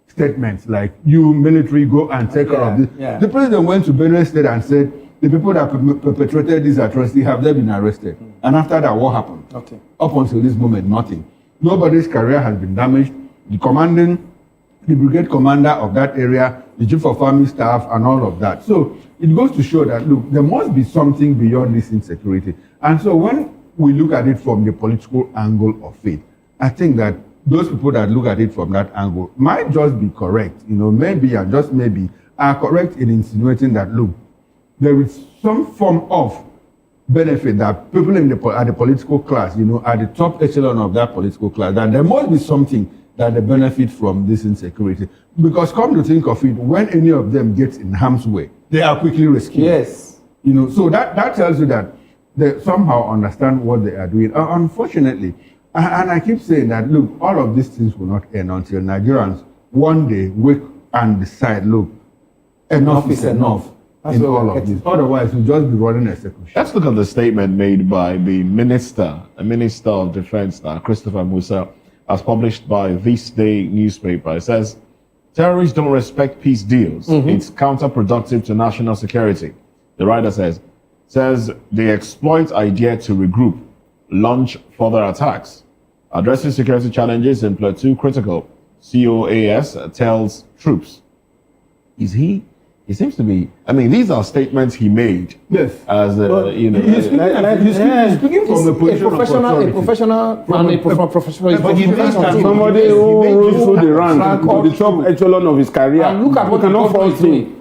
statements like, you military go and take care of this. Yeah. The president went to Benue State and said, the people that perpetrated this atrocity, have they been arrested? And after that, what happened? Okay. Up until this moment, nothing. Nobody's career has been damaged. The brigade commander of that area, the chief of army staff, and all of that. So it goes to show that, look, there must be something beyond this insecurity. And so when we look at it from the political angle of it, I think that those people that look at it from that angle might just be correct, maybe and just maybe are correct in insinuating that, look, there is some form of benefit that people at the political class, at the top echelon of that political class, that there must be something that they benefit from this insecurity. Because come to think of it, when any of them gets in harm's way, they are quickly rescued. Yes. So that tells you that they somehow understand what they are doing. Unfortunately, and I keep saying that, look, all of these things will not end until Nigerians one day wake and decide, look, enough is enough. In all of this. Otherwise, we'll just be running execution. Let's look at the statement made by the Minister of Defense, Christopher Musa, as published by This Day newspaper. It says, terrorists don't respect peace deals. It's counterproductive to national security. The writer says they exploit idea to regroup, launch further attacks. Addressing security challenges in Plateau critical. COAS tells troops. He seems to be. I mean, these are statements he made. Yes. As he's speaking from the position a professional. But he makes somebody who rose through the rank to the top echelon of his career. And look at what cannot fault him.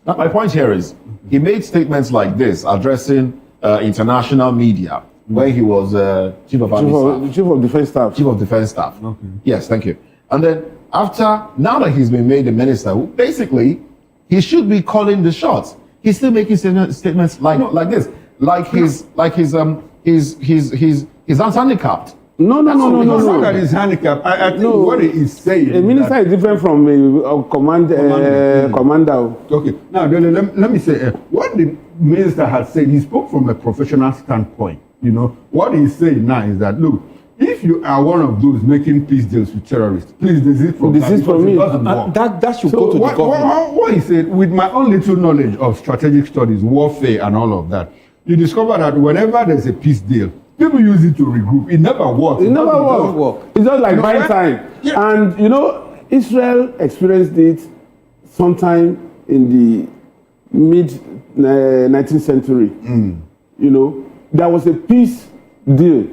My point here is, he made statements like this addressing international media when he was chief of defense staff. Chief of defense staff. Okay. Yes, thank you. And then now that he's been made the minister, basically, he should be calling the shots. He's still making statements like this, like his handicapped. No. Not that he's handicapped. I think what he is saying. A minister is different from a commander. Okay. Now let me say what the minister has said. He spoke from a professional standpoint. What he's saying now is that, look, if you are one of those making peace deals with terrorists, please desist from that. Desist from me. That should go to the government. What he said, with my own little knowledge of strategic studies, warfare, and all of that, you discover that whenever there's a peace deal, people use it to regroup. It never works. It never works. It's just like buying time. Yeah. And Israel experienced it sometime in the mid 19th century. There was a peace deal.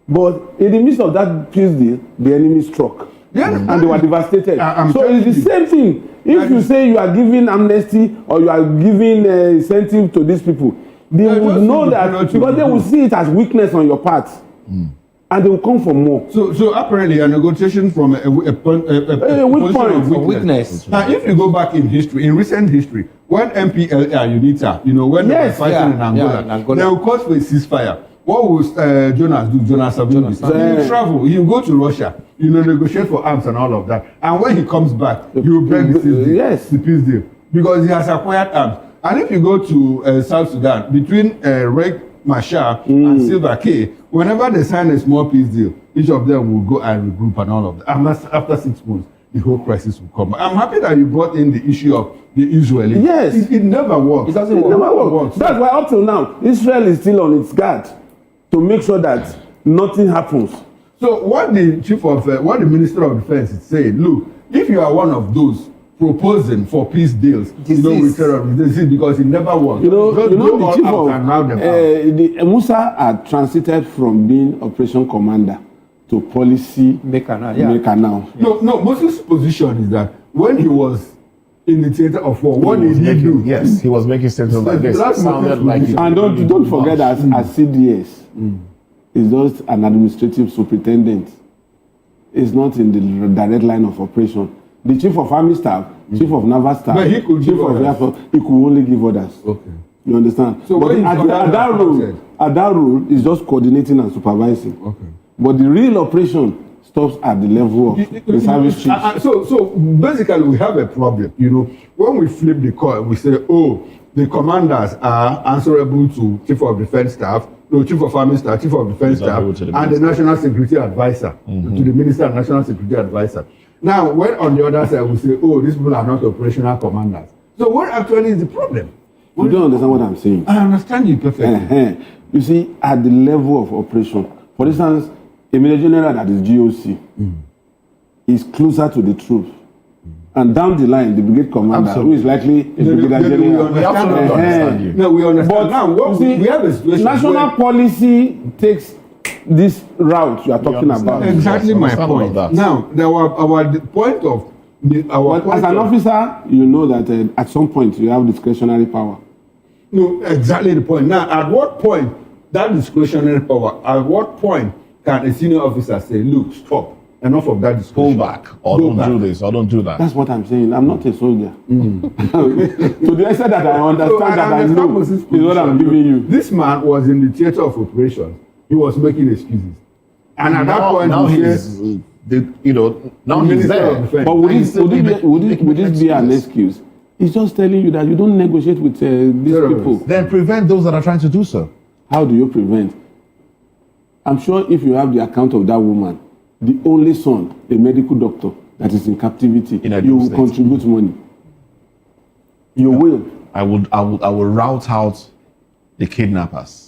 But in the midst of that peace deal, the enemy struck. And they were devastated. So it's the same thing. If you say you are giving amnesty or you are giving incentive to these people, they will know that because they will see it as weakness on your part. And they will come for more. So apparently a negotiation from a weak point of weakness. Now, if you go back in history, in recent history, when MPLA UNITA, when they were fighting in Angola, they will call for a ceasefire. What will Jonas do? Jonas Savimbi. He will travel. He will go to Russia. Negotiate for arms and all of that. And when he comes back, he will break the peace deal because he has acquired arms. And if you go to South Sudan, between Riek Machar and Salva Kiir, whenever they sign a small peace deal, each of them will go and regroup and all of that. And after 6 months, the whole crisis will come. I'm happy that you brought in the issue of the Israelis. Yes. It never works. It doesn't work. It never works. That's why up till now, Israel is still on its guard to make sure that nothing happens. So what the Minister of Defense is saying, look, if you are one of those proposing for peace deals, with terrorists, this is because it never works. The chief of Musa had transited from being operation commander to policy maker now. No, Moses' position is that when he was in the theater of war, what did he do? Yes, he was making statements like this. Sounded like and don't forget that as CDS is just an administrative superintendent. It's not in the direct line of operation. The chief of army staff, chief of naval staff, chief of air force, he could only give orders. Okay. You understand? So but what is at that role is just coordinating and supervising. Okay. But the real operation stops at the level of the service chief. So basically, we have a problem. You know, when we flip the coin, we say, oh, the commanders are answerable to Chief of Defence Staff, no, Chief of Army Staff, Chief of Defence Staff, and the National Security Advisor, to the Minister and National Security Advisor. Now, when on the other side we say, oh, these people are not operational commanders. So what actually is the problem? You don't understand what I'm saying. I understand you perfectly. You see, at the level of operation, for instance, a Major General that is GOC is closer to the truth. And down the line, the brigade commander, who is likely a brigadier general. We understand you. No, we understand. But now, what see, we have a situation national policy takes this route you are talking about. Exactly my point. Now, our point of as an officer, you know that at some point you have discretionary power. No, exactly the point. Now, at what point that discretionary power? At what point can a senior officer say, "Look, stop. Enough of that discussion. Pull back, or don't do this, or don't do that." That's what I'm saying. I'm not a soldier. To the extent that I understand that I know is what I'm giving you. This man was in the theater of operations. He was making excuses. And at that point, now he's there. But would this be an excuse? He's just telling you that you don't negotiate with these people. Then prevent those that are trying to do so. How do you prevent? I'm sure if you have the account of that woman, the only son, a medical doctor that is in captivity, you will contribute money. You will. I will route out the kidnappers.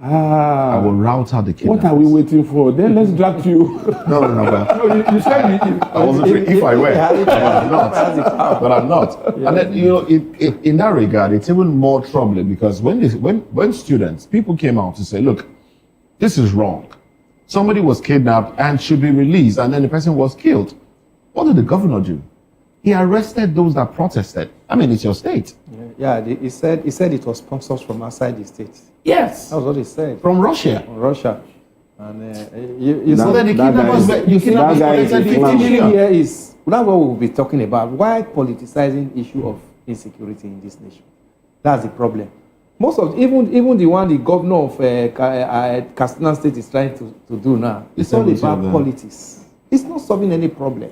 I will route out the kidnappers. What are we waiting for? Then let's drag you. No. You said I wasn't sure if I were. I'm not. But I'm not. And then, in that regard, it's even more troubling because when students, people came out to say, look, this is wrong. Somebody was kidnapped and should be released, and then the person was killed. What did the governor do? He arrested those that protested. I mean, it's your state. Yeah, he said it was sponsors from outside the state. Yes. That was what he said. From Russia. From Russia. And so then the kidnappers collected 50 million. Here is that's what we'll be talking about. Why politicizing issue of insecurity in this nation? That's the problem. Most of even the one the governor of Kaduna State is trying to do now, it's all about politics. It's not solving any problem.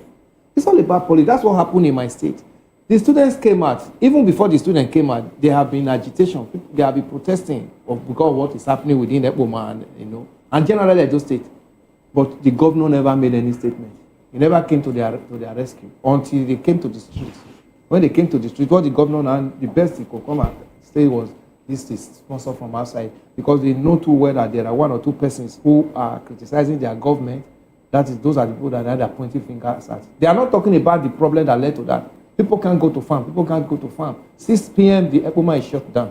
It's all about politics. That's what happened in my state. The students came out. Even before the students came out, there have been agitation. They have been protesting because of what is happening within Eboma and generally Edo State. But the governor never made any statement. He never came to their rescue until they came to the streets. When they came to the streets, what the governor and the best he could come and say was, this is sponsored from outside, because they know too well that there are one or two persons who are criticizing their government. That is, those are the people that are pointing fingers at. They are not talking about the problem that led to that. People can't go to farm. People can't go to farm. 6 p.m. the Eboma is shut down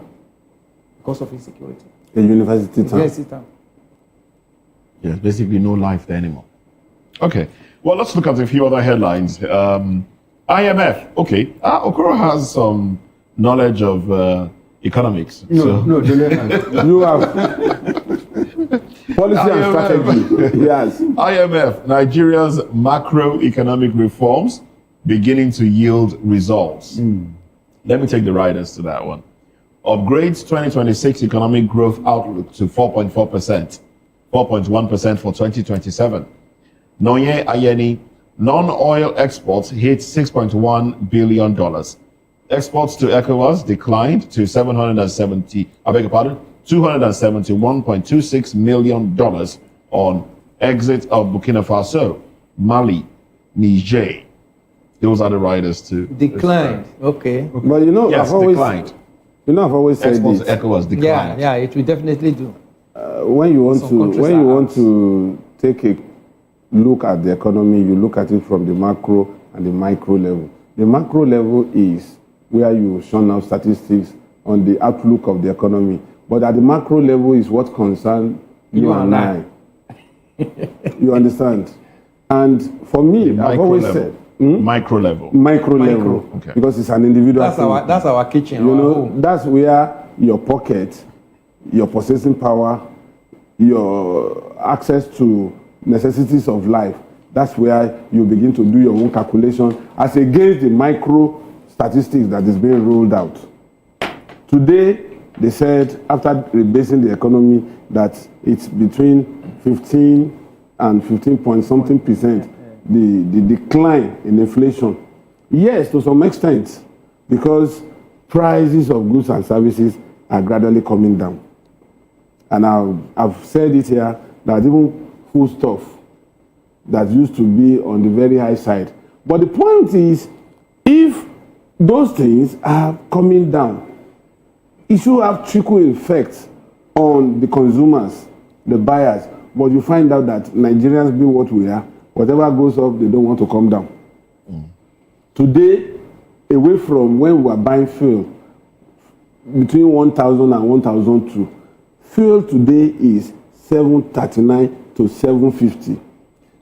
because of insecurity. The university town. Yes, town. Yes, basically no life there anymore. Okay. Well, let's look at a few other headlines. IMF. Okay. Okoro has some knowledge of economics. No, you have policy and strategy. Yes. IMF, Nigeria's macroeconomic reforms beginning to yield results. Let me take the riders to that one. Upgrades 2026 economic growth outlook to 4.4%, 4.1% for 2027. Nonye Ayeni, non-oil exports hit $6.1 billion. Exports to ECOWAS declined to $271.26 million on exit of Burkina Faso, Mali, Niger. Those are the riders too. Declined. Okay. But yes, declined. I've always said exports this. to ECOWAS declined. Yeah, it will definitely do. When you want to take a look at the economy, you look at it from the macro and the micro level. The macro level is where you shun out statistics on the outlook of the economy. But at the macro level is what concerns you and I. You understand? And for me, I've always said, micro level. Micro level. Okay. Because it's an individual That's our kitchen. You know, that's where your pocket, your processing power, your access to necessities of life, that's where you begin to do your own calculation as against the micro statistics that is being rolled out. Today, They said after rebasing the economy that it's between 15 and 15 point something percent, the decline in inflation. Yes, to some extent, because prices of goods and services are gradually coming down. And I've said it here that even foodstuff that used to be on the very high side. But the point is, if those things are coming down, it should have trickle effects on the consumers, the buyers. But you find out that Nigerians be what we are. Whatever goes up, they don't want to come down. Today, away from when we were buying fuel, between 1,000 and 1,002, fuel today is 739 to 750.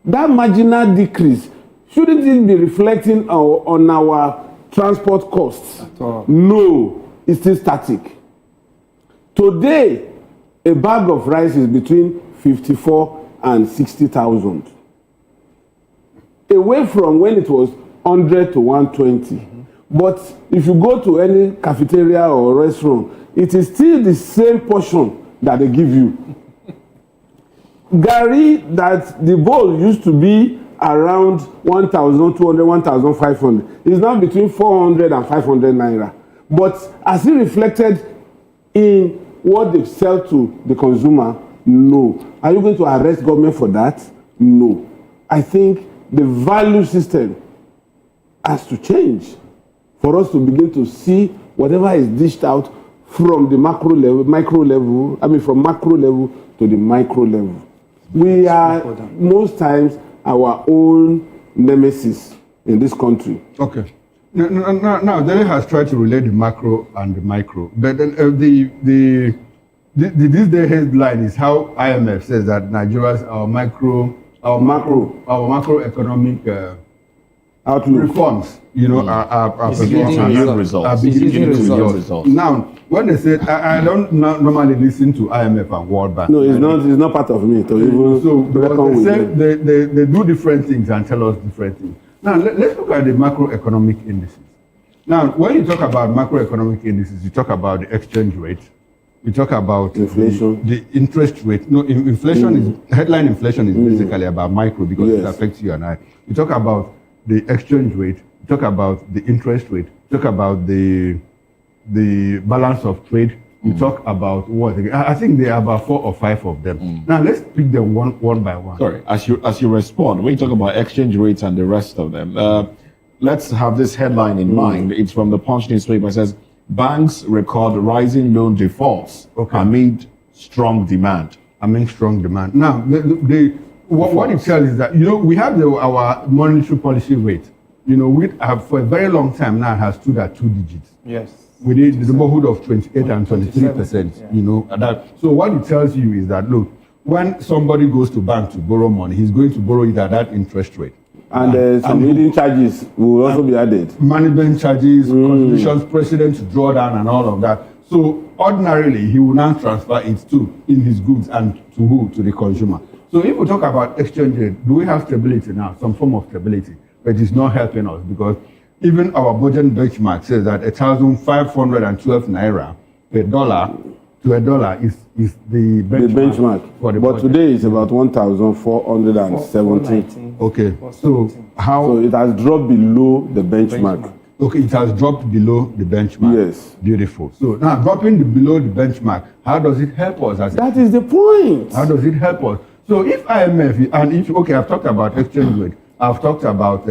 That marginal decrease, shouldn't it be reflecting on our transport costs? No, it's still static. Today, a bag of rice is between 54 and 60,000. Away from when it was 100 to 120. But if you go to any cafeteria or restaurant, it is still the same portion that they give you. Gari that the bowl used to be around 1,200, 1,500 is now between 400 and 500 naira. But as it reflected in what they sell to the consumer, no. Are you going to arrest government for that? No. I think the value system has to change for us to begin to see whatever is dished out from the macro level, from macro level to the micro level. We are most times our own nemesis in this country. Okay. Now, Dele has tried to relate the macro and the micro, but then this day headline is how IMF says that Nigeria's our macroeconomic reforms, are beginning to yield results. Now, when they say, I don't normally listen to IMF and World Bank. No, it's not part of me to even so they say they do different things and tell us different things. Now, let's look at the macroeconomic indices. Now, when you talk about macroeconomic indices, you talk about the exchange rate, you talk about inflation, the interest rate. No, inflation is headline inflation is basically about micro because it affects you and I. You talk about the exchange rate, you talk about the interest rate, you talk about the balance of trade, you talk about what? I think there are about 4 or 5 of them. Now let's pick them one by one. Sorry, as you respond, when you talk about exchange rates and the rest of them, let's have this headline in mind. It's from the Punch newspaper. It says, banks record rising loan defaults amid strong demand. Now, what it tells is that, we have our monetary policy rate. We have for a very long time now has stood at 2 digits. Yes. Within the neighborhood of 28 and 23%. So what it tells you is that, look, when somebody goes to bank to borrow money, he's going to borrow it at that interest rate. And some hidden charges will also be added. Management charges, contributions, precedent to draw down and all of that. So ordinarily, he will now transfer it in his goods and to who? To the consumer. So if we talk about exchange rate, do we have stability now? Some form of stability, but it's not helping us because even our budget benchmark says that 1,512 naira per dollar to a dollar is the benchmark. For the but budget. today it's about 1,470. Okay, so how? So it has dropped below the benchmark. Okay, it has dropped below the benchmark. Yes. Beautiful. So now dropping below the benchmark, how does it help us? That is the point. How does it help us? So if IMF, and if, I've talked about exchange rate, I've talked about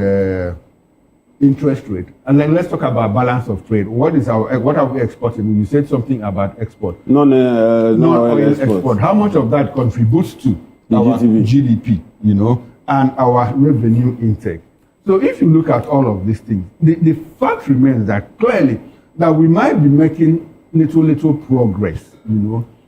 interest rate, and then let's talk about balance of trade. What are we exporting? You said something about export. Non-oil export. How much of that contributes to our GDP, and our revenue intake? So if you look at all of these things, the fact remains that clearly that we might be making little progress,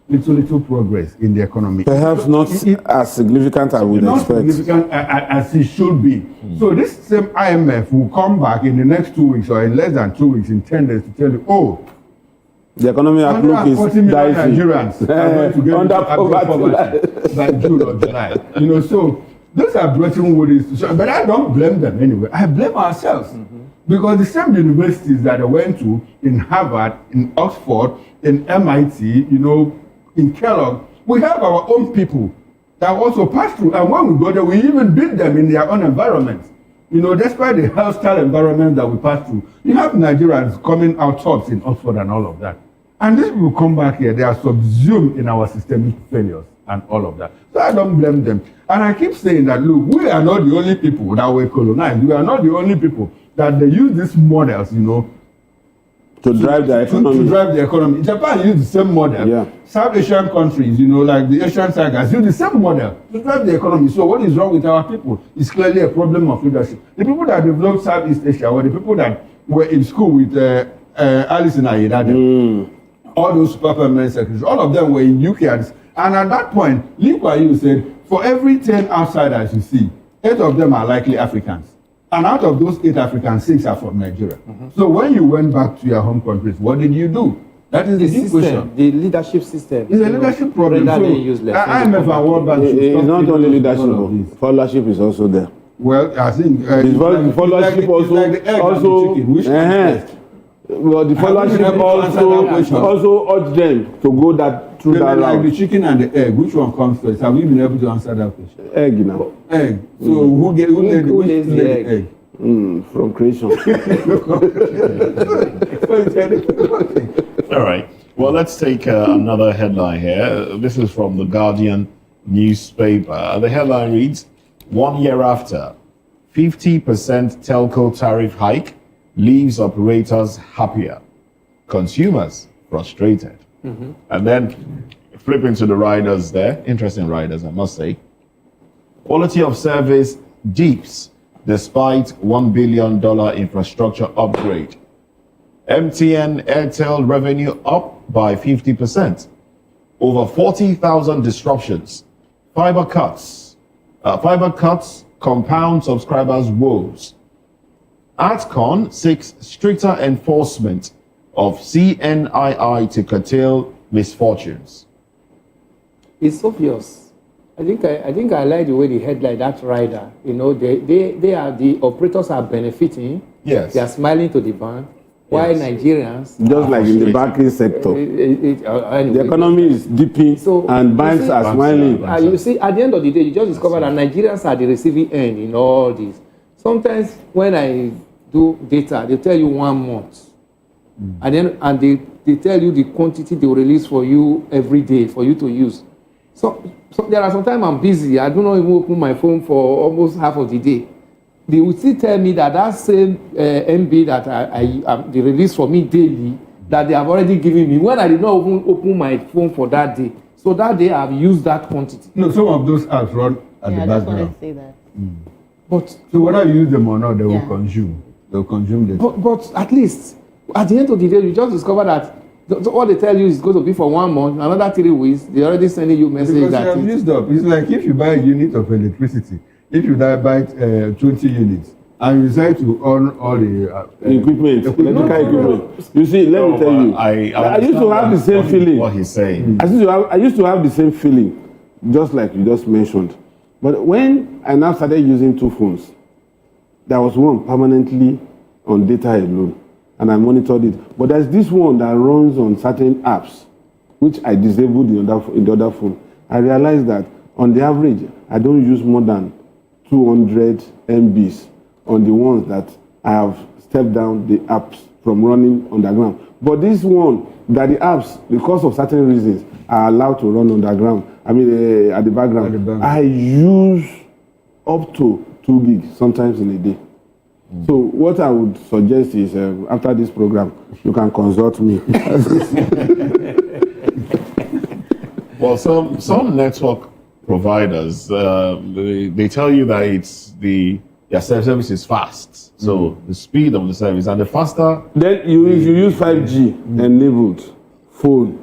little progress in the economy. Perhaps not as significant as we not expect. significant as it should be. So this same IMF will come back in the next 2 weeks or in less than 2 weeks, in 10 days to tell you, the economic outlook is dicey. Nigerians are going to get under poverty by June or July. So those are breaking worries. But I don't blame them anyway. I blame ourselves. Because the same universities that I went to, in Harvard, in Oxford, in MIT, you know, in Kellogg, we have our own people that also pass through. And when we go there, we even beat them in their own environment. You know, despite the hostile environment that we pass through, you have Nigerians coming out tops in Oxford and all of that. And these people come back here, they are subsumed in our systemic failures and all of that. So I don't blame them. And I keep saying that, look, we are not the only people that were colonized. We are not the only people that they use these models, you know, to drive the economy. To drive the economy. Japan used the same model. Yeah. South Asian countries, you know, like the Asian tigers, use the same model to drive the economy. So what is wrong with our people? It's clearly a problem of leadership. The people that developed Southeast Asia were the people that were in school with Alice in Ayedade. All those super permanent secretaries, all of them were in UK. And at that point, Lee Kuan Yew said, for every 10 outsiders you see, 8 of them are likely Africans. And out of those 8 Africans, 6 are from Nigeria. So when you went back to your home countries, what did you do? That is the deep question. The leadership system. It's a leadership problem. So, IMF and World Bank it's not only leadership, followership is also there. Well, I think followership also. Well, the followership also urge them to go that through that route. Like the chicken and the egg, which one comes first? Have you been able to answer that question? Egg now. Egg. So who laid the egg? From creation. All right. Well, let's take another headline here. This is from the Guardian newspaper. The headline reads, 1 year after, 50% telco tariff hike leaves operators happier, consumers frustrated. And then flipping to the riders there, interesting riders, I must say. Quality of service dips despite $1 billion infrastructure upgrade. MTN Airtel revenue up by 50%. Over 40,000 disruptions. Fiber cuts compound subscribers' woes. ATCON seeks stricter enforcement of CNII to curtail misfortunes. It's obvious. I think I like the way they headline that rider. You know, they are the operators are benefiting. Yes. They are smiling to the bank. While Nigerians, just like in the banking sector, anyway, the economy is dipping and banks are smiling. You see, at the end of the day, you just discover that Nigerians are the receiving end in all this. Sometimes when I do data, they tell you 1 month, and then they tell you the quantity they will release for you every day for you to use. So there are sometimes I'm busy. I do not even open my phone for almost half of the day. They will still tell me that same MB that they release for me daily, that they have already given me when I did not even open my phone for that day. So that day I've used that quantity. No, some of those apps run at the background. I just wanted to say that. But so whether you use them or not, they will consume. They will consume them. But at least at the end of the day, you just discover that what they tell you is going to be for 1 month, another 3 weeks. They already sending you message because that you have used up. It's like if you buy a unit of electricity. If you buy 20 units and you decide to own all the electrical equipment, you see, let me tell you, I used to have the same feeling. What he's saying. I used to have the same feeling, just like you just mentioned. But when I now started using 2 phones, there was one permanently on data alone, and I monitored it. But there's this one that runs on certain apps, which I disabled in the other phone. I realized that on the average, I don't use more than 200 MBs on the ones that I have stepped down the apps from running underground. But this one, that the apps, because of certain reasons, are allowed to run underground. I mean, at the background. I use up to 2 gigs sometimes in a day. So what I would suggest is, after this program, you can consult me. Well, some network providers, they tell you that it's their service is fast. So the speed of the service and the faster. Then if you use 5G enabled phone,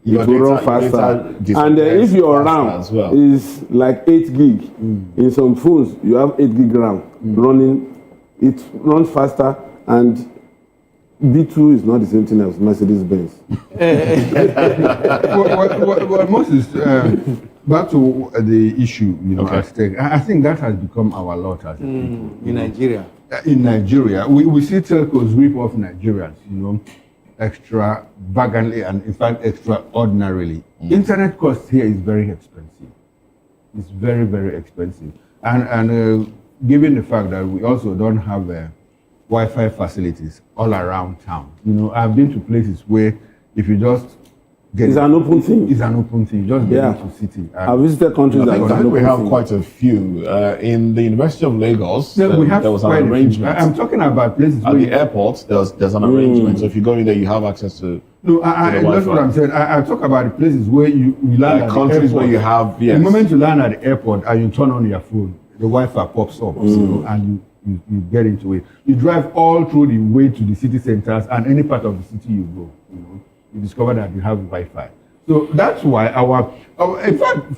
it will run faster. And if your RAM is like 8 gig, in some phones you have 8 gig RAM running, it runs faster, and B2 is not the same thing as Mercedes-Benz. Well, Moses, back to the issue, at stake. I think that has become our lot as a people. In Nigeria. in Nigeria, we see telcos rip off Nigerians, extravagantly and in fact extraordinarily. Internet cost here is very expensive. It's very, very expensive. And given the fact that we also don't have Wi-Fi facilities all around town. I've been to places where if you just get it's an open thing. It's an open thing. You just get into city. I've visited countries that I think we have quite a few. In the University of Lagos, there was an arrangement. I'm talking about places at the airport. There's an arrangement. So if you go in there, you have access to. No, that's what I'm saying. I talk about the places where you land at countries the airport. where you have. Yes. The moment you land at the airport and you turn on your phone, the Wi-Fi pops up, and you get into it. You drive all through the way to the city centers and any part of the city you go. You discover that you have Wi-Fi. So that's why our in fact,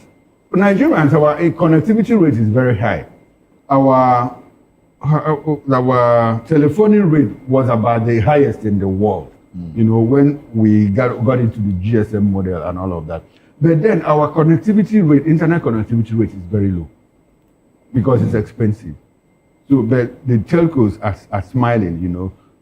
Nigerians, our connectivity rate is very high. Our telephoning rate was about the highest in the world. When we got into the GSM model and all of that. But then our connectivity rate, internet connectivity rate is very low because it's expensive. So, but the telcos are smiling,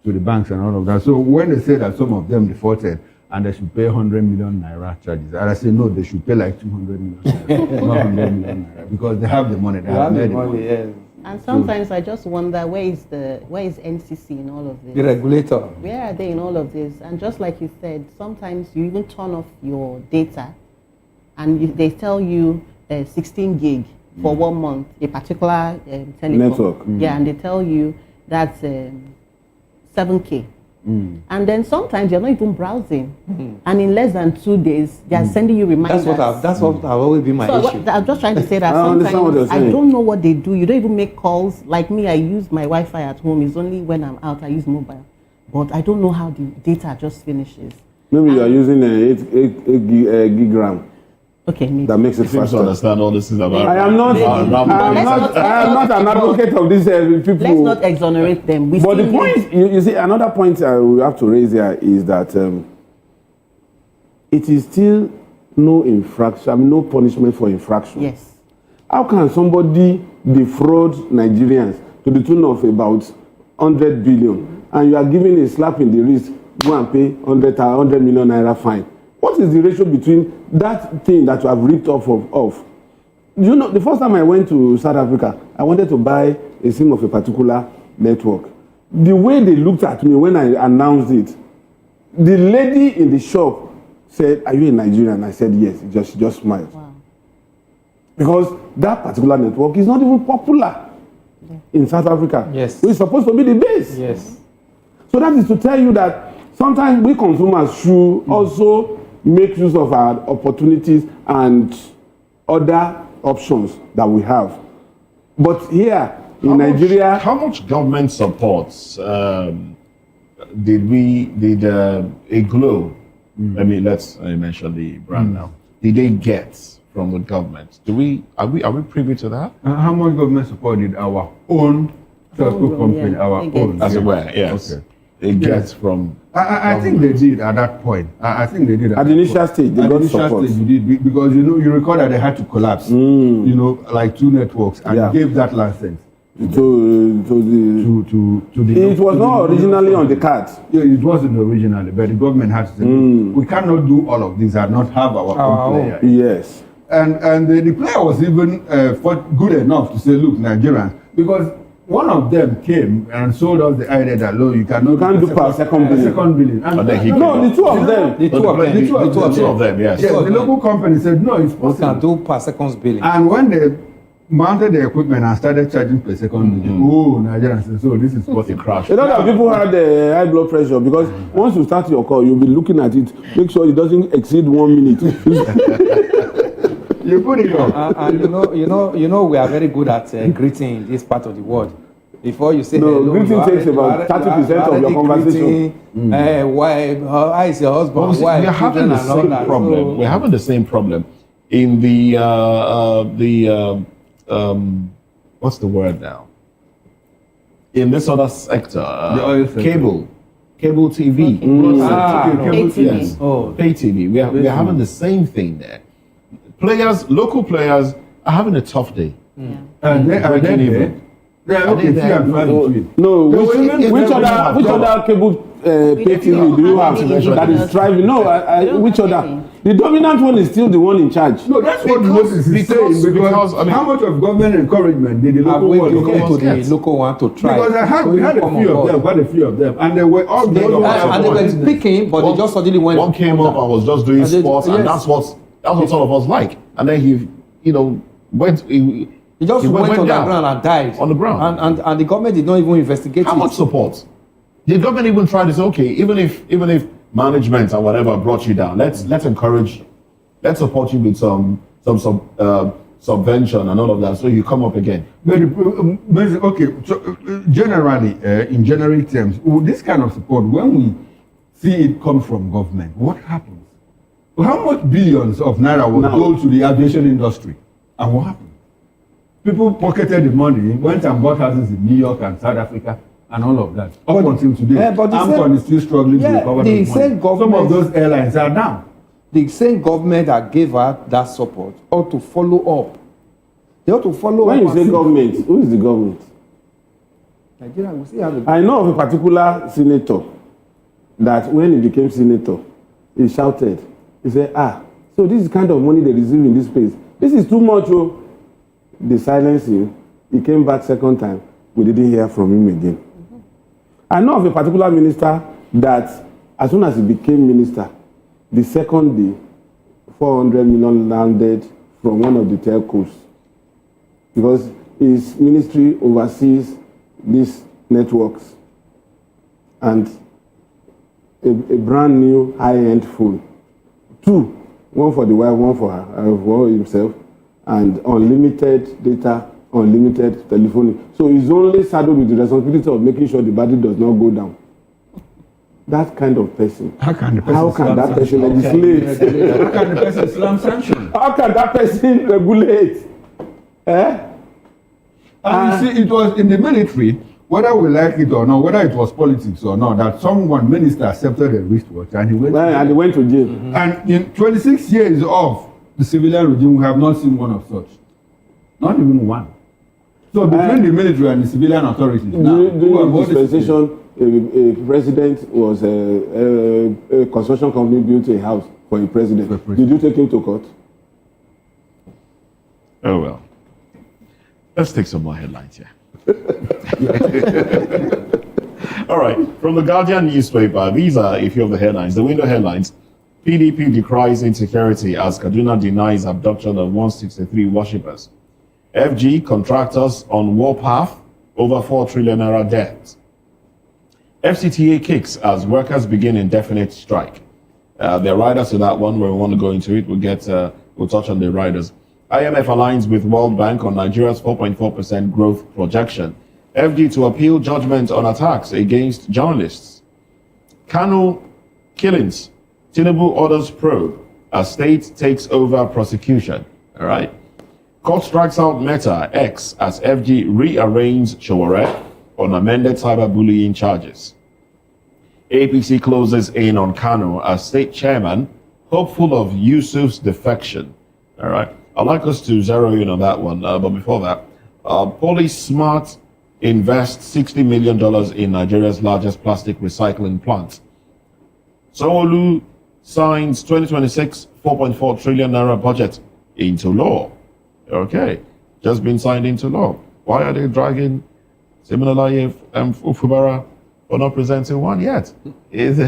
to the banks and all of that. So when they say that some of them defaulted and they should pay 100 million naira charges, and I say no, they should pay like 200 million naira, not 100 million naira, because they have the money. They have the money. Yes. And sometimes I just wonder where is NCC in all of this? The regulator. Where are they in all of this? And just like you said, sometimes you even turn off your data, and they tell you 16 gig for 1 month, a particular telecom network. Yeah, and they tell you that's 7K. And then sometimes you're not even browsing, and in less than 2 days they are sending you reminders. That's what I've always been my issue. I'm just trying to say that sometimes I don't know what they do. You don't even make calls. Like me, I use my Wi-Fi at home. It's only when I'm out I use mobile, but I don't know how the data just finishes. Maybe you are using a 8 gig RAM. Okay, maybe. That makes it faster. To understand all this is about. I am not an advocate of these people. Let's not exonerate them. But the point, you see, another point we have to raise here is that it is still no infraction, no punishment for infraction. Yes. How can somebody defraud Nigerians to the tune of about 100 billion, and you are giving a slap in the wrist, go and pay 100 million naira fine? What is the ratio between that thing that you have ripped off of? The first time I went to South Africa, I wanted to buy a SIM of a particular network. The way they looked at me when I announced it, the lady in the shop said, "Are you a Nigerian?" I said, "Yes." She just smiled. Wow. Because that particular network is not even popular in South Africa. Yes. It's supposed to be the base. Yes. So that is to tell you that sometimes we consumers should also make use of our opportunities and other options that we have. But here in Nigeria, how much government supports did a Glow? I mean, let's mention the brand now. Did they get from the government? Are we privy to that? How much government support did our own telco company, our own? As it were, yes. Okay. They get from. I think they did at that point. I think they did at the initial stage. They got support. Stage you did, because you recall that they had to collapse. Like 2 networks, and gave that license to the. It was not originally on the card. Yeah, it wasn't originally, but the government had to say, we cannot do all of this and not have our own player. Yes. And the player was even good enough to say, look, Nigerians, because one of them came and sold us the idea that you can't do per second billing. And no, the two of them. The two of them. Yes. The local company said no, it's possible. We can do per second billing. And when they mounted the equipment and started charging per second billing, Nigerians said, so this is what it crashed. A lot of people had high blood pressure because once you start your call, you'll be looking at it. Make sure it doesn't exceed 1 minute. You put it on. You know, we are very good at greeting in this part of the world. Before you say hello, greeting takes about 30% of your conversation. Why? How is your husband? Why? We're having the same problem. So, we're having the same problem in the what's the word now? In this other sector, cable TV. Pay TV. Yes. Pay TV. We're having the same thing there. Local players are having a tough day. And then Yeah, okay, they- few and far between. No, No, which other cable pay TV do you have that is thriving? No, which other? The dominant one is still the one in charge. No, that's what Moses is saying because I mean, how much of government encouragement did the local one to the local one to try? Because we had a few of them, quite a few of them, and they were all and they were speaking, but they just suddenly went. One came up and was just doing sports, and that's what some of us like. And then he, went. He just went on the ground and died on the ground, and the government did not even investigate. How much support? The government even tried to say, okay, even if management and whatever brought you down, let's encourage, let's support you with some subvention and all of that, so you come up again. But okay, so generally, in generic terms, this kind of support, when we see it come from government, what happens? How much billions of naira was sold to the aviation industry, and what happened? People pocketed the money, went and bought houses in New York and South Africa, and all of that. Up until today, Amcon is still struggling to recover the money. Some of those airlines are down. The same government that gave her that support ought to follow up. They ought to follow when up. When you say government, who is the government? Nigeria, we see how I know of a particular senator that when he became senator, he shouted, he said, so this is the kind of money they receive in this place. This is too much. Oh. They silenced him. He came back second time. We didn't hear from him again. I know of a particular minister that as soon as he became minister, the second day, 400 million landed from one of the telcos because his ministry oversees these networks and a brand new high-end phone. 2, one for the wife, one for her, for himself, and unlimited data, unlimited telephone. So he's only saddled with the responsibility of making sure the battery does not go down. That kind of person. How can that person legislate? How can the person slam sanction? How can that person regulate? And you see, it was in the military, whether we like it or not, whether it was politics or not, that one minister accepted a wristwatch and he went to jail. Mm-hmm. And in 26 years of the civilian regime, we have not seen one of such. Not even one. So between the military and the civilian authorities, during dispensation, a president was a construction company built a house for a president. Did you take him to court? Oh well. Let's take some more headlines here. All right. From the Guardian newspaper, these are a few of the headlines. The window headlines: PDP decries insecurity as Kaduna denies abduction of 163 worshippers. FG contractors on warpath over 4 trillion naira debt. FCTA kicks as workers begin indefinite strike. There are riders to that one where we want to go into it. We'll touch on the riders. IMF aligns with World Bank on Nigeria's 4.4% growth projection. FG to appeal judgment on attacks against journalists. Kanu killings. Tinubu orders probe as state takes over prosecution. All right. Court strikes out Meta X as FG rearranges Showore on amended cyberbullying charges. APC closes in on Kanu as state chairman, hopeful of Yusuf's defection. All right. I'd like us to zero in on that one. But before that, Police Smart invests $60 million in Nigeria's largest plastic recycling plant. Sanwo-Olu signs 2026 4.4 trillion naira budget into law. Okay, just been signed into law. Why are they dragging Siminalayi Ufubara for not presenting one yet? It's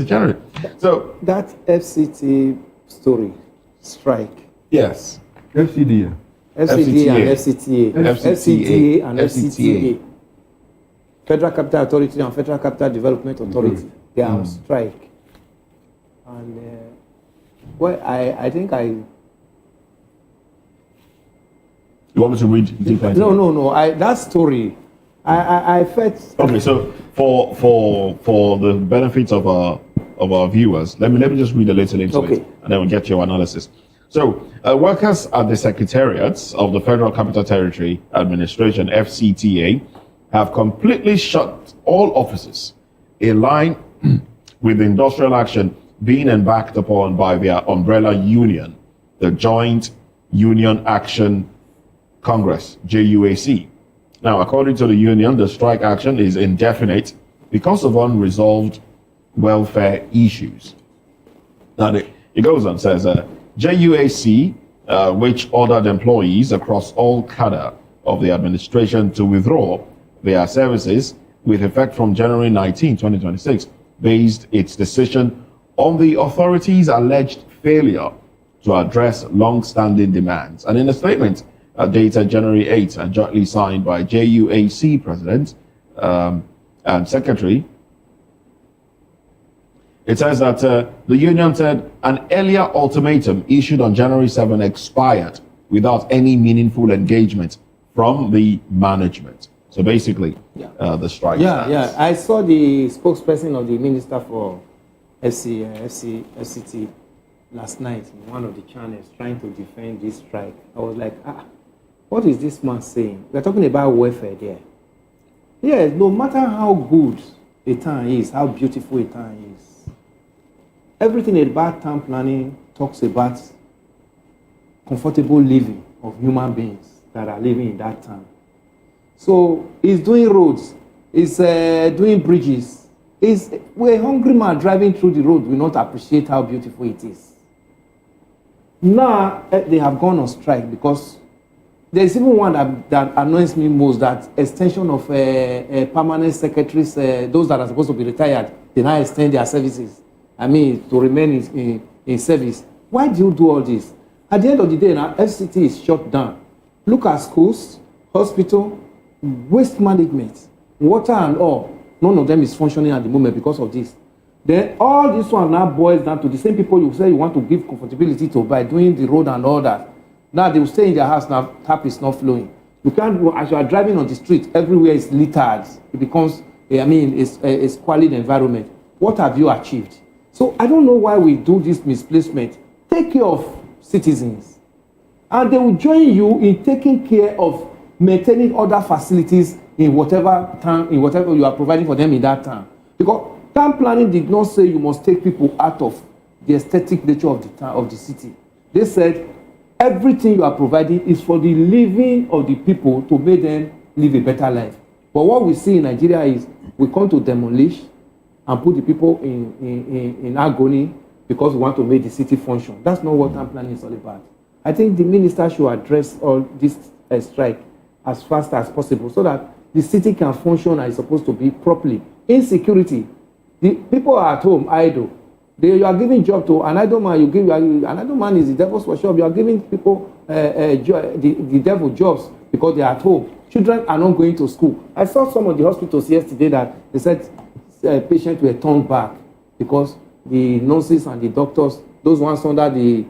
general. So that FCT story, strike. Yes. FCDA. FCDA and FCTA. FCTA and FCTA. Federal Capital Authority and Federal Capital Development Authority. They are on strike. And I think You want me to read deeper? No. That story, I felt. Okay, so for the benefit of our viewers, let me just read a little into it, and then we'll get your analysis. So, workers at the Secretariats of the Federal Capital Territory Administration, FCTA, have completely shut all offices in line with industrial action being embarked upon by their umbrella union, the Joint Union Action Congress, JUAC. Now, according to the union, the strike action is indefinite because of unresolved welfare issues. Now, it goes on, says, JUAC, which ordered employees across all cadre of the administration to withdraw their services with effect from January 19, 2026, based its decision on the authorities' alleged failure to address long-standing demands. And in a statement dated January 8 and jointly signed by JUAC President and Secretary, it says that the union said an earlier ultimatum issued on January 7 expired without any meaningful engagement from the management. So basically, the strike stands. I saw the spokesperson of the Minister for FCT last night in one of the channels trying to defend this strike. I was like, what is this man saying? We're talking about welfare there. Yes, no matter how good a town is, how beautiful a town is, everything about town planning talks about comfortable living of human beings that are living in that town. So he's doing roads, he's doing bridges. We're a hungry man driving through the road will not appreciate how beautiful it is. Now they have gone on strike because there's even one that annoys me most, that extension of permanent secretaries, those that are supposed to be retired, they now extend their services. I mean, to remain in service. Why do you do all this? At the end of the day, now FCT is shut down. Look at schools, hospital, waste management, water and all. None of them is functioning at the moment because of this. Then all this one now boils down to the same people you say you want to give comfortability to by doing the road and all that. Now they will stay in their house now, tap is not flowing. You can't, as you are driving on the street, everywhere is littered. It becomes, it's a squalid environment. What have you achieved? So I don't know why we do this misplacement. Take care of citizens. And they will join you in taking care of maintaining other facilities in whatever town, in whatever you are providing for them in that town. Because town planning did not say you must take people out of the aesthetic nature of the town, of the city. They said everything you are providing is for the living of the people to make them live a better life. But what we see in Nigeria is we come to demolish and put the people in agony because we want to make the city function. That's not what town planning is all about. I think the minister should address all this strike as fast as possible so that the city can function as it's supposed to be properly. Insecurity. The people are at home idle. You are giving job to an idle man. An idle man is the devil's workshop. You are giving people the devil jobs because they are at home. Children are not going to school. I saw some of the hospitals yesterday that they said patients were turned back because the nurses and the doctors, those ones under the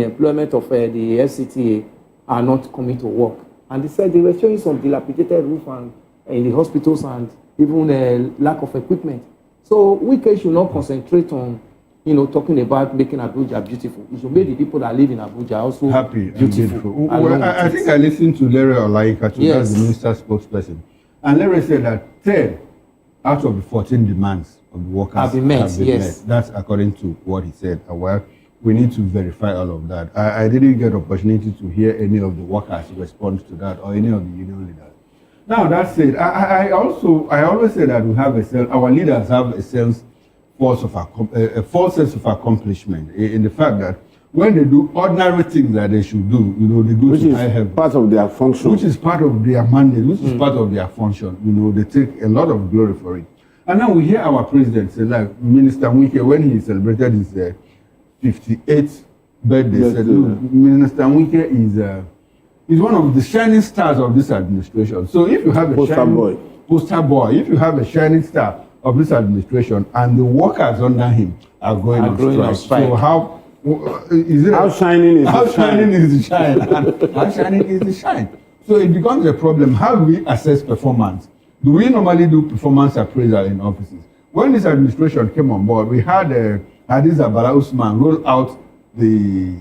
employment of the FCTA, are not coming to work. And they said they were showing some dilapidated roof and in the hospitals and even a lack of equipment. So we should not concentrate on, talking about making Abuja beautiful. It should make the people that live in Abuja also happy, beautiful. Well, I think I listened to Larry Olaika, that's the minister's spokesperson. And Larry said that 10 out of the 14 demands of the workers have been met. That's according to what he said. Well, we need to verify all of that. I didn't get opportunity to hear any of the workers respond to that or any of the union leaders. Now, that said, I always say that we have our leaders have a false sense of accomplishment in the fact that when they do ordinary things that they should do, they go which to high heaven. Part of their function. Which is part of their mandate, which is part of their function. They take a lot of glory for it. And now we hear our president say, like Minister Wike, when he celebrated his 58th birthday, said, Minister Wike is one of the shining stars of this administration. So if you have a poster boy, if you have a shining star of this administration and the workers under him are going on strike, so how shining is the shine? And how shining is the shine? So it becomes a problem. How do we assess performance? Do we normally do performance appraisal in offices? When this administration came on board, we had Hadiza Abala Usman roll out the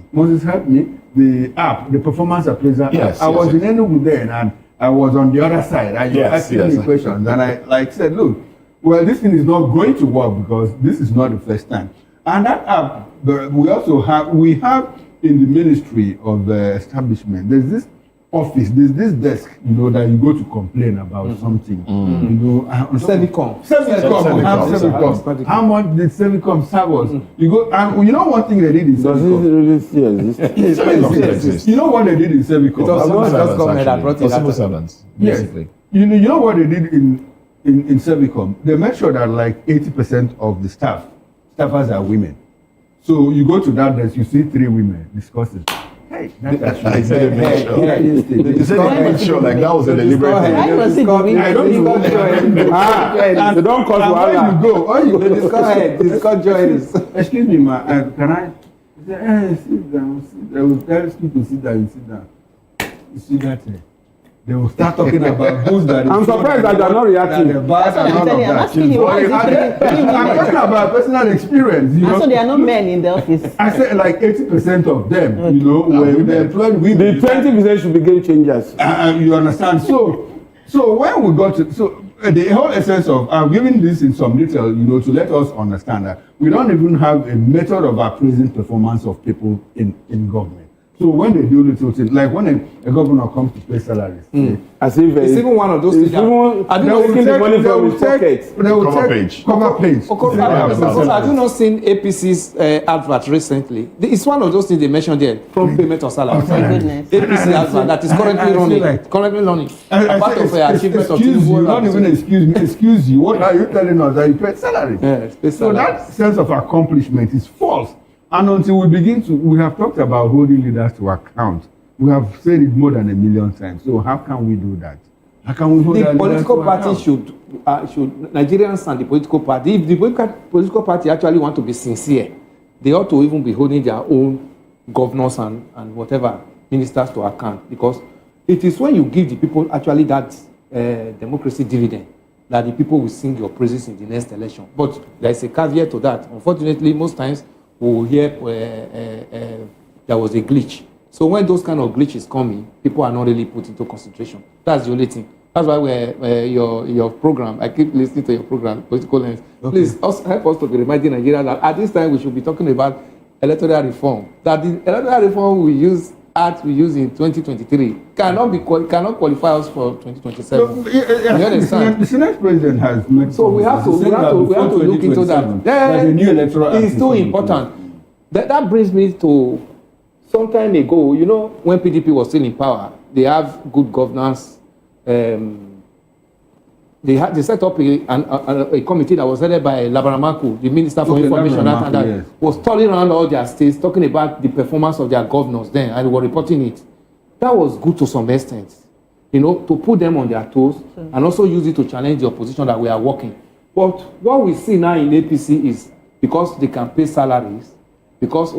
app, the performance appraiser. Yes, I was in Enugu then, and I was on the other side, and you asking me questions, and I said, look, well, this thing is not going to work because this is not the first time. And that app, we have in the Ministry of Establishment, there's this office, there's this desk, that you go to complain about something. Servicom. Servicom. How much did Servicom serve us? You go, and you know one thing they did in Servicom? Does it really still exist? You know what they did in Servicom? It was just government that brought it civil out. servants, Yes. basically. You know what they did in Servicom? They made sure that like 80% of the staffers are women. So you go to that desk, you see 3 women discussing. Hey, I said it made sure. You said it made sure, like that was a deliberate thing. I don't know. They don't cause wahala. Where you go? Discuss journalists. Excuse me, ma. Can I? He said, sit down. They will tell you to sit down. You sit down. You see that? They will start talking about those that. I'm surprised that you are not reacting. I'm talking about personal experience. So there are no men in the office. I said like 80% of them, when they employed women. The 20% should be game changers. You understand? So when we got to the whole essence of I'm giving this in some detail, to let us understand that we don't even have a method of appraising performance of people in government. So when they do little things, like when a governor comes to pay salaries, as if it's even one of those things. They will take the money from his pocket. They will take cover page. Have you not seen APC's advert recently? It's one of those things they mentioned there, from payment of salary. Oh, my goodness. APC advert that is currently running. Part of achievement of excuse you, not even excuse you. What are you telling us that you pay salary? So that sense of accomplishment is false. And until we have talked about holding leaders to account. We have said it more than 1 million times. So how can we do that? How can we hold the political party should Nigerians and the political party, if the political party actually want to be sincere, they ought to even be holding their own governors and whatever ministers to account, because it is when you give the people actually that democracy dividend that the people will sing your praises in the next election. But there is a caveat to that. Unfortunately, most times we will hear there was a glitch. So when those kind of glitches coming, people are not really put into consideration. That's the only thing. That's why your program, I keep listening to your program, Political Lens. Okay. Please help us to be reminding Nigeria that at this time we should be talking about electoral reform. That the electoral reform we use in 2023 cannot qualify us for 2027. The Senate President has made. So we have to look into that. There's a new electoral. It's too important. That brings me to some time ago. When PDP was still in power, they have good governance. They set up a committee that was headed by Labaramaku, the Minister for Information, that was touring around all their states, talking about the performance of their governors then, and they were reporting it. That was good to some extent, to put them on their toes, and also use it to challenge the opposition that we are working. But what we see now in APC is because they can pay salaries, because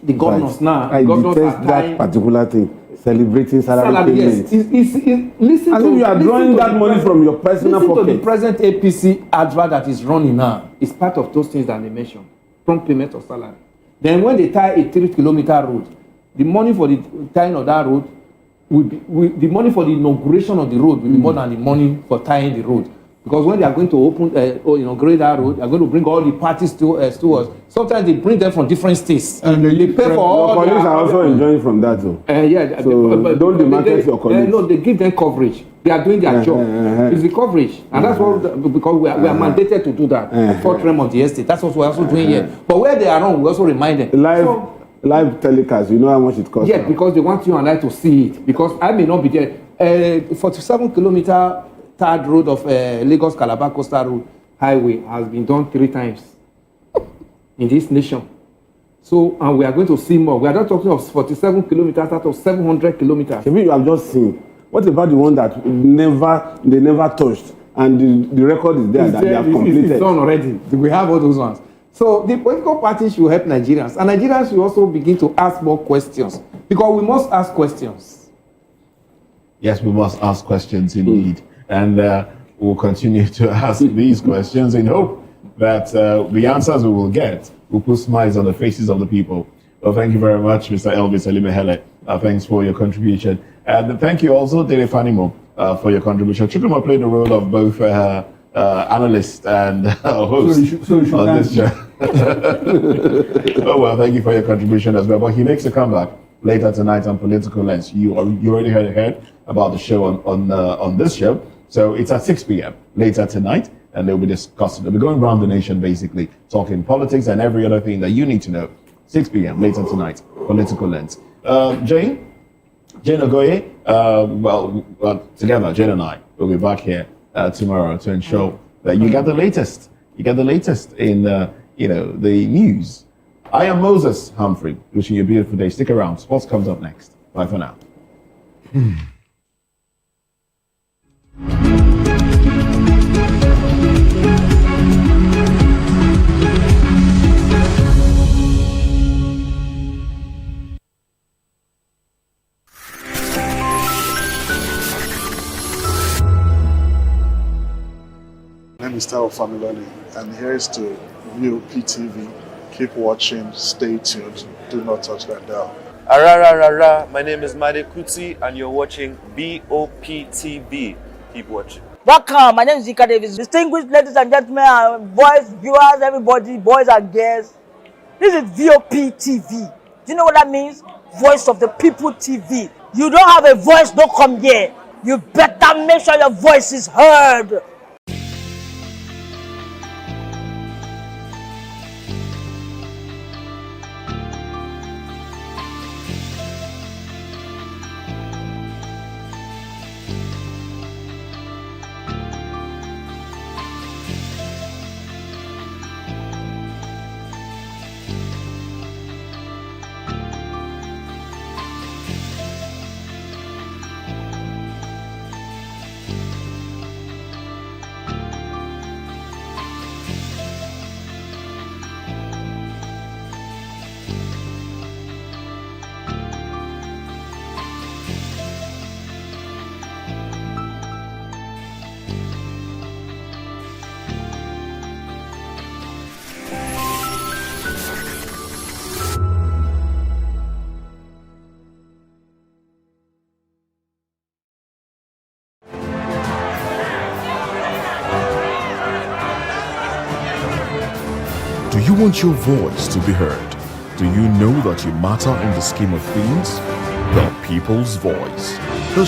the governors now, I detest that particular thing. Celebrating salary payments. Listen as if you are drawing that money from your personal pocket. Listen to the present APC advert that is running now. It's part of those things that they mentioned. Prompt payment of salary. Then when they tie a 3-kilometer road, the money for the tying of that road the money for the inauguration of the road will be more than the money for tying the road. Because when they are going to open or inaugurate that road, they are going to bring all the parties to us. Sometimes they bring them from different states. And they pay for all. Your colleagues are also enjoying from that, though. So don't demarket your colleagues. No, they give them coverage. They are doing their job. It's the coverage, and that's what because we are mandated to do that. Fourth realm of the estate. That's what we're also doing here. But where they are wrong, we also remind them. Live telecast. You know how much it costs. Yeah, because they want you and I to see it. Because I may not be there. 47-kilometer third road of Lagos Calabar Coastal Road Highway has been done 3 times in this nation. So, and we are going to see more. We are not talking of 47 kilometers out of 700 kilometers. You have just seen. What about the one that they never touched, and the record is there that they have completed? It's done already. We have all those ones. So the political parties should help Nigerians, and Nigerians should also begin to ask more questions, because we must ask questions. Yes, we must ask questions indeed. And we'll continue to ask these questions in hope that the answers we will get will put smiles on the faces of the people. Well, thank you very much, Mr. Elvis Elimehele. Thanks for your contribution. And thank you also, Dele Fanimo, for your contribution. Chukwuma played the role of both analyst and host on this show. Oh, well, thank you for your contribution as well. But he makes a comeback later tonight on Political Lens. You already heard about the show on this show. So it's at 6 p.m. later tonight, and they'll be discussing. They'll be going around the nation, basically talking politics and every other thing that you need to know. 6 p.m. later tonight, Political Lens. Jane Ogoye, together, Jane and I will be back here tomorrow to ensure that you get the latest. You get the latest in the news. I am Moses Humphrey, wishing you a beautiful day. Stick around. Sports comes up next. Bye for now. My name is Tao Familoni, and here is to VOP TV. Keep watching, stay tuned, do not touch that dial. Arararara, my name is Made Kuti, and you're watching BOP TV. Keep watching. Welcome, my name is Ika Davis. Distinguished ladies and gentlemen, boys, viewers, everybody, boys and girls. This is VOP TV. Do you know what that means? Voice of the People TV. You don't have a voice, don't come here. You better make sure your voice is heard. Do you want your voice to be heard? Do you know that you matter in the scheme of things? The People's Voice.